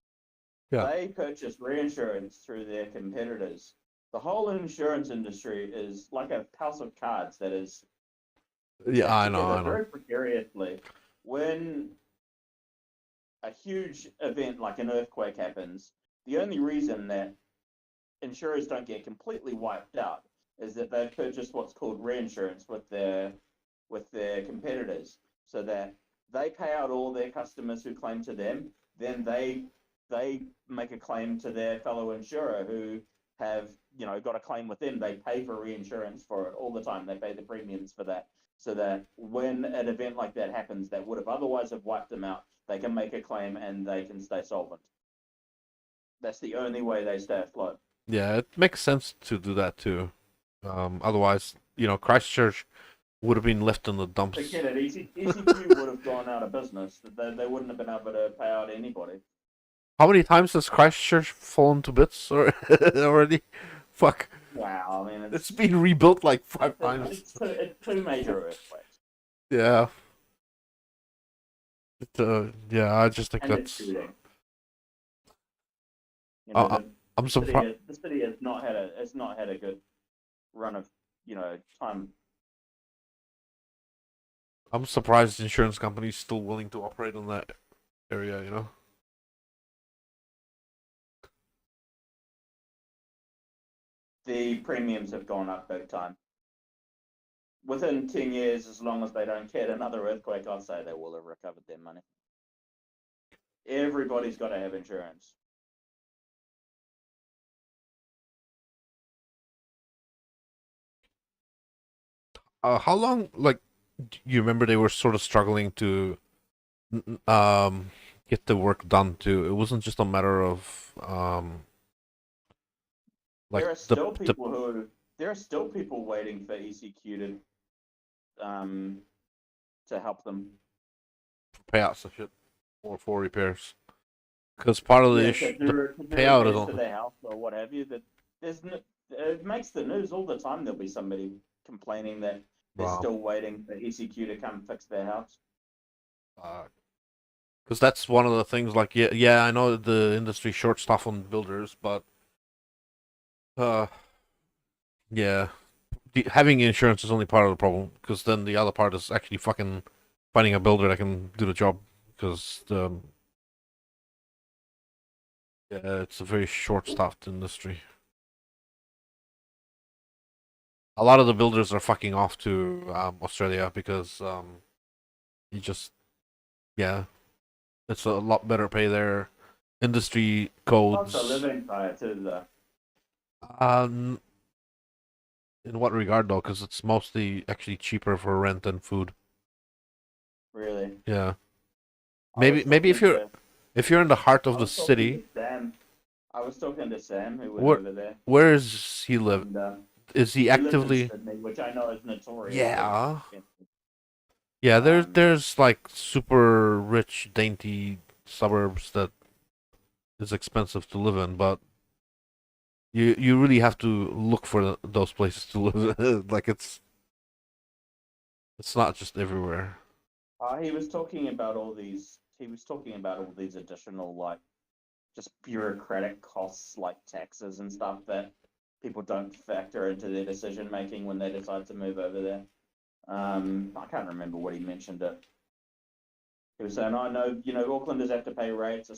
yeah,
They purchase reinsurance through their competitors. The whole insurance industry is like a house of cards that is
yeah.
stacked
I
together
know.
very precariously. When a huge event like an earthquake happens, the only reason that insurers don't get completely wiped out is that they've purchased what's called reinsurance with their competitors, so that they pay out all their customers who claim to them. Then they make a claim to their fellow insurer who have got a claim with them. They pay for reinsurance for it all the time. They pay the premiums for that, so that when an event like that happens, that would have otherwise have wiped them out, they can make a claim and they can stay solvent. That's the only way they stay afloat.
Yeah, it makes sense to do that too. Otherwise, Christchurch would have been left in the dumps.
Forget it. ECQ would have gone out of business. They wouldn't have been able to pay out anybody.
How many times has Christchurch fallen to bits already? Fuck.
Wow, I mean,
It's been rebuilt like 5 times.
it's two major earthquakes.
Yeah. Yeah, I just think
And it's
that's.
shooting. You
I,
know,
I, I'm surprised.
the city has not had a good run of time.
I'm surprised insurance companies still willing to operate in that area. You know.
The premiums have gone up big time. Within 10 years, as long as they don't get another earthquake, I'd say they will have recovered their money. Everybody's got to have insurance.
How long? Like, you remember they were sort of struggling to get the work done too. It wasn't just a matter of like
There are still people waiting for ECQ to help them.
payouts and shit or for repairs. Because part of the
Yeah,
issue,
to
the
do
payout is
repairs to
on.
their house or what have you. That it makes the news all the time. There'll be somebody complaining that they're
Wow.
still waiting for ECQ to come fix their house.
Because that's one of the things. Like, yeah, I know the industry short stuff on builders, but uh, yeah, having insurance is only part of the problem. Because then the other part is actually fucking finding a builder that can do the job. Because yeah, it's a very short-staffed industry. A lot of the builders are fucking off to Australia because you just yeah, it's a lot better pay there. Industry
Cost of
codes.
living higher too, though.
Um, in what regard though? Because it's mostly actually cheaper for rent and food.
Really.
Yeah,
I was
maybe
talking to
if you're in the heart
I
of the
was talking to
city,
Sam. I was talking to Sam who went
where
over there,
where is he live?
and
Is he
he lives in
actively?
Sydney, which I know is notoriously
Yeah,
expensive.
yeah.
Um,
There's like super rich, dainty suburbs that is expensive to live in, but you really have to look for those places to live. Like it's not just everywhere.
he was talking about all these. He was talking about all these additional like just bureaucratic costs like taxes and stuff that people don't factor into their decision making when they decide to move over there. I can't remember what he mentioned it. He was saying, "I know, Aucklanders have to pay rates,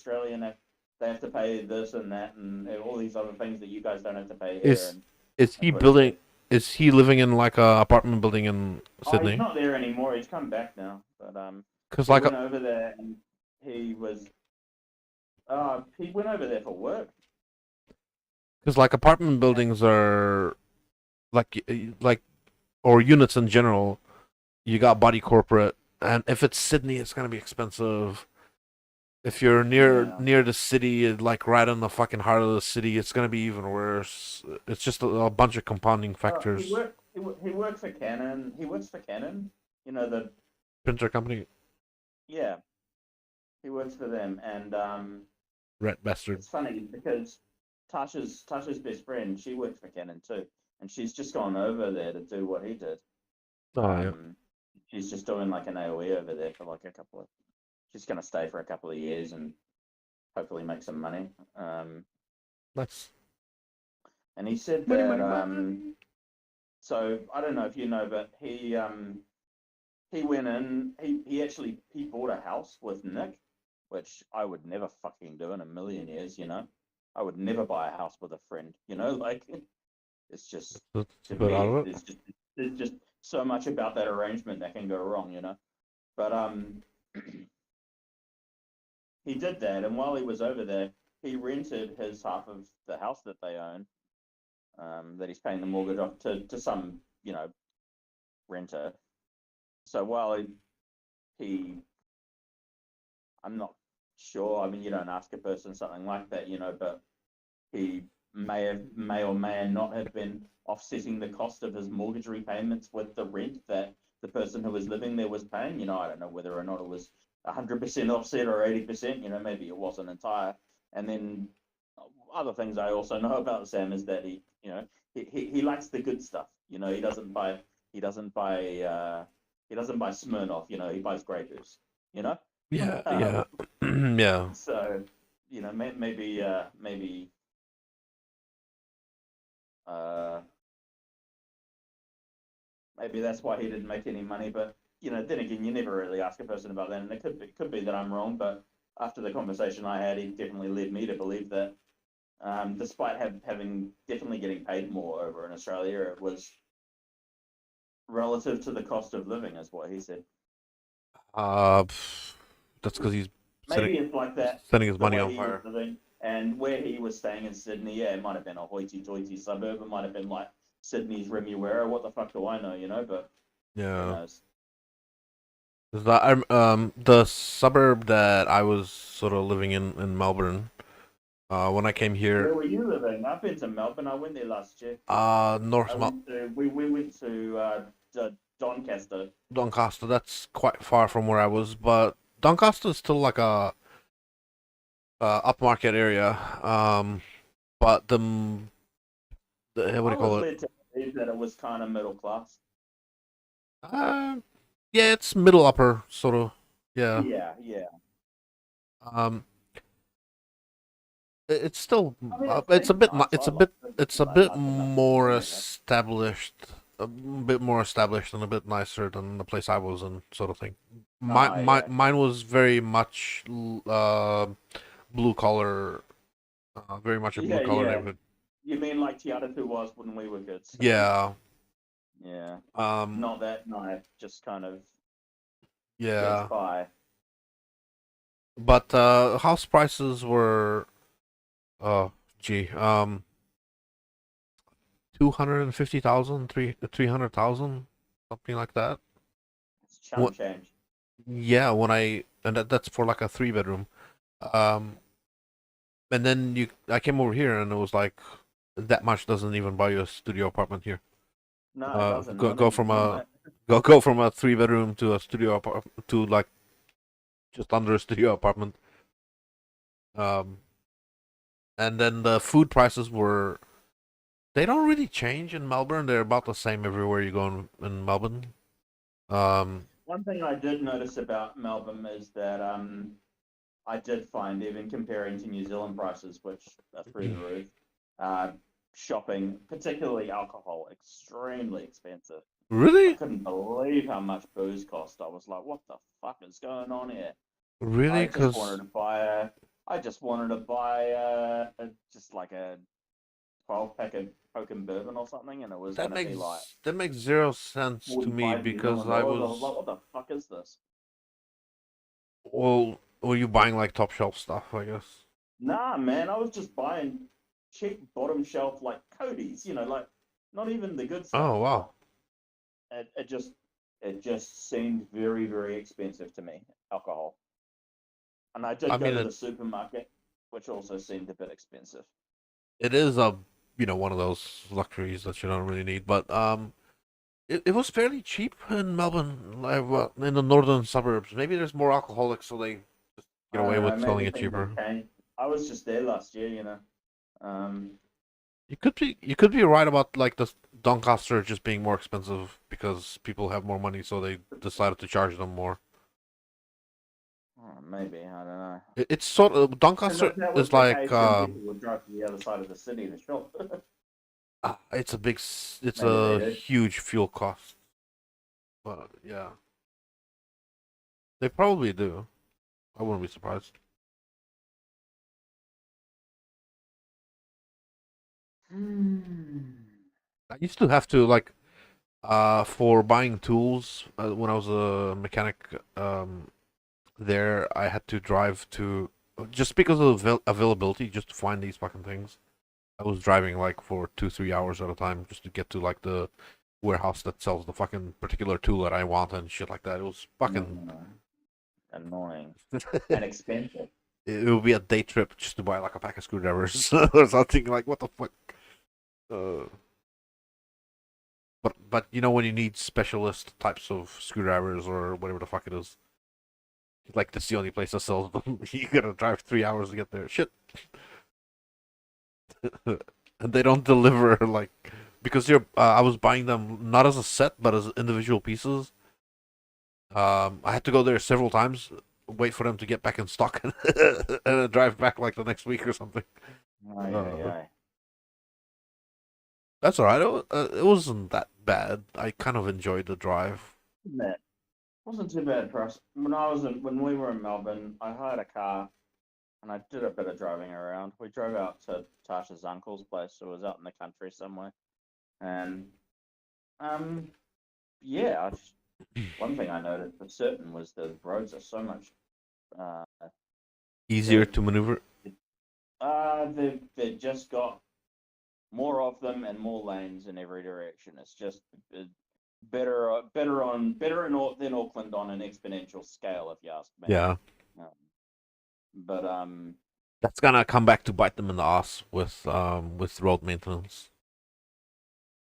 they have to pay this and that, and all these other things that you guys don't have to pay here."
Is is he
That's what he
building?
said.
Is he living in like a apartment building in
Oh, he's
Sydney?
not there anymore. He's come back now, but
Because
he
like
went over there and he was he went over there for work.
apartment buildings are like or units in general. You got body corporate, and if it's Sydney, it's gonna be expensive. If you're
Yeah.
near the city, like right in the fucking heart of the city, it's gonna be even worse. It's just a bunch of compounding
He
factors.
worked. He worked for Canon. He works for Canon. You know the
Printer company,
Yeah. He works for them, and
rat bastard.
it's funny because Tasha's best friend. She works for Canon too, and she's just gone over there to do what he did.
Oh yeah,
Um, she's just doing like an AOE over there for like a couple of. She's gonna stay for a couple of years and hopefully make some money.
nice.
And he said
Money,
that
money, money.
so I don't know if you know, but he went in. He bought a house with Nick, which I would never fucking do in a million years. I would never buy a house with a friend. Like it's just
That's a
to
bit out
me,
of it.
there's just so much about that arrangement that can go wrong. But he did that, and while he was over there, he rented his half of the house that they own, that he's paying the mortgage off to some renter. So while he I'm not sure. I mean, you don't ask a person something like that, but he may or may not have been offsetting the cost of his mortgage repayments with the rent that the person who was living there was paying. I don't know whether or not it was 100% offset or 80%. Maybe it wasn't entire. And then other things I also know about Sam is that he likes the good stuff. He doesn't buy he doesn't buy he doesn't buy Smirnoff. He buys Grey Goose. You know,
Yeah,
um,
yeah, yeah.
so maybe uh, maybe that's why he didn't make any money. But then again, you never really ask a person about that, and it could be that I'm wrong. But after the conversation I had, he definitely led me to believe that, despite having definitely getting paid more over in Australia, it was relative to the cost of living, is what he said.
That's because he's setting
Maybe it's like that
setting his
the
money
way
on
he was
fire.
living and where he was staying in Sydney. Yeah, it might have been a hoity-toity suburb. It might have been like Sydney's Remuera. What the fuck do I know? But who
Yeah.
knows?
The suburb that I was sort of living in Melbourne. When I came
Where
here,
were you living? I've been to Melbourne. I went there last year.
North
We went to Doncaster.
Doncaster. That's quite far from where I was, but Doncaster is still like a upmarket area. But what do
I
you
was
call it?
led to believe that it was kind of middle class.
Uh, yeah, it's middle upper sort of. Yeah.
Yeah, yeah.
Um, it's still
I mean, it
it's a
seems
bit
nice. I like it.
it's a
Like,
bit
nice enough to
more
live in.
established, and a bit nicer than the place I was in, sort of thing.
Oh yeah.
Mine was very much blue collar, very much a blue
Yeah,
collar
yeah.
neighborhood.
You mean like Tiaratu was when we were kids?
Yeah.
Yeah.
Um.
Not that nice, just kind of gets
Yeah.
by.
But house prices were uh gee 250,000, 300,000, something like that.
It's chum
What?
change.
Yeah, that's for like a three bedroom. Um, and then I came over here and it was like that much doesn't even buy you a studio apartment here.
No, it doesn't.
Go
Not
go
even
from
one,
a
mate.
go from a three bedroom to a studio apartment to like just under a studio apartment. Um, and then the food prices were they don't really change in Melbourne. They're about the same everywhere you go in Melbourne. Um,
One thing I did notice about Melbourne is that I did find, even comparing to New Zealand prices, which are through the roof, uh, shopping, particularly alcohol, extremely expensive. I
really,
couldn't believe how much booze cost. I was like, what the fuck is going on here?
really,
I just wanted
because
to buy just like a 12 pack of Coke and bourbon or something, and it was gonna be like
that makes zero sense to me
45 New
because
Zealand
I
dollars. I was
was
like, what the fuck is this?
well, were you buying like top shelf stuff? I guess.
Nah, man, I was just buying cheap bottom shelf like Cody's, like not even the good stuff,
Oh
but
wow.
it just seemed very, very expensive to me, alcohol. And I
I
did go
mean
to the supermarket, which also seemed a bit expensive.
it is a one of those luxuries that you don't really need, but it was fairly cheap in Melbourne, like well, in the northern suburbs. Maybe there's more alcoholics, so they get
I
away
don't know,
with selling
maybe
it
things have
cheaper.
changed. I was just there last year. Um,
You could be right about like the Doncaster just being more expensive because people have more money, so they decided to charge them more.
oh, maybe, I don't know.
It's sort of
And
Doncaster
if that was
is
the
like
case, then people would drive to the other side of the city to shop.
it's
Maybe they
a
do.
huge fuel cost, but yeah, they probably do. I wouldn't be surprised.
Hmm.
I used to have to like for buying tools when I was a mechanic there I had to drive to just because of availability just to find these fucking things. I was driving like for 2 3 hours at a time just to get to like the warehouse that sells the fucking particular tool that I want and shit like that. It was fucking
No, annoying and
it
expensive.
would be a day trip just to buy like a pack of screwdrivers or something like what the fuck. Uh, But you know when you need specialist types of screwdrivers or whatever the fuck it is, like that's the only place that sells them. You gotta drive 3 hours to get there. Shit, and they don't deliver like because you're. I was buying them not as a set but as individual pieces. I had to go there several times, wait for them to get back in stock, and then drive back like the next week or something.
Aye, aye,
Uh,
aye.
that's all right. It wasn't that bad. I kind of enjoyed the drive.
That wasn't too bad for us. When we were in Melbourne, I hired a car and I did a bit of driving around. We drove out to Tasha's uncle's place, who was out in the country somewhere. And um, yeah, one thing I noticed for certain was the roads are so much uh,
Easier
they've
to maneuver.
they've just got more of them and more lanes in every direction. It's just than Auckland on an exponential scale, if you ask me.
Yeah,
Um, but
that's gonna come back to bite them in the ass with road maintenance.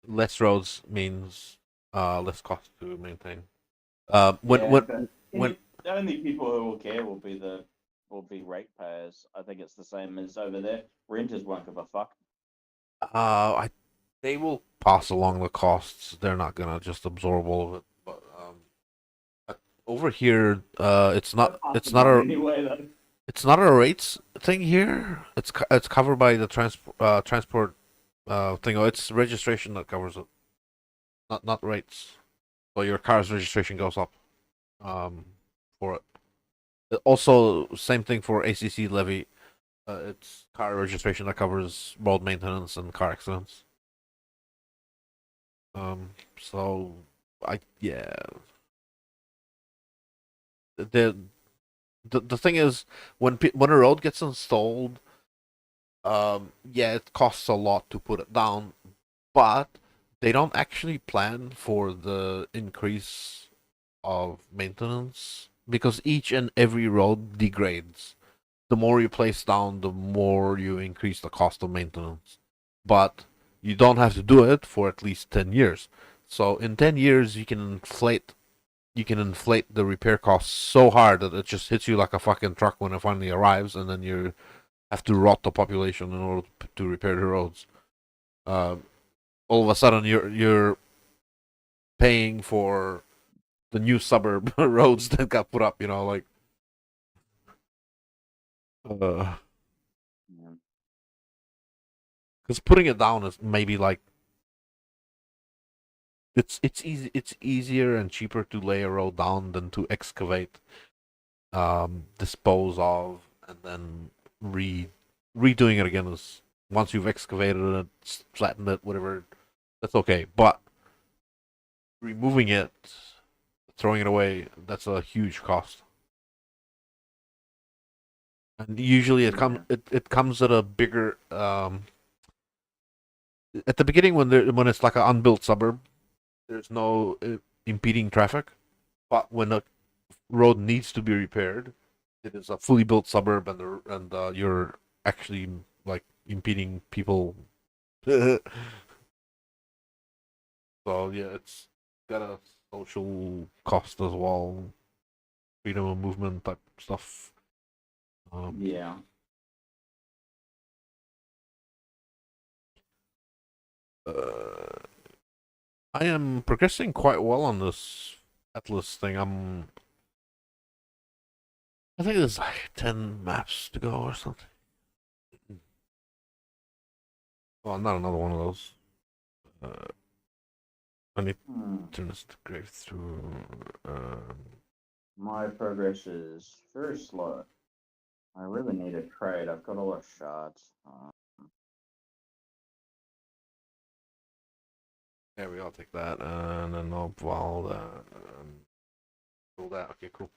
Less roads means less cost to maintain. When
yeah, but
when
the only people who will care will be ratepayers. I think it's the same as over there. Renters won't give a fuck.
I they will pass along the costs. They're not gonna just absorb all of it. But over here,
They'll pass them on anyway, though.
it's not a rates thing here. It's covered by the transport thing. Oh, it's registration that covers it, not rates. So your car's registration goes up um for it. Also, same thing for ACC levy. It's car registration that covers road maintenance and car accidents. So I yeah. The the thing is when a road gets installed, yeah, it costs a lot to put it down, but they don't actually plan for the increase of maintenance because each and every road degrades. The more you place down, the more you increase the cost of maintenance. But you don't have to do it for at least 10 years. So in 10 years you can inflate the repair costs so hard that it just hits you like a fucking truck when it finally arrives, and then you have to rot the population in order to repair the roads. Uh, all of a sudden, you're paying for the new suburb roads that got put up. Like because
Yeah.
putting it down is maybe like it's easier and cheaper to lay a road down than to excavate, dispose of, and then redoing it again is once you've excavated it, flattened it, whatever. That's okay, but removing it, throwing it away, that's a huge cost. And usually
Yeah.
it comes at a bigger at the beginning when it's like an unbuilt suburb, there's no impeding traffic. But when a road needs to be repaired, it is a fully built suburb, and you're actually like impeding people. So yeah, it's got a social cost as well, freedom of movement type stuff. Um,
Yeah.
uh, I am progressing quite well on this Atlas thing. I think there's like 10 maps to go or something. Well, not another one of those. Uh, I need
Hmm.
to turn this to grave through.
My progress is very slow. I really need a trade. I've got a lot of shards.
Yeah, we all take that, and then I'll vow that. Roll that. Okay, cool.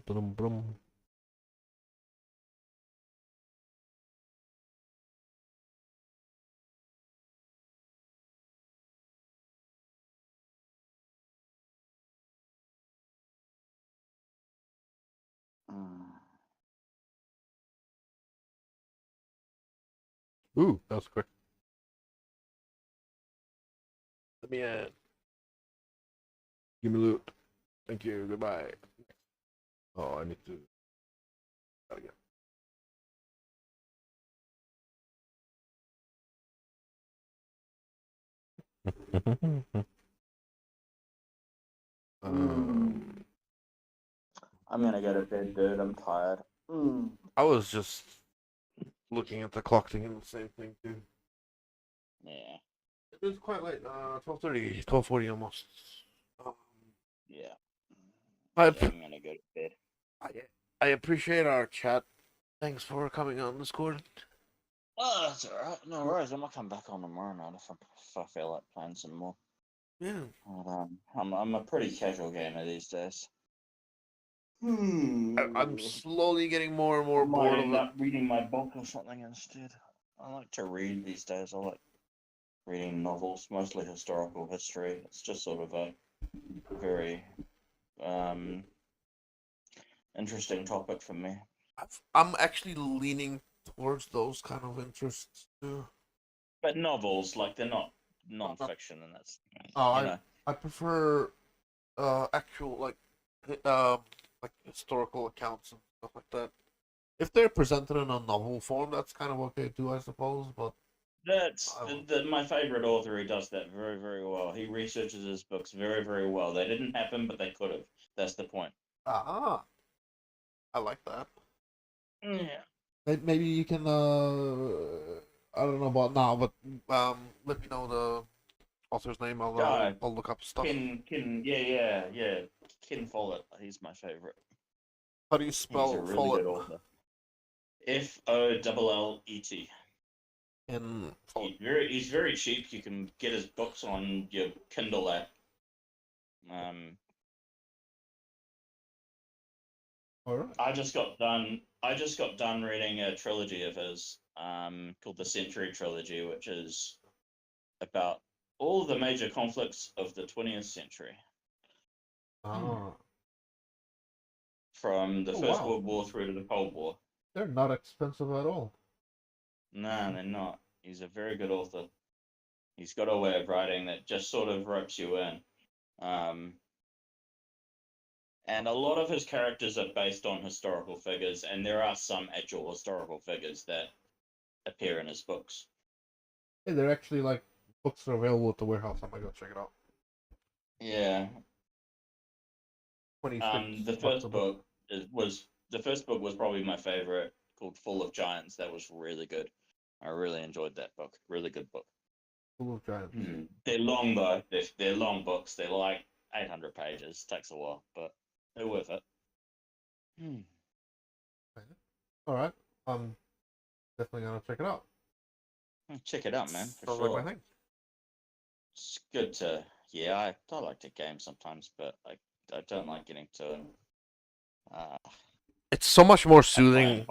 Brum, brum. Ooh, that was quick. Let me give me loot. Thank you. Goodbye. Oh, I need to. Gotta get. um,
I'm gonna go to bed, dude. I'm tired.
I was just looking at the clock thinking the same thing too.
Yeah.
It was quite late. 12:30, 12:40 almost. Um,
Yeah.
I,
So I'm gonna go to bed.
I I appreciate our chat. Thanks for coming on Discord.
Oh, that's alright. No worries. I might come back on tomorrow night if I feel like playing some more.
Yeah.
But, I'm a pretty casual gamer these days.
I'm slowly getting more and
I
more
might
bored of
end
it.
up reading my book or something instead. I like to read these days. I like reading novels, mostly historical history. It's just sort of a very interesting topic for me.
I'm actually leaning towards those kind of interests too.
But novels, like they're not
Not-
non-fiction, and that's
Oh,
you know.
I prefer actual um like historical accounts and stuff like that. If they're presented in a novel form, that's kind of okay too, I suppose. But
That's
I don't.
my favorite author. He does that very, very well. He researches his books very, very well. They didn't happen, but they could have. That's the point.
Ah, I like that.
Yeah.
Maybe you can. I don't know about now, but let me know the author's name.
Guy,
I'll look up stuff.
yeah. Ken Follett. He's my favorite.
How do you
He's a
spell
really
Follett?
good author. Follet.
In Follett.
He's very cheap. You can get his books on your Kindle app. Um,
All right.
I just got done reading a trilogy of his, called the Century Trilogy, which is about all the major conflicts of the 20th century,
Ah.
from the
Oh
First
wow.
World War through to the Cold War.
They're not expensive at all.
No, they're not. He's a very good author. He's got a way of writing that just sort of ropes you in. Um, and a lot of his characters are based on historical figures, and there are some actual historical figures that appear in his books.
Hey, they're actually like books are available at the warehouse. I might go check it out.
Yeah.
26
The
bucks a
first
book.
book was probably my favorite, called Full of Giants. That was really good. I really enjoyed that book. Really good book.
Full of giants.
They're long though. They're long books. They're like 800 pages. Takes a while, but they're worth it.
All right. I'm definitely gonna check it out.
Check it out, man, for
Sounds like my
sure.
thing.
It's good to, yeah. I like to game sometimes, but I don't like getting to uh,
It's so much more
a
soothing.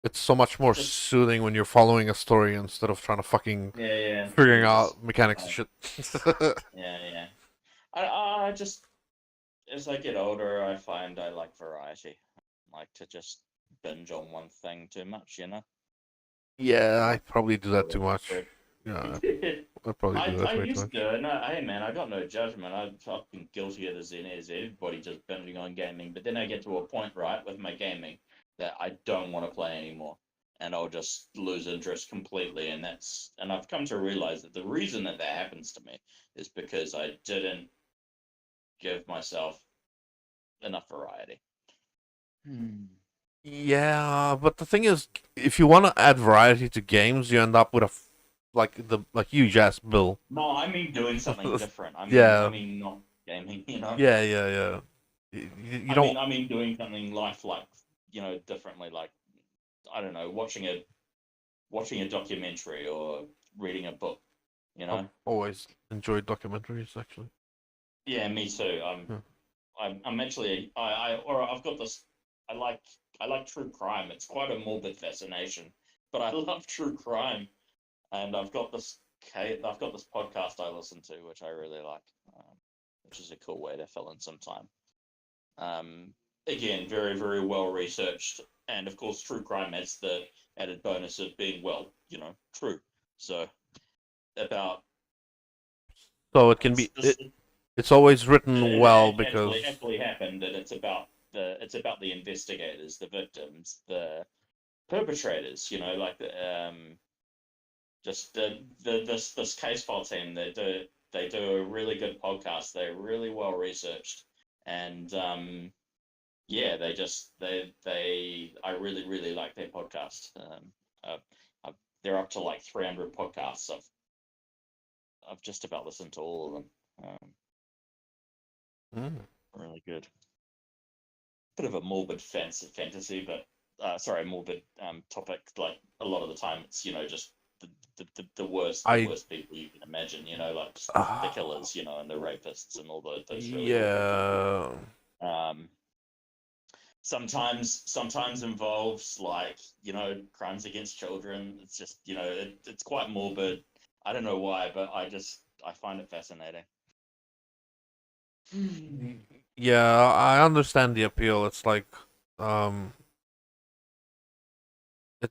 It's so much more
just
soothing when you're following a story instead of trying to fucking
yeah.
figuring
You just
out mechanics and shit.
yeah. I just, as I get older, I find I like variety. I like to just binge on one thing too much, you know?
Yeah,
I
I
like
probably do that
sort
too
of
much.
spread.
Yeah, I probably do
I
that way too
used
much.
to, no, hey man, I got no judgment. I've been guilty of the sin as everybody just binging on gaming. But then I get to a point, right, with my gaming that I don't want to play anymore. And I'll just lose interest completely. And I've come to realize that the reason that happens to me is because I didn't give myself enough variety.
Yeah, but the thing is, if you want to add variety to games, you end up with like you just Bill.
No, I mean doing something different. I
Yeah,
mean not gaming, you know.
yeah. You don't.
I mean doing something like, differently, like, I don't know, watching a documentary or reading a book, you
I've
know.
always enjoyed documentaries, actually.
Yeah, me too.
Yeah.
I'm actually or I've got this. I like I like true crime. It's quite a morbid fascination, but I love true crime, and I've got this podcast I listen to, which I really like, which is a cool way to fill in some time. Um, again, very, very well researched, and of course, true crime has the added bonus of being true. So about
So it can
it's
be
this
it's always written well
it
because
actually happened, and it's about the investigators, the victims, the perpetrators. Like just this case file team. They do a really good podcast. They're really well researched, and yeah, they I really really like their podcast. Uh, they're up to like 300 podcasts. I've just about listened to all of them.
mm,
Really good. Bit of a morbid fantasy, but morbid topic. Like a lot of the time, it's just the
I
worst people you can imagine. Like just the
uh,
killers, and the rapists and all those really awful people.
yeah.
Um, sometimes involves like crimes against children. It's just it's quite morbid. I don't know why, but I find it fascinating.
Yeah, I understand the appeal. It's like um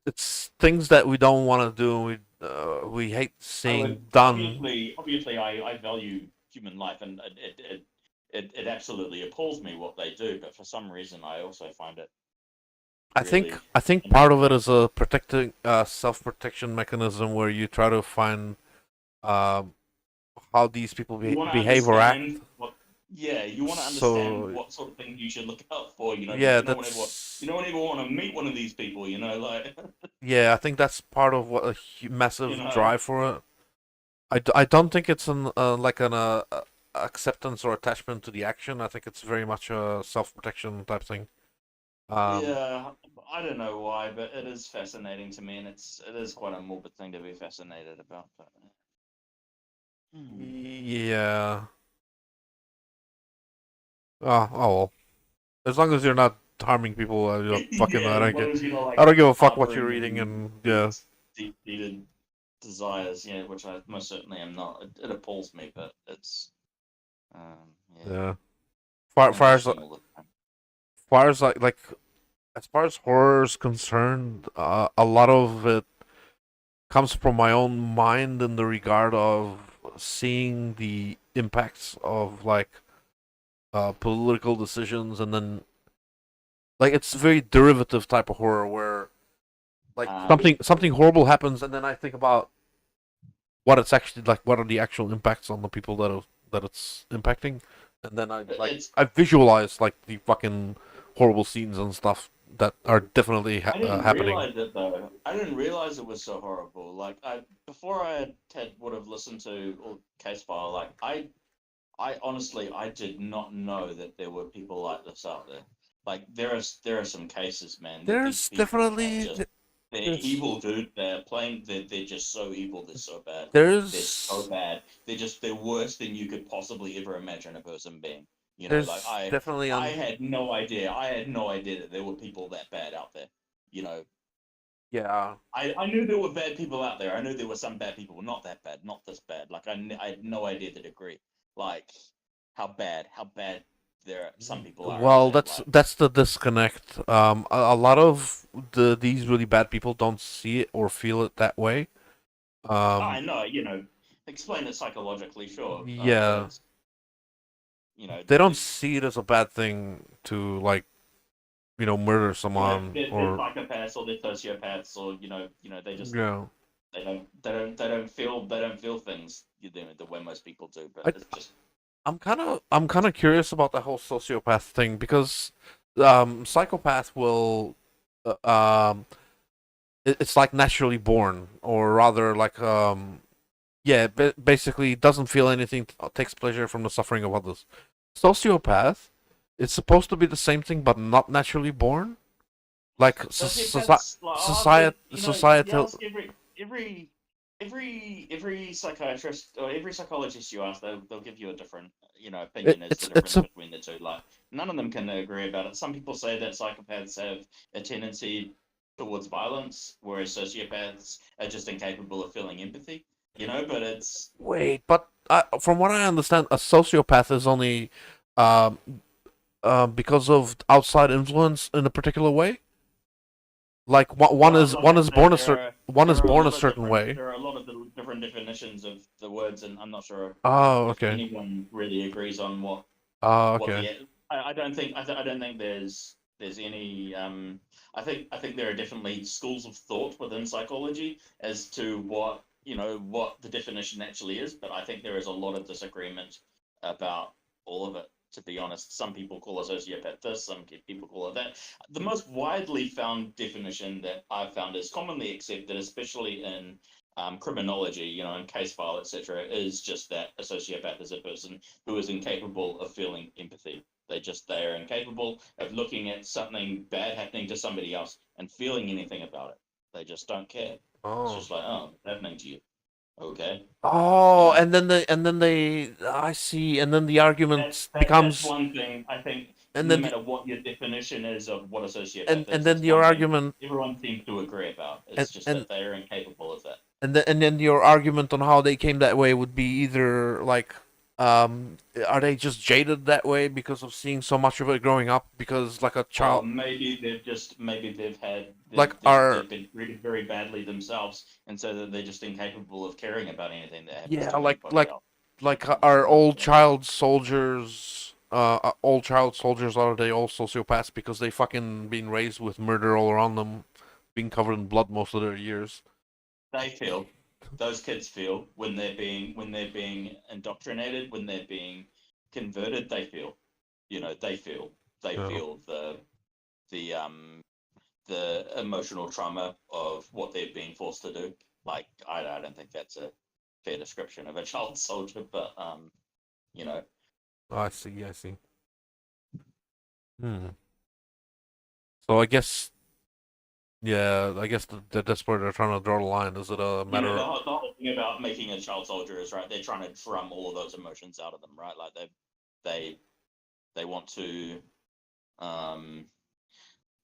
it's things that we don't want to do. We hate
I would
seeing done.
obviously I value human life, and it absolutely appalls me what they do, but for some reason I also find it really
I think part of it
entertaining.
is a protecting self protection mechanism where you try to find um how these people
You want to
behave or act.
understand what Yeah, you want to understand
So
what sort of things you should look out for,
yeah,
because you
that's
don't ever want to meet one of these people, like
yeah. I think that's part of what a
you
massive
know
drive for it. I don't think it's an like an acceptance or attachment to the action. I think it's very much a self protection type thing. Um,
Yeah, I don't know why, but it is fascinating to me, and it is quite a morbid thing to be fascinated about. But hmm.
yeah. Oh well. As long as you're not harming people, fucking
Yeah, as long as you're not
I
like
don't give a fuck what you're
harboring
reading,
any
and
deep,
yeah,
deep-seated desires, which I most certainly am not. It appalls me, but it's yeah,
yeah. Far as
interesting all the time.
like as far as horror is concerned, a lot of it comes from my own mind in the regard of seeing the impacts of like political decisions, and then like it's very derivative type of horror where like
Yeah.
something horrible happens, and then I think about what it's actually like, what are the actual impacts on the people that it's impacting, and then
It's
I visualize like the fucking horrible scenes and stuff that are definitely
I didn't
happening.
realize it though. I didn't realize it was so horrible. Like before I would have listened to all case file. Like I honestly I did not know that there were people like this out there. Like there are some cases, man, that these
There's
people are
definitely
just they're
there's
evil, dude. They're just so evil. They're so bad. They're so
there's
bad. They're worse than you could possibly ever imagine a person being. Like
there's definitely
I had no idea. I had no idea that there were people that bad out there. You know,
yeah.
I knew there were bad people out there. I knew there were some bad people, not that bad, not this bad. Like I had no idea the degree, like how bad some people are out
Well,
there. Like
that's the disconnect. A lot of these really bad people don't see it or feel it that way.
I
Um,
know, explain it psychologically, sure, but
yeah,
it's you know
they don't
the,
see it as a bad thing to like murder someone
they're
or
psychopaths or they're sociopaths or they just
yeah.
they don't feel things the way most people do. But
I
it's just
I'm kind of curious about the whole sociopath thing because psychopath will uh, um it's like naturally born, or rather like yeah, basically doesn't feel anything, takes pleasure from the suffering of others. Sociopath, it's supposed to be the same thing, but not naturally born. Like
sociopaths, like you
societal.
ask every psychiatrist or every psychologist you ask, they'll give you a different opinion as the
It's
difference
a
between the two. Like none of them can agree about it. Some people say that psychopaths have a tendency towards violence, whereas sociopaths are just incapable of feeling empathy. But it's
wait, but from what I understand, a sociopath is only um because of outside influence in a particular way. Like
Well,
one
look,
is born a one
there
is
are a
born a
lot of
certain way.
different definitions of the words, and I'm not sure
Oh,
if
okay.
anyone really agrees on
Oh,
what
okay.
the. I don't think I don't think there's any. I think there are definitely schools of thought within psychology as to what what the definition actually is, but I think there is a lot of disagreement about all of it. To be honest, some people call a sociopath this, some people call it that. The most widely found definition that I've found is commonly accepted, especially in criminology, in case file, etc., is just that a sociopath is a person who is incapable of feeling empathy. They are incapable of looking at something bad happening to somebody else and feeling anything about it. They just don't care. It's
Oh.
just like, oh, it's happening to you. Okay.
Oh,
Yeah.
and then they I see, and then the
That's
argument
that that's
becomes,
one thing. I think
and
no
then
matter what your definition is of what a sociopath
and
is,
then
it's
your
one thing
argument
everyone seems to agree about.
and
It's just
and
that they are incapable of that.
and then your argument on how they came that way would be either like, are they just jaded that way because of seeing so much of it growing up? Because like a
Or
child,
maybe they've had
like our
they've been treated very badly themselves, and so that they're just incapable of caring about anything that happens
yeah,
to anybody else.
like
You
our
know,
old child soldiers, are they all sociopaths because they fucking been raised with murder all around them, being covered in blood most of their years?
they feel those kids feel when they're being indoctrinated, when they're being converted. They feel, they
Yeah.
feel the the emotional trauma of what they're being forced to do. Like I don't think that's a fair description of a child soldier, but you know,
Oh, I see. I see. Hmm. So I guess, yeah, I guess that's where they're trying to draw the line. Is it a matter of,
the whole thing about making a child soldier is right. They're trying to drum all of those emotions out of them, right? Like they they want to um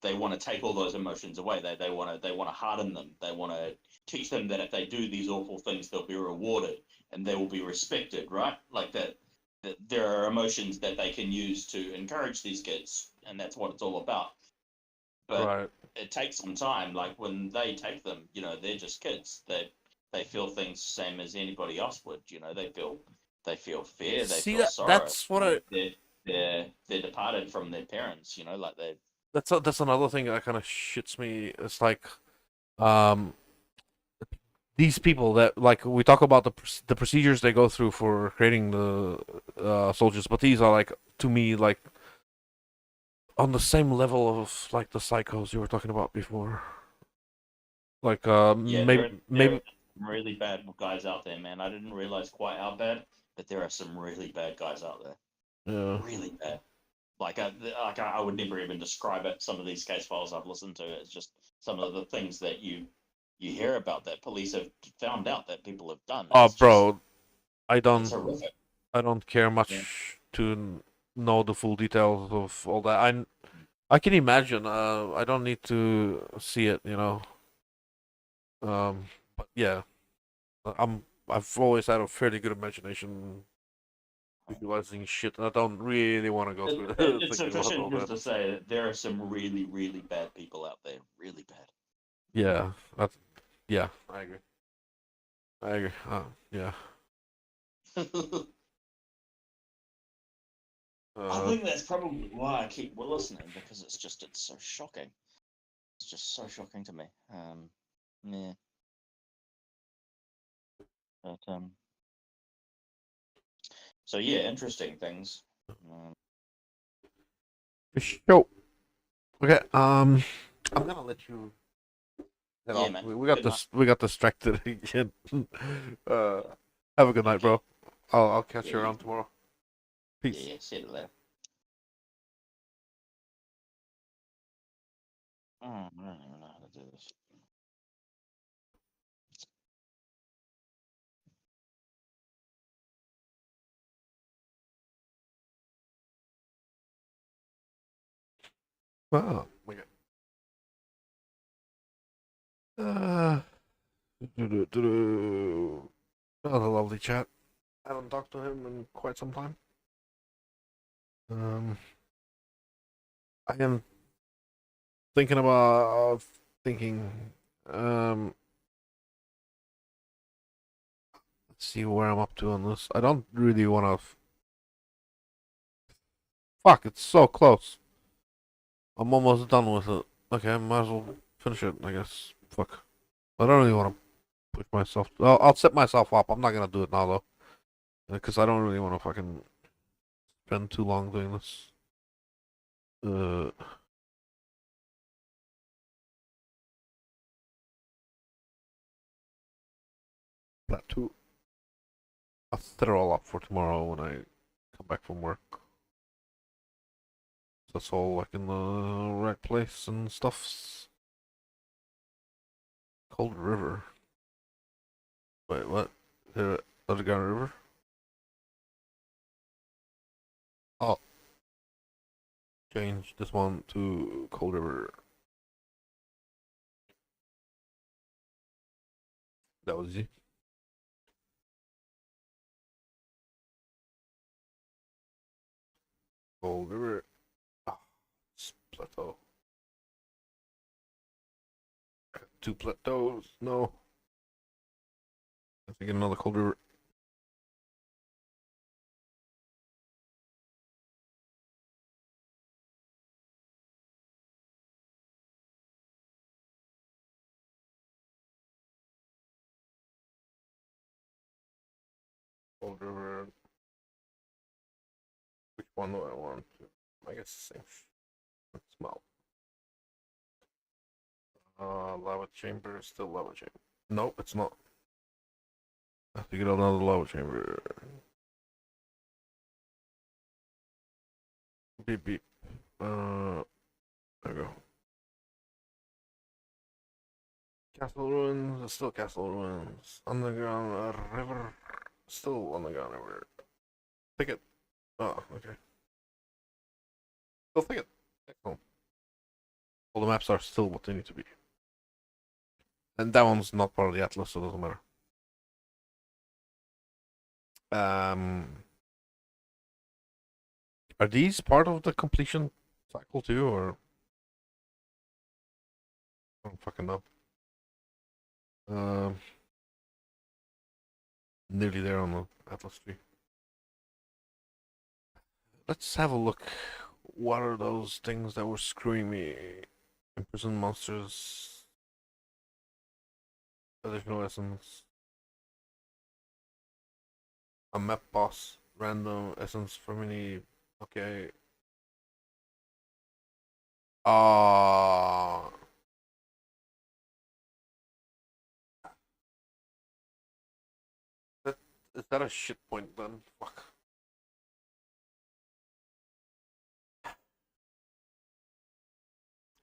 they want to take all those emotions away. They want to harden them. They want to teach them that if they do these awful things, they'll be rewarded and they will be respected, right? Like that. That there are emotions that they can use to encourage these kids, and that's what it's all about. But
right?
it takes some time. Like when they take them, they're just kids. They feel things the same as anybody else would. They feel fear. They
See,
feel sorrow.
that's what I
Like they're departed from their parents. Like they.
that's another thing that kind of shits me. It's like, um these people that, like, we talk about the procedures they go through for creating the soldiers, but these are like, to me, like on the same level of like the psychos you were talking about before. Like,
Yeah, there are
maybe
some really bad guys out there, man. I didn't realize quite how bad, but there are some really bad guys out there.
yeah.
Really bad. I would never even describe it. Some of these case files I've listened to, it's just some of the things that you hear about that police have found out that people have done.
Oh,
It's just
bro, I
it's
don't
horrific.
I don't care
Yeah.
much to know the full details of all that. I can imagine. I don't need to see it, you know. But yeah, I've always had a fairly good imagination visualizing shit, and I don't really want to go through
It's
thinking about all
sufficient just
that.
to say that there are some really, really bad people out there. Really bad.
Yeah, that's yeah. I agree. I agree. Yeah.
I
Uh,
think that's probably why I keep listening because it's so shocking. It's just so shocking to me. Yeah, but so yeah, interesting things. Um,
for sure. Okay. I'm gonna let you head
yeah,
off.
man.
We got
Good night.
this. We got distracted again. uh, have a good night,
Okay.
bro. I'll catch
Yeah,
you around tomorrow. Peace.
yeah. See you later. Oh, I don't even know how to do this.
Oh my god. Uh, Another lovely chat. I haven't talked to him in quite some time. Um, I am thinking about thinking. Let's see where I'm up to on this. I don't really want to. Fuck! It's so close. I'm almost done with it. Okay, might as well finish it. I guess. Fuck. I don't really want to push myself. I'll set myself up. I'm not gonna do it now though, because I don't really want to fucking spend too long doing this. Uh, that too. I'll set it all up for tomorrow when I come back from work. That's all like in the right place and stuff. Cold River. Wait, what? The Underground River? Oh, change this one to Cold River. That was easy. Cold River. Ah, it's plateau. Two plateaus. No. I have to get another Cold River. Cold River. Which one do I want? I guess the same. Smell. Lava chamber. Still lava chamber. Nope, it's not. I have to get another lava chamber. Beep beep. There we go. Castle ruins. Still castle ruins. Underground river. Still underground river. Thicket. Oh, okay. Still thicket. Excellent. All the maps are still what they need to be. And that one's not part of the atlas, so it doesn't matter. Are these part of the completion cycle too, or I don't fucking know. Um, Nearly there on the atlas tree. Let's have a look. What are those things that were screwing me? Imprisoned monsters. Additional essence. A map boss. Random essence from any. Okay. Ah. That is that a shit point then? Fuck.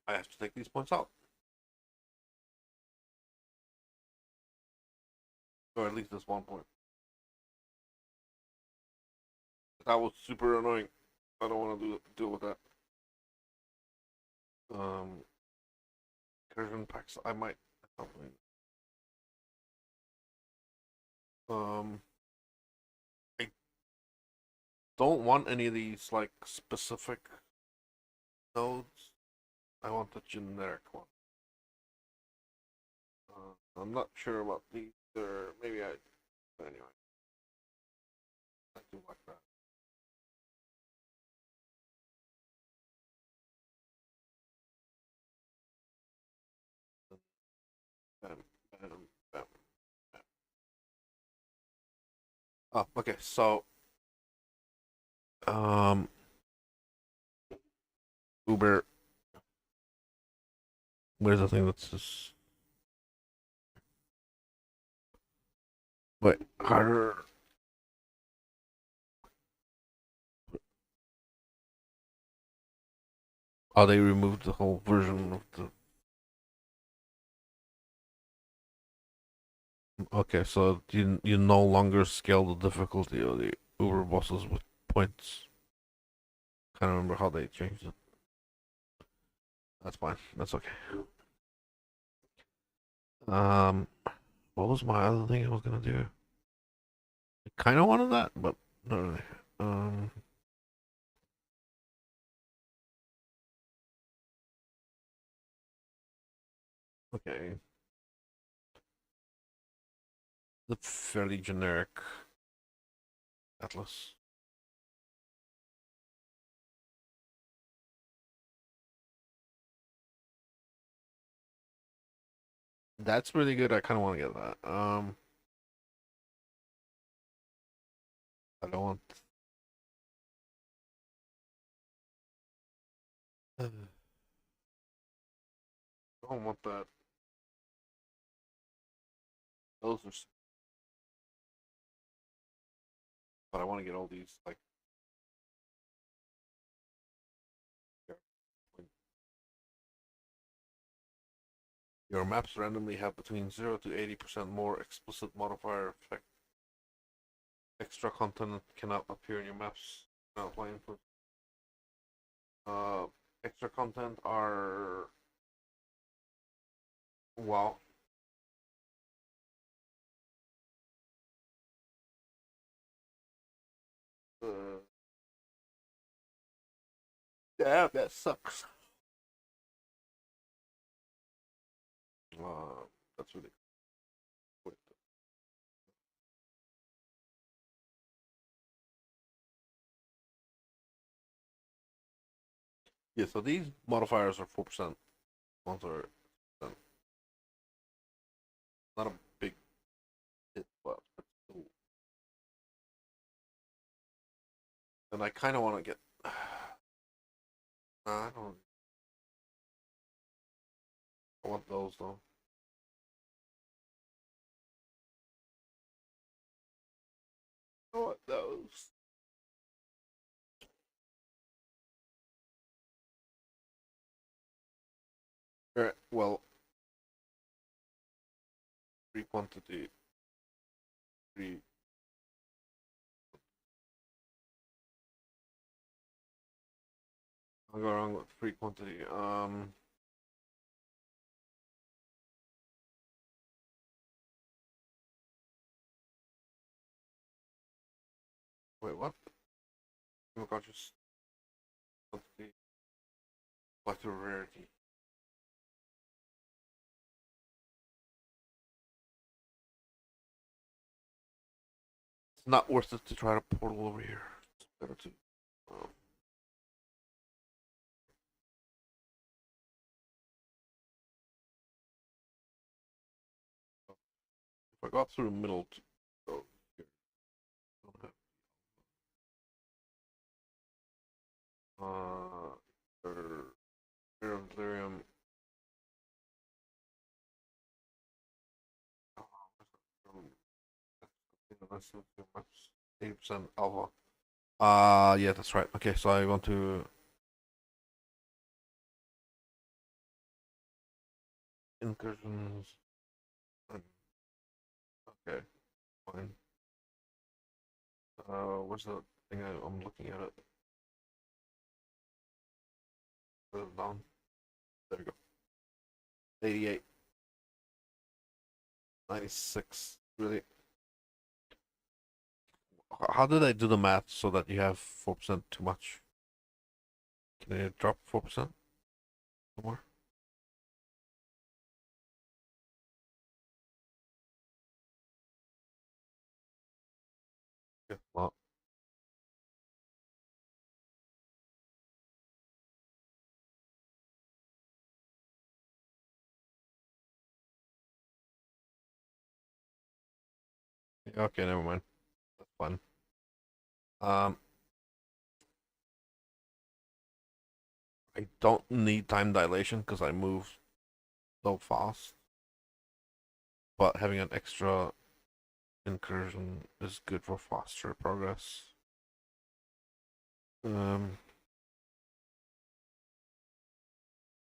I have to take these points out. Or at least this 1 point. That was super annoying. I don't want to deal with that. Um, Incursion packs. I might. Um, I don't want any of these like specific nodes. I want the generic one. I'm not sure about these. Or maybe I. Anyway, I do like that. Bam, bam, bam, bam. Oh, okay. So, um, Uber. Where's the thing that's just. Wait, harder. Oh, they removed the whole version of the. Okay, so you no longer scale the difficulty of the Uber bosses with points. Can't remember how they changed it. That's fine. That's okay. Um, what was my other thing I was gonna do? I kind of wanted that, but not really. Um, Okay. The fairly generic Atlas. That's really good. I kind of want to get that. I don't want. I don't want that. Those are. But I want to get all these like. Your maps randomly have between 0 to 80% more explicit modifier effect. Extra content cannot appear in your maps. Not playing for. Uh, extra content are. Wow. Uh, yeah, that sucks. That's really. Wait. Yeah, so these modifiers are 4%. Ones are not a big hit, but still. And I kind of want to get. I don't. I want those though. I want those. Alright, well, free quantity, free. I'll go wrong with free quantity. Wait, what? Unconscious quantity, collector rarity. It's not worth it to try to portal over here. It's better to. Um, if I got through the middle, oh, here. Don't have, Fear of Delirium. Let's see what 80% alpha. Yeah, that's right. Okay, so I want to incursions. Okay, fine. Where's the thing I'm looking at it? Down. There we go. 88, 96. Really? How did I do the math so that you have 4% too much? Can I drop 4% more? Yeah. Well, yeah, okay, never mind. That's fine. Um, I don't need time dilation because I move so fast. But having an extra incursion is good for faster progress. Um,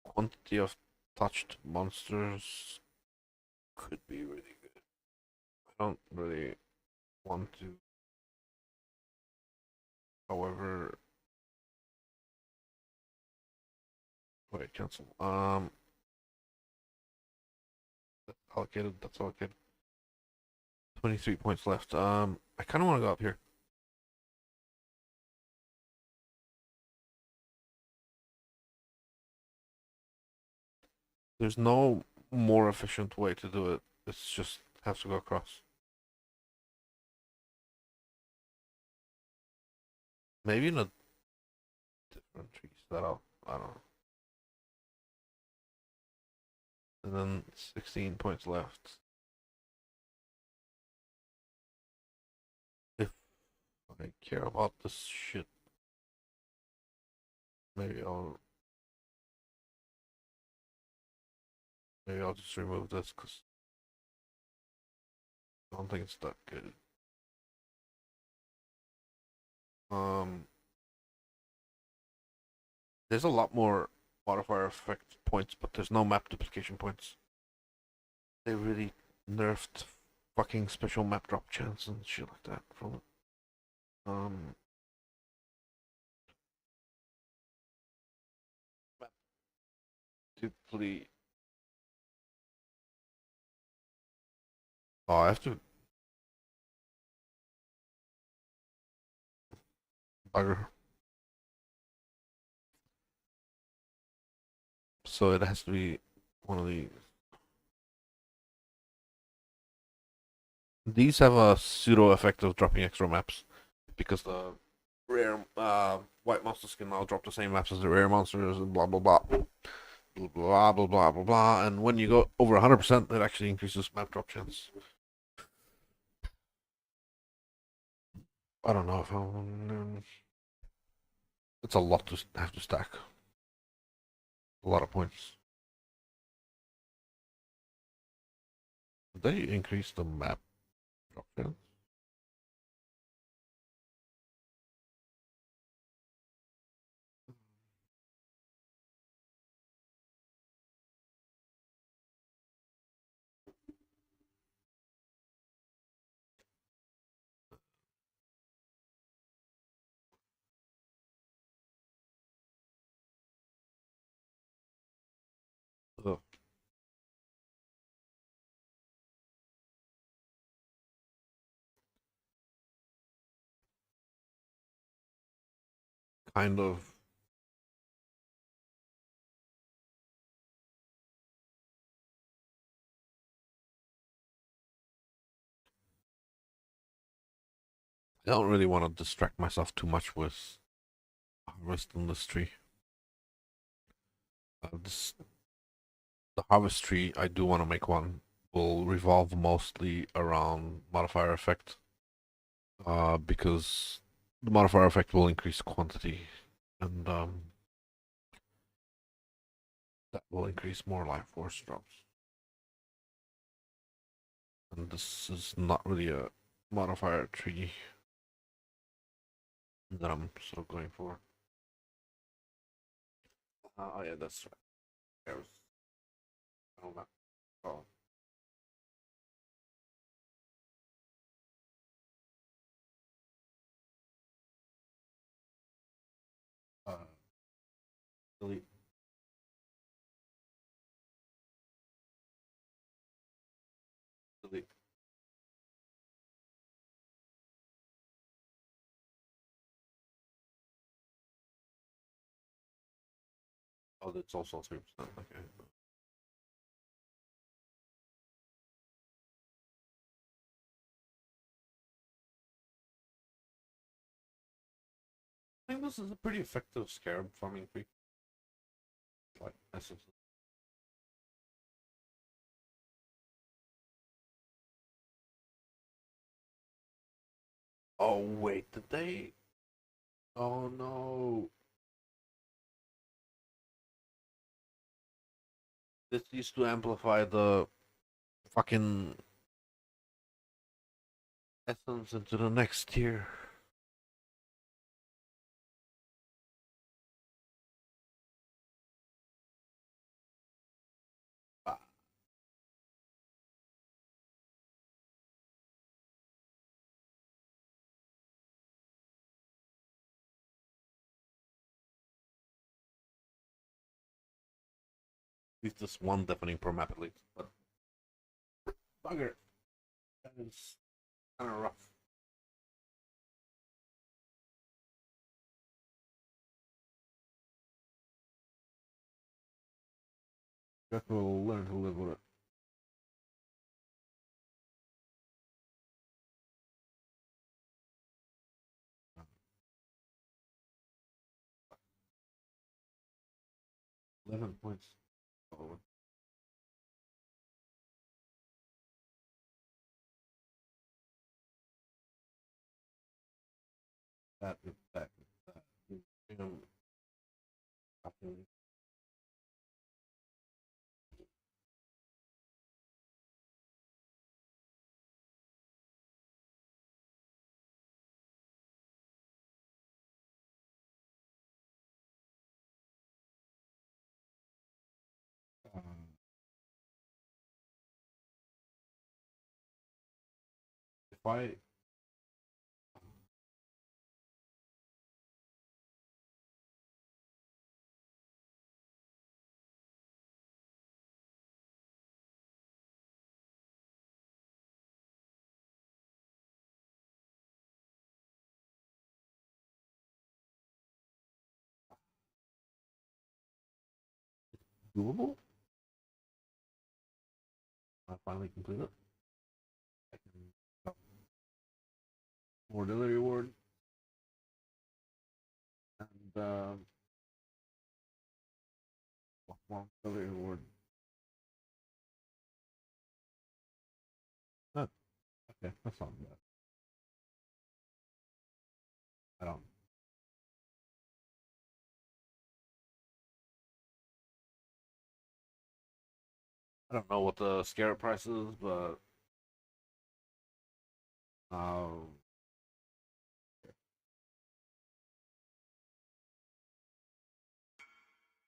Quantity of touched monsters could be really good. I don't really want to. However, wait, cancel. That's allocated. That's allocated. 23 points left. I kind of want to go up here. There's no more efficient way to do it. It's just has to go across. Maybe in a different tree setup. I don't know. And then 16 points left. If I care about this shit, maybe I'll maybe I'll just remove this because I don't think it's that good. Um, there's a lot more modifier effect points, but there's no map duplication points. They really nerfed fucking special map drop chance and shit like that from it. Map duplicate. Oh, I have to bugger. So it has to be one of these. These have a pseudo effect of dropping extra maps because the rare white monsters can now drop the same maps as the rare monsters and blah blah blah. Blah blah blah blah blah blah. And when you go over 100%, it actually increases map drop chance. I don't know if I'm. It's a lot to have to stack. A lot of points. Did they increase the map drop chance? Ugh. Kind of. I don't really want to distract myself too much with harvest on this tree. The harvest tree, I do want to make one, will revolve mostly around modifier effect. Because the modifier effect will increase quantity, and that will increase more life force drops. And this is not really a modifier tree that I'm sort of going for. Oh yeah, that's right. There's oh, that. Oh, uh, delete, delete. Oh, that's also 3%. Okay. I think this is a pretty effective scarab farming tree. Like essence. Oh wait, did they? Oh no. This used to amplify the fucking essence into the next tier. Ah, at least this one deafening per map at least. But bugger, that is kind of rough. Guess we'll learn to live with it. £11 points. Oh, that is that. Um, if I doable, I finally complete it. I can more daily reward and more daily reward. Oh, okay, that's not bad. I don't. I don't know what the scare price is, but um,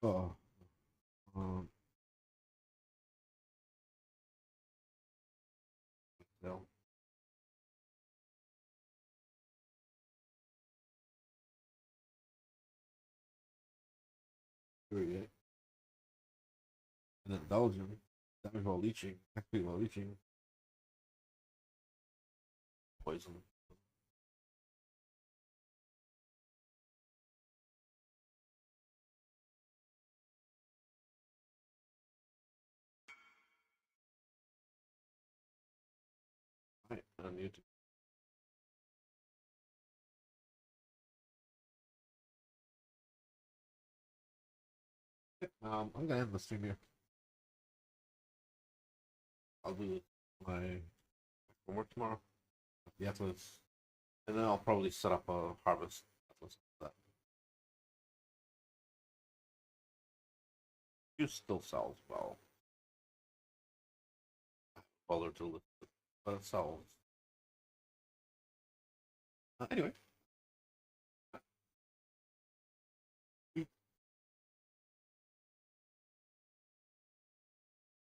oh, um, no, 38. And then Belgium, damage while leeching, actually while leeching, poison. Right, I need to. I'm gonna end the stream here. I'll do my homework tomorrow. The Atlas, and then I'll probably set up a harvest Atlas for that. You still sells well. Bother to list it, but it sells. Anyway,